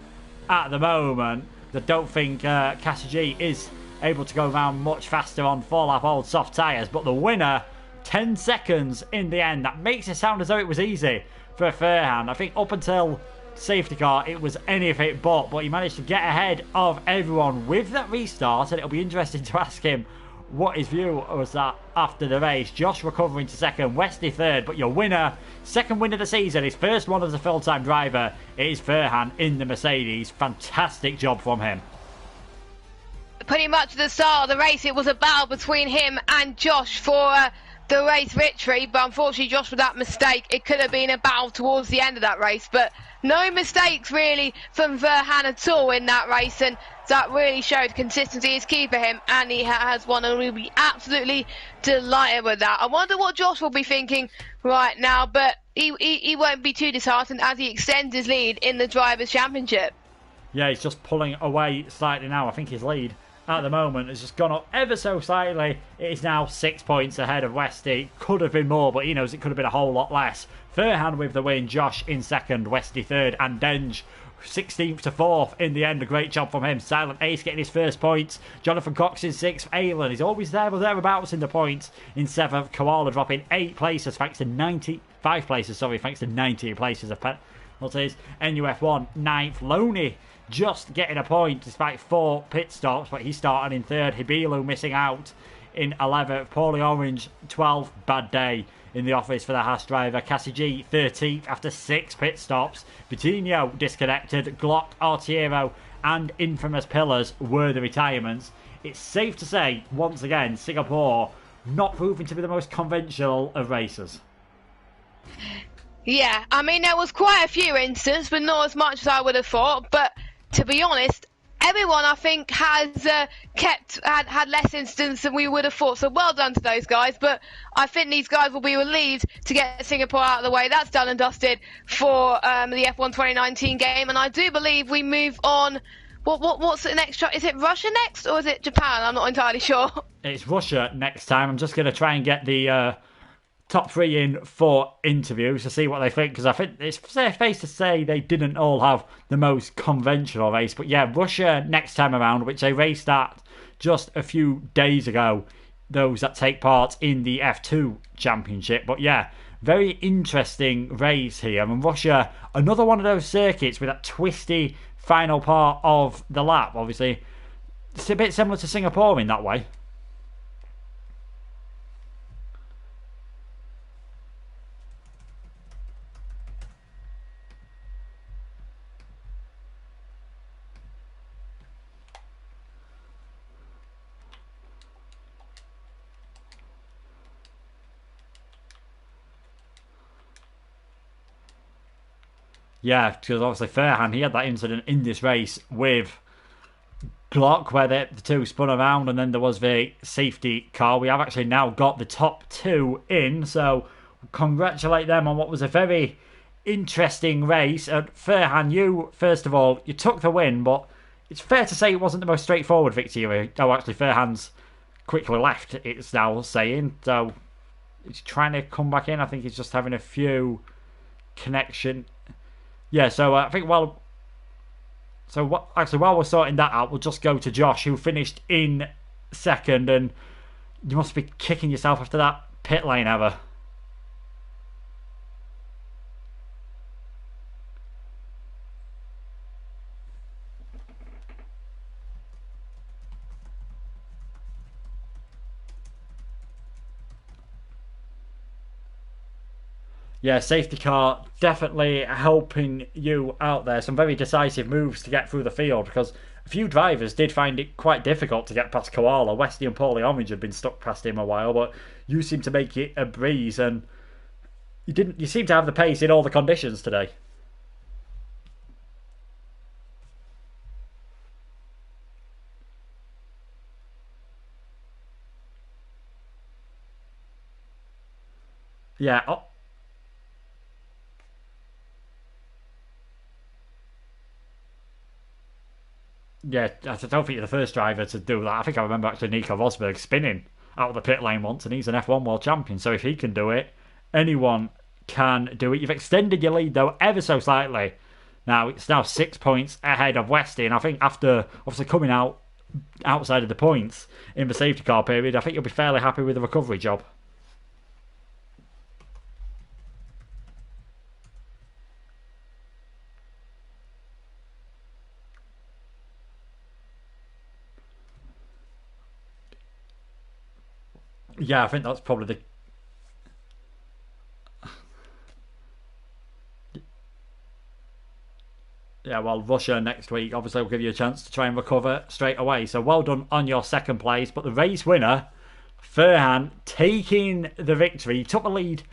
at the moment. I don't think Cassidy is able to go around much faster on 4-lap old soft tyres, but the winner, 10 seconds in the end. That makes it sound as though it was easy for Furhan. I think up until safety car it was anything but he managed to get ahead of everyone with that restart, and it'll be interesting to ask him what his view was that after the race. Josh recovering to second, Westy third, but your winner, second win of the season, his first one as a full-time driver, it is Furhan in the Mercedes. Fantastic job from him. Pretty much at the start of the race, it was a battle between him and Josh for the race victory, but unfortunately Josh with that mistake, it could have been a battle towards the end of that race, but no mistakes really from Furhan at all in that race, and that really showed consistency is key for him, and he has won, and we'll be absolutely delighted with that. I wonder what Josh will be thinking right now, but he won't be too disheartened as he extends his lead in the Drivers' Championship. Yeah, he's just pulling away slightly now. I think his lead at the moment has just gone up ever so slightly. It is now 6 points ahead of Westy. Could have been more, but he knows it could have been a whole lot less. Furhan with the win, Josh in second, Westy third, and Denge 16th to 4th in the end. A great job from him. Silent Ace getting his first points. Jonathan Cox in 6th. Alan, he's always there or thereabouts in the points in 7th. Koala dropping 8 places thanks to 95 places, thanks to 90 places of penalties. NUF1 9th. Loney just getting a point despite 4 pit stops, but he's starting in 3rd. Hibilu missing out in 11th. Paulie Orange 12th. Bad day in the office for the Haas driver. Cassie G 13th after 6 pit stops. Coutinho disconnected. Glock, Artiero and Infamous Pillars were the retirements. It's safe to say, once again, Singapore not proving to be the most conventional of races. Yeah, I mean, there was quite a few instances, but not as much as I would have thought. But to be honest, everyone, I think, has had less instances than we would have thought. So well done to those guys. But I think these guys will be relieved to get Singapore out of the way. That's done and dusted for the F1 2019 game. And I do believe we move on. What's the next track? Is it Russia next or is it Japan? I'm not entirely sure. It's Russia next time. I'm just going to try and get the top 3 in for interviews to see what they think, because I think it's fair to say they didn't all have the most conventional race. But yeah, Russia next time around, which they raced at just a few days ago, those that take part in the F2 Championship. But yeah, very interesting race here. And Russia, another one of those circuits with that twisty final part of the lap. Obviously, it's a bit similar to Singapore in that way. Yeah, because obviously Furhan, he had that incident in this race with Glock where the two spun around and then there was the safety car. We have actually now got the top 2 in, so congratulate them on what was a very interesting race. And Furhan, you, first of all, you took the win, but it's fair to say it wasn't the most straightforward victory. Oh, actually, Furhan's quickly left, it's now saying, so he's trying to come back in. I think he's just having a few connection. Yeah, so I think while we're sorting that out, we'll just go to Josh, who finished in second, and you must be kicking yourself after that pit lane ever. Yeah, safety car definitely helping you out there. Some very decisive moves to get through the field, because a few drivers did find it quite difficult to get past Koala. Westy and Paulie Orange had been stuck past him a while, but you seem to make it a breeze, and you seem to have the pace in all the conditions today. Yeah. Oh, yeah, I don't think you're the first driver to do that. I think I remember actually Nico Rosberg spinning out of the pit lane once, and he's an F1 world champion. So if he can do it, anyone can do it. You've extended your lead though ever so slightly. Now it's now 6 points ahead of Westy, and I think after obviously coming out outside of the points in the safety car period, I think you'll be fairly happy with the recovery job. Yeah, I think that's probably the. Yeah, well, Russia next week obviously will give you a chance to try and recover straight away. So well done on your second place. But the race winner, Furhan, taking the victory. He took the lead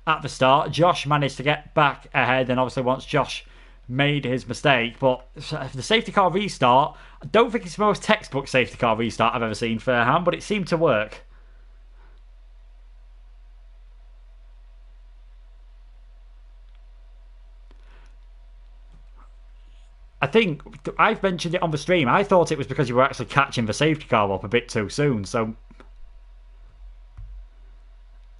at the start. Josh managed to get back ahead. And obviously once Josh made his mistake. But the safety car restart, I don't think it's the most textbook safety car restart I've ever seen, Furhan. But it seemed to work. I think I've mentioned it on the stream. I thought it was because you were actually catching the safety car up a bit too soon. So,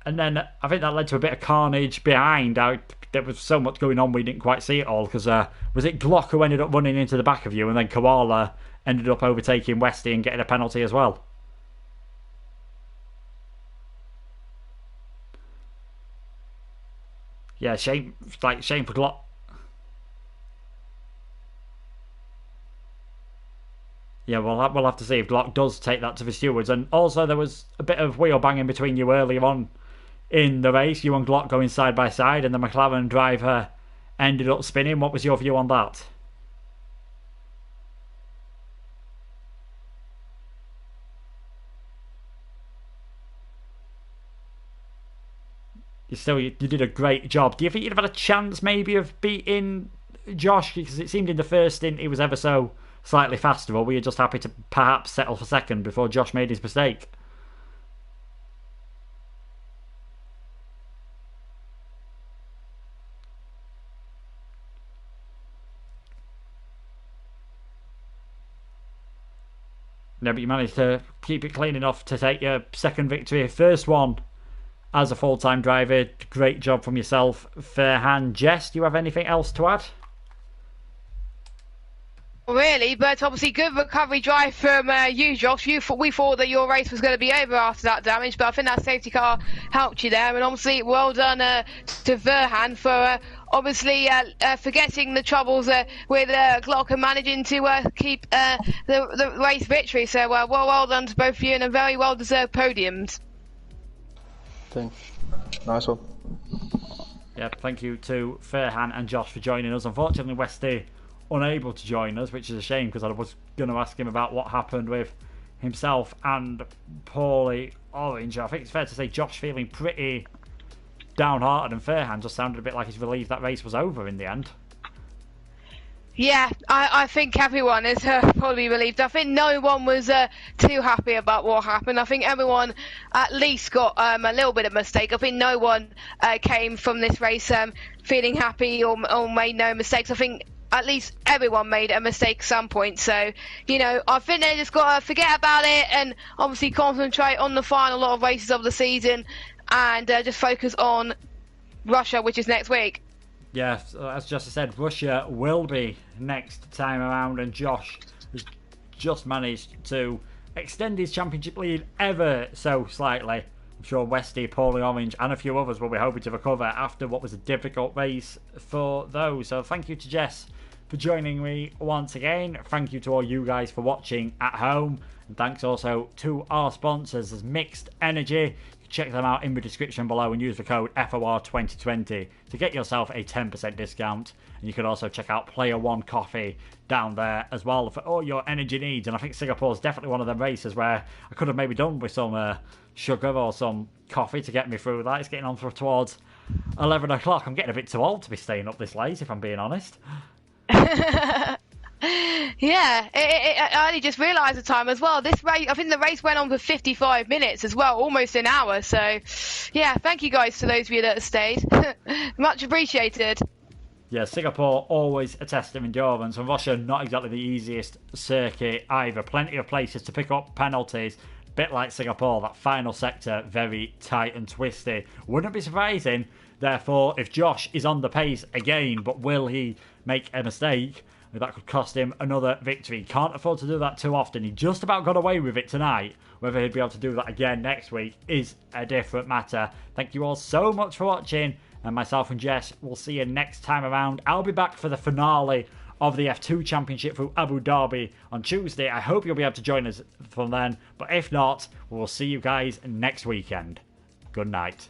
and then I think that led to a bit of carnage behind. There was so much going on we didn't quite see it all because was it Glock who ended up running into the back of you, and then Koala ended up overtaking Westy and getting a penalty as well. Yeah, shame for Glock. Yeah, we'll have to see if Glock does take that to the stewards. And also, there was a bit of wheel banging between you earlier on in the race. You and Glock going side by side, and the McLaren driver ended up spinning. What was your view on that? You did a great job. Do you think you'd have had a chance maybe of beating Josh? Because it seemed in the first stint he was ever so slightly faster, or were you just happy to perhaps settle for second before Josh made his mistake? No, but you managed to keep it clean enough to take your second victory. First one as a full-time driver. Great job from yourself. Fair hand. Jess, do you have anything else to add? Really, but obviously good recovery drive from you, Josh. We thought that your race was going to be over after that damage, but I think that safety car helped you there. And obviously, well done to Verhan for obviously forgetting the troubles with Glock and managing to keep the race victory. So well done to both of you, and a very well-deserved podiums. Thanks. Nice one. Yeah, thank you to Fairhan and Josh for joining us. Unfortunately, Westy unable to join us, which is a shame because I was going to ask him about what happened with himself and Paulie Orange. I think it's fair to say Josh feeling pretty downhearted, and Fairhan just sounded a bit like he's relieved that race was over in the end. Yeah, I think everyone is probably relieved. I think no one was too happy about what happened. I think everyone at least got a little bit of mistake. I think no one came from this race feeling happy or made no mistakes. I think at least everyone made a mistake at some point. So, I think they just got to forget about it and obviously concentrate on the final lot of races of the season and just focus on Russia, which is next week. Yeah, as Jesse said, Russia will be next time around, and Josh has just managed to extend his championship lead ever so slightly. I'm sure Westy, Paulie Orange and a few others will be hoping to recover after what was a difficult race for those. So thank you to Jess for joining me once again. Thank you to all you guys for watching at home, and thanks also to our sponsors as Mixed Energy. Check them out in the description below and use the code FOR2020 to get yourself a 10% discount. And you can also check out Player One Coffee down there as well for all your energy needs. And I think Singapore is definitely one of them races where I could have maybe done with some sugar or some coffee to get me through that. It's getting on for towards 11 o'clock. I'm getting a bit too old to be staying up this late, if I'm being honest. Yeah, I only just realised the time as well. This race, I think the race went on for 55 minutes as well, almost an hour. So, yeah, thank you guys to those of you that have stayed. Much appreciated. Yeah, Singapore, always a test of endurance, and Russia, not exactly the easiest circuit either. Plenty of places to pick up penalties. Bit like Singapore, that final sector, very tight and twisty. Wouldn't be surprising, therefore, if Josh is on the pace again, but will he make a mistake? That could cost him another victory. Can't afford to do that too often. He just about got away with it tonight. Whether he'd be able to do that again next week is a different matter. Thank you all so much for watching. And myself and Jess will see you next time around. I'll be back for the finale of the F2 Championship through Abu Dhabi on Tuesday. I hope you'll be able to join us from then. But if not, we'll see you guys next weekend. Good night.